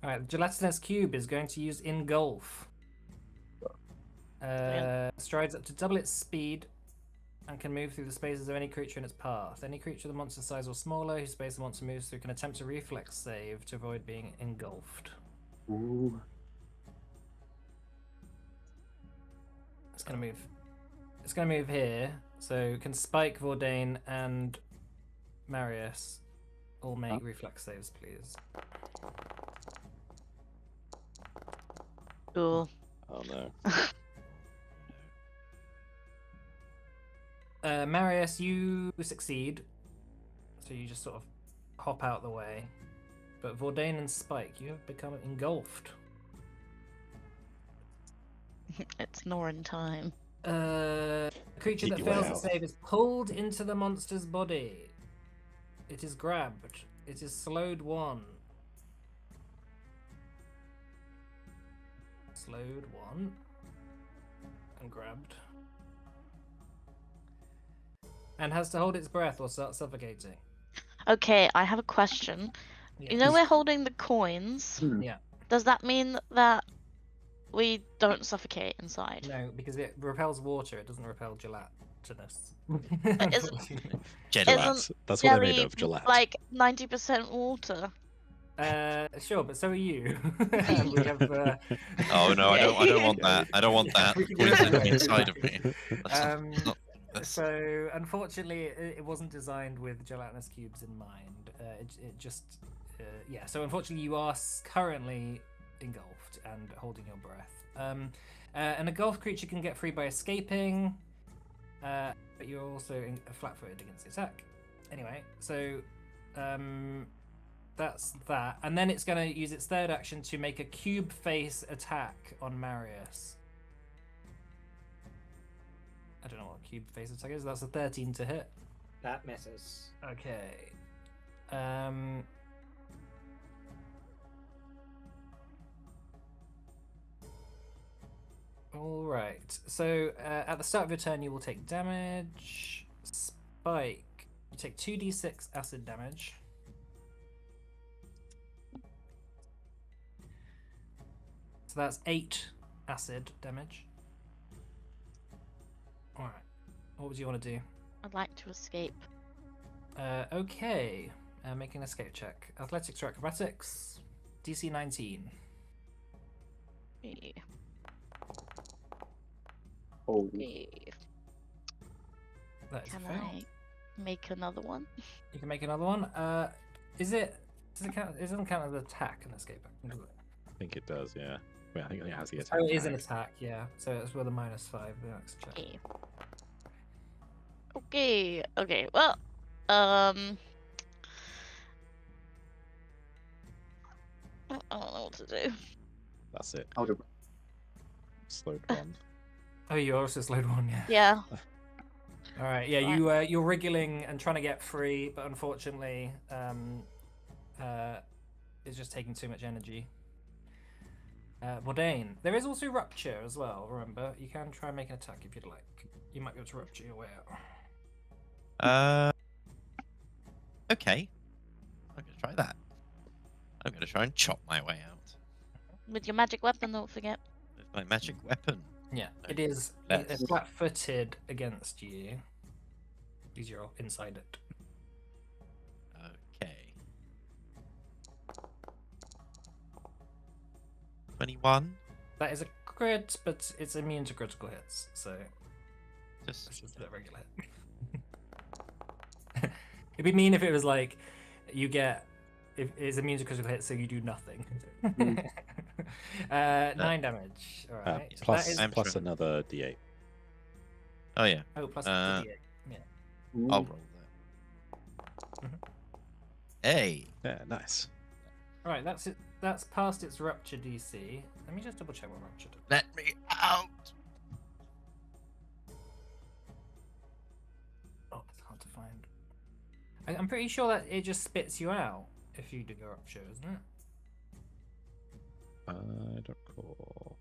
All right, the gelatinous cube is going to use engulf. Strides up to double its speed and can move through the spaces of any creature in its path. Any creature of the monster's size or smaller whose space the monster moves through can attempt a reflex save to avoid being engulfed. Ooh. It's gonna move. It's gonna move here, so can Spike, Vordain, and Marius all make reflex saves, please? Cool. Oh no. Marius, you succeed, so you just sort of hop out the way. But Vordain and Spike, you have become engulfed. It's Norin time. A creature Eat that your way fails to out. save is pulled into the monster's body. It is grabbed. It is slowed 1. Slowed 1. And grabbed. And has to hold its breath or start suffocating. Okay, I have a question. You know we're holding the coins. Yeah. Does that mean that we don't suffocate inside? No, because it repels water. It doesn't repel gelatinous. Isn't Gelat. That's what they're made jelly of, gelat. like 90% water? Sure, but so are you. And we have. Oh no, I don't want that. I don't want that We can do it poison anyway. inside of me. That's So unfortunately, it wasn't designed with gelatinous cubes in mind. It just, yeah. So unfortunately, you are currently engulfed and holding your breath. An engulfed creature can get free by escaping, but you're also flat-footed against the attack. Anyway, so that's that, and then it's going to use its third action to make a cube face attack on Marius. I don't know what cube face attack is. That's a 13 to hit. That misses. Okay. All right. So at the start of your turn, you will take damage. Spike, you take 2d6 acid damage. So that's 8 acid damage. All right. What would you want to do? I'd like to escape. Okay. Make an escape check. Athletics or acrobatics. DC 19. Okay. Oh. Okay. That is a Can fail. I make another one? You can make another one. Does it count? It doesn't count as an attack and escape action, does it? I think it does, yeah. I think it has the attack. Oh, it is an tag. attack, yeah. So it's with a -5. The next check. Okay. Okay. Well, I don't know what to do. That's it. Hold it. Slowed one. Oh, you also slowed 1, yeah. Yeah. All right, yeah. You're wriggling and trying to get free, but unfortunately, it's just taking too much energy. Vordain, there is also rupture as well. Remember, you can try and make an attack if you'd like. You might be able to rupture your way out. Okay. I'm gonna try that. I'm gonna try and chop my way out With your magic weapon, don't forget. with my magic weapon. Yeah, No, it is let's- flat-footed against you. Because you're inside it. Okay. 21. That is a crit, but it's immune to critical hits, so Just it's just a regular hit. It'd be mean if it was like you get if it's immune to critical hits, so you do nothing. 9 damage. All right. Plus, That is... I'm plus sure. another d8. Oh yeah, Oh, plus Uh, 58. Yeah. I'll roll that. Mhm. Hey, Yeah, nice. All right, that's it. That's past its rupture DC. Let me just double check what rupture did. let me out. Oh, it's hard to find. I'm pretty sure that it just spits you out if you do your rupture, isn't it? I don't recall.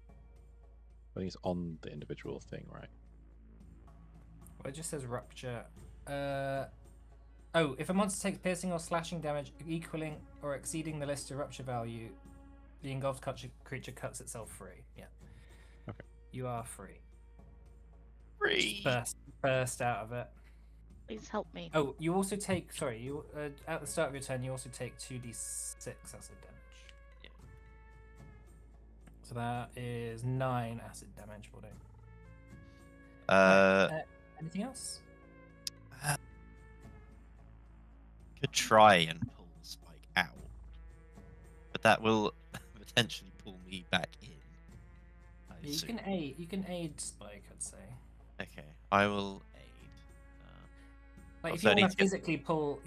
I think it's on the individual thing, right? Well, it just says rupture. Oh, if a monster takes piercing or slashing damage equaling or exceeding the listed rupture value, the engulfed creature cuts itself free. Yeah. Okay. You are free. Free. Burst out of it. Please help me. Oh, you also take. Sorry, you at the start of your turn, you also take 2d6 acid damage. Yeah. So that is 9 acid damage, buddy. Anything else? Could try and pull Spike out, but that will potentially pull me back in. I Yeah, you assume. can aid. You can aid Spike, I'd say. Okay, I will aid. Like Oh, if so I you need want to to get- physically pull,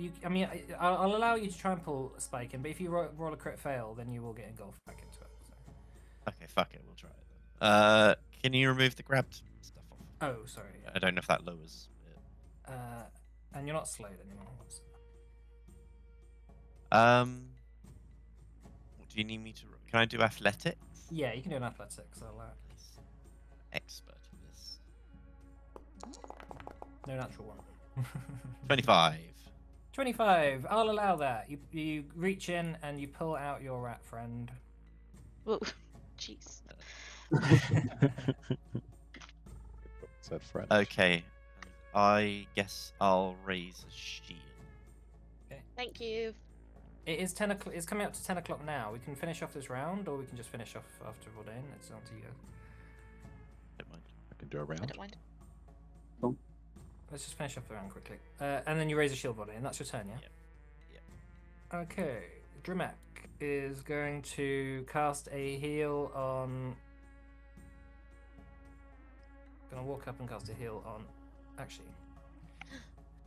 I'll allow you to try and pull Spike in, but if you roll a crit fail, then you will get engulfed back into it. So. Okay, fuck it, we'll try it then. Can you remove the grabbed stuff off? Oh, sorry. Yeah. I don't know if that lowers it. And you're not slowed anymore. What do you need me to? Can I do athletics? Yeah, you can do an athletics. I'll allow it. Please. Expert in this. No natural one. 25. 25. I'll allow that. You reach in and you pull out your rat friend. Whoa, jeez. Said friend. Okay. I guess I'll raise a shield. Thank you. It is 10 o'clock. It's coming up to 10 o'clock now. We can finish off this round, or we can just finish off after Vordain. It's on to you. Don't mind. I can do a I round. don't mind. Let's just finish off the round quickly. And then you raise a shield body, and that's your turn, yeah? Yep. Okay. Drimek is going to cast a heal on... Gonna walk up and cast a heal on... Actually,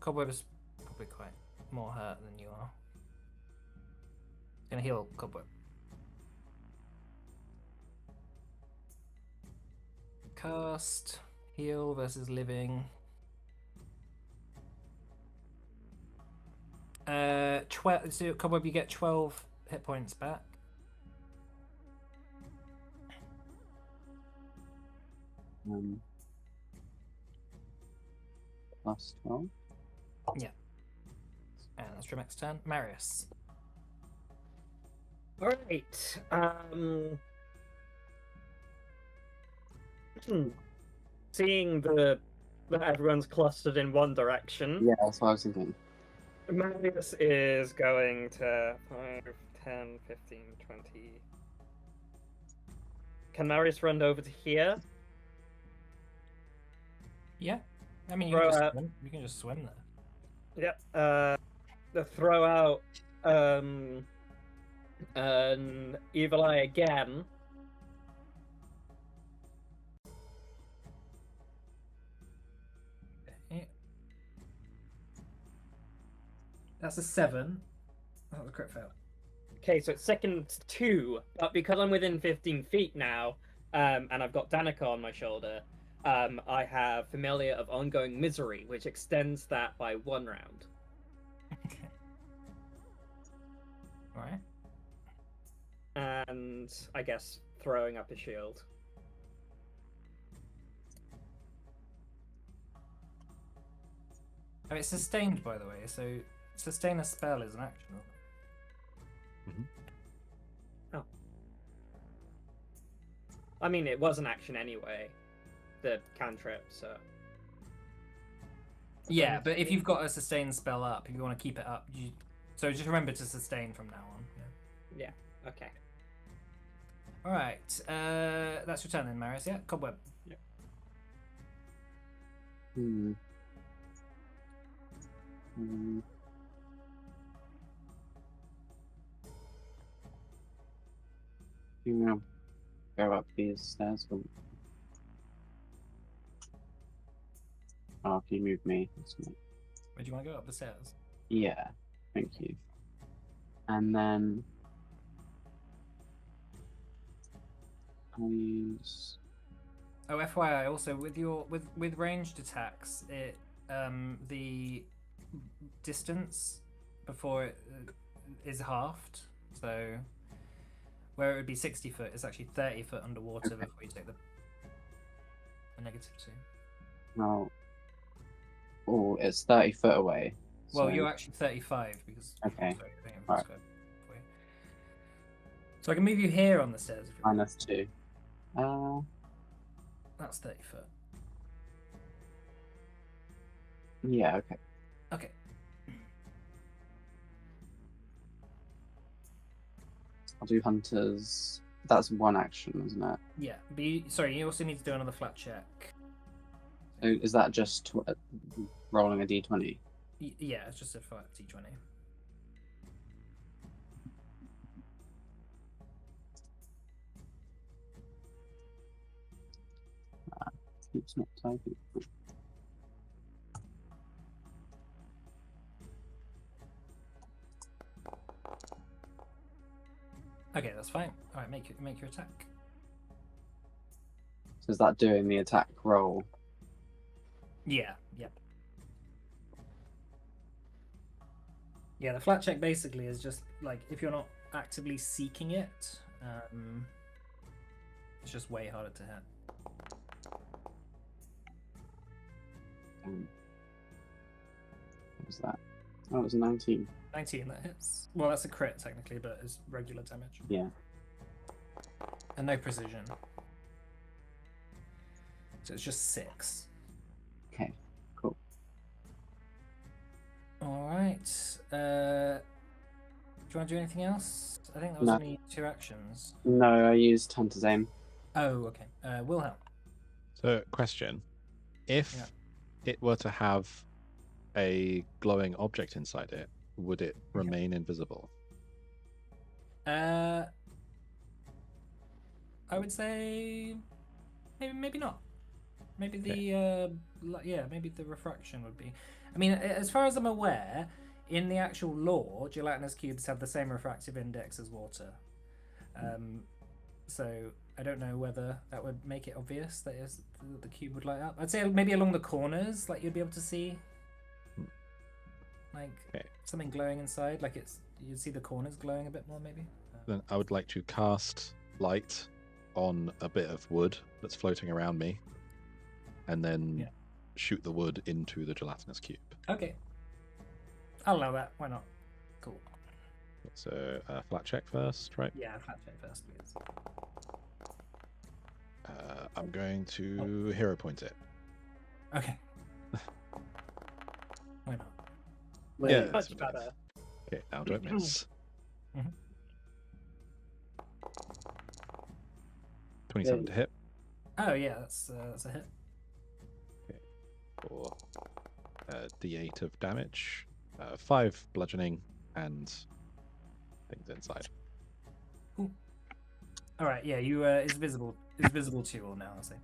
Cobweb is probably quite more hurt than you are. Gonna heal Cobweb. Cast, heal versus living. 12. So Cobweb, you get 12 hit points back. Plus 12. And that's Dremek's turn. Marius. All right. Seeing that everyone's clustered in one direction, Yeah, that's what I was thinking. Marius is going to 5, 10, 15, 20. Can Marius run over to here? Yeah. I mean, Throw out- you can just swim there. Yep. Throw out an evil eye again. Yeah. That's a 7. That was a crit fail. Okay, so it's second 2, but because I'm within 15 feet now, and I've got Danica on my shoulder, I have Familiar of Ongoing Misery, which extends that by 1 round. Okay. Alright. And I guess throwing up a shield. Oh, it's sustained, by the way, so sustain a spell is an action, isn't it? I mean, it was an action anyway, the cantrip, so... Yeah, but if you've got a sustain spell up, if you want to keep it up, so just remember to sustain from now on. Yeah. Yeah, okay. All right. That's your turn then, Maris. Yeah, cobweb. Hmm. Hmm. You know, go up these stairs. Oh, can you move me? Where do you want to go up the stairs? Yeah, thank you. And then I'll use. Oh, FYI, also with ranged attacks, it the distance before it is halved. So where it would be 60 foot, it's actually 30 foot underwater before you take the -2. Oh, it's 30 foot away. Well, so- you're actually 35 because. Okay. Sorry, I think I've Right. described it for you. So I can move you here on the stairs if you want. -2. That's 30 foot. Yeah, okay. Okay. I'll do hunters. That's one action, isn't it? Yeah. But sorry, you also need to do another flat check. So is that just rolling a d20? Yeah, it's just a flat d20. It's not typing. Okay, that's fine. All right, make your attack. So is that doing the attack roll? Yeah. Yeah, the flat check basically is just like if you're not actively seeking it, it's just way harder to hit. What was that? Oh, it was a 19. 19, that hits. Well, that's a crit technically, but it's regular damage. Yeah. And no precision. So it's just 6. Okay, cool. Alright. Do you want to do anything else? I think that was No. only 2 actions. No, I used Hunter's Aim. Oh, okay. Wilhelm. So, question: if Yeah. it were to have a glowing object inside it, would it remain invisible? I would say maybe not. Maybe the maybe the refraction would be. I mean, as far as I'm aware, in the actual lore, gelatinous cubes have the same refractive index as water. So I don't know whether that would make it obvious that the cube would light up. I'd say maybe along the corners, like you'd be able to see, like something glowing inside. Like you'd see the corners glowing a bit more, maybe. Then I would like to cast light on a bit of wood that's floating around me, and then shoot the wood into the gelatinous cube. Okay. I'll allow that. Why not? Cool. So flat check first, right? Yeah, flat check first, please. I'm going to hero point it. Okay. Why not? Yeah, Much that's better. Okay, now don't miss. Mhm. 27 to hit Oh yeah, that's a hit. for d8 of damage, 5 bludgeoning, and things inside. Cool. All right. Yeah, you is visible to you all now. I'll say.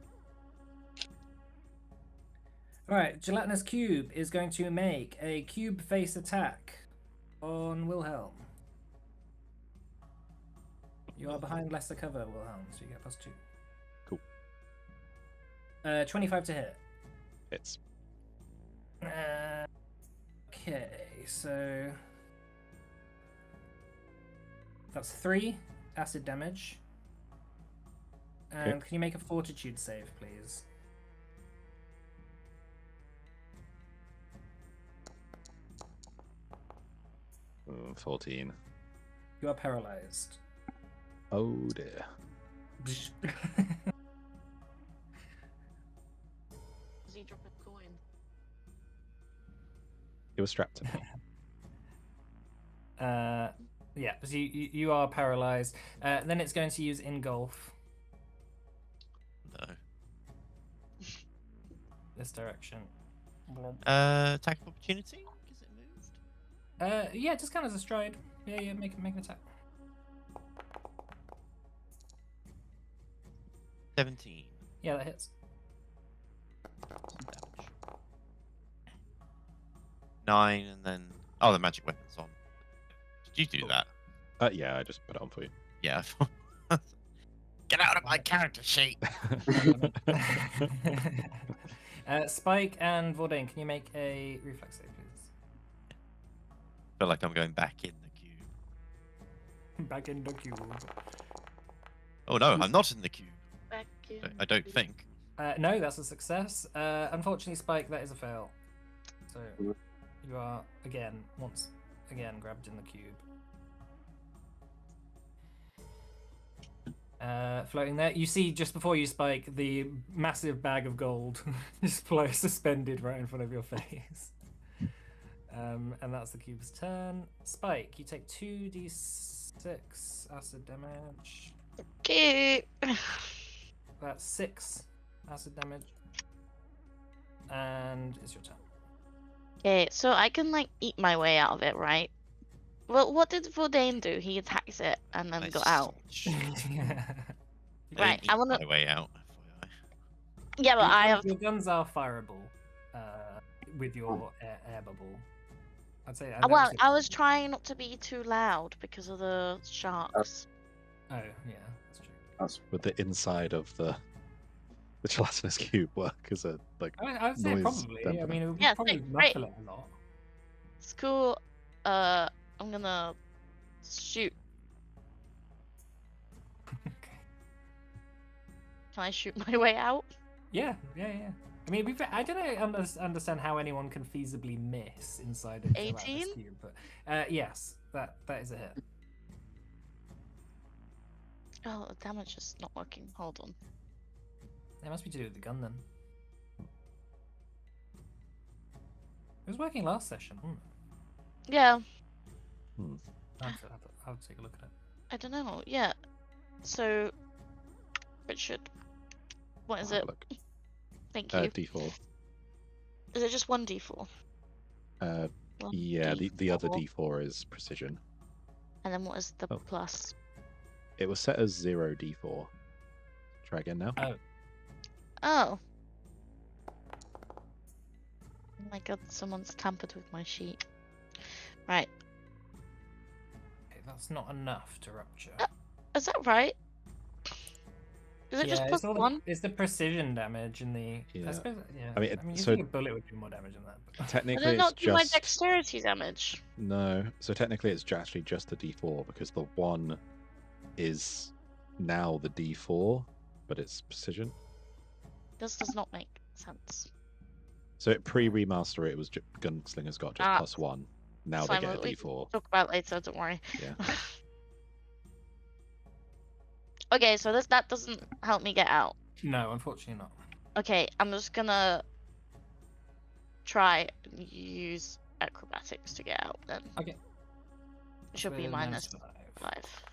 All right. Gelatinous cube is going to make a cube face attack on Wilhelm. You are behind lesser cover, Wilhelm, so you get +2. Cool. 25 to hit. Hits. Okay, so that's 3 acid damage. And can you make a fortitude save, please? Mm, 14. You are paralyzed. Oh dear. Does he drop a coin? It was strapped to me. Yeah, so you are paralyzed. Then it's going to use engulf No. this direction. Attack of opportunity? Is it moved? Yeah, just kind of as a stride. Yeah, make an attack. 17. Yeah, that hits. Damage. 9, and then... Oh, the magic weapon's on. Did you do that? Yeah, I just put it on for you. Yeah. Get out of my character sheet! Spike and Vordain, can you make a reflex save, please? Feel like I'm going back in the cube. Back in the cube. Oh no, I'm not in the cube. Back in I don't think. No, that's a success. Unfortunately, Spike, that is a fail. So you are once again grabbed in the cube. Floating there, you see just before you, Spike, the massive bag of gold just flows suspended right in front of your face. And that's the cube's turn. Spike, you take 2d6 acid damage. Okay. That's 6 acid damage. And it's your turn. Okay, so I can like eat my way out of it, right? Well, what did Vordain do? He attacks it and then got out. Right, I wanna. My way out. Yeah, but I have. Your guns are fireable with your air bubble. I'd say. Well, I was trying not to be too loud because of the sharks. Oh yeah, that's true. That's Would the inside of the gelatinous cube work as a like? I'd say noise probably. I dampener? mean, it would Yeah, probably great. muffle it a lot. It's cool. I'm gonna shoot. Can I shoot my way out? Yeah. I mean, I don't understand how anyone can feasibly miss inside of the gelatinous 18? cube, but yes, that is a hit. Oh, the damage is not working. Hold on. It must be to do with the gun then. It was working last session, wasn't it? Yeah, I'll take a look at it. I don't know. Yeah. So, Richard, what is I'll it? have a look. Thank you. D4. Is it just one D4? One Yeah, the other D4. D4 is precision. And then what is the Oh. plus? It was set as 0 D4. Try again now. Oh. Oh my god, someone's tampered with my sheet. Right. Okay, that's not enough to rupture. Is that right? Is it just Yeah, plus it's one? it's the precision damage in the. Yeah. I suppose. Yeah. I mean, you so- think a bullet would do more damage than that. But... Did Technically, it it's not do my just dexterity damage? no. So technically, it's actually just the D4 because the 1 is now the D4, but it's precision. This does not make sense. So it pre-remaster it was Gunslingers got just Ah. +1. Now Fine, they get a we D4. Talk about it later, don't worry. Yeah. Okay, so that doesn't help me get out. No, unfortunately not. Okay, I'm just gonna try and use acrobatics to get out then. Okay. It should be With minus -5. 5.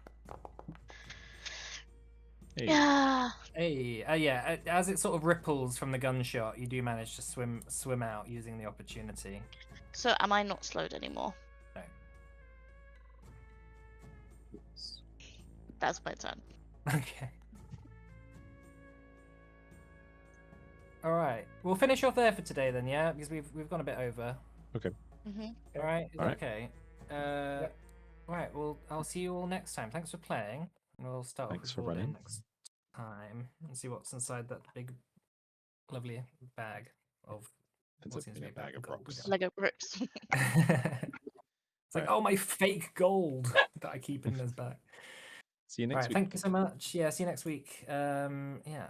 Hey. Yeah. Hey, yeah. As it sort of ripples from the gunshot, you do manage to swim out using the opportunity. So am I not slowed anymore? No. That's my turn. Okay. All right. We'll finish off there for today then, yeah, because we've gone a bit over. Mm-hmm. All right. Is All that right. okay? Right. Well, I'll see you all next time. Thanks for playing. And we'll start Thanks off for with Vordain running. next time and see what's inside that big, lovely bag of. Ends what up seems to being be a bag of gold. rocks. Lego bricks. It's like, Right. oh, my fake gold that I keep in this bag. See you All next right, week. thank you so much. Yeah, see you next week. Yeah.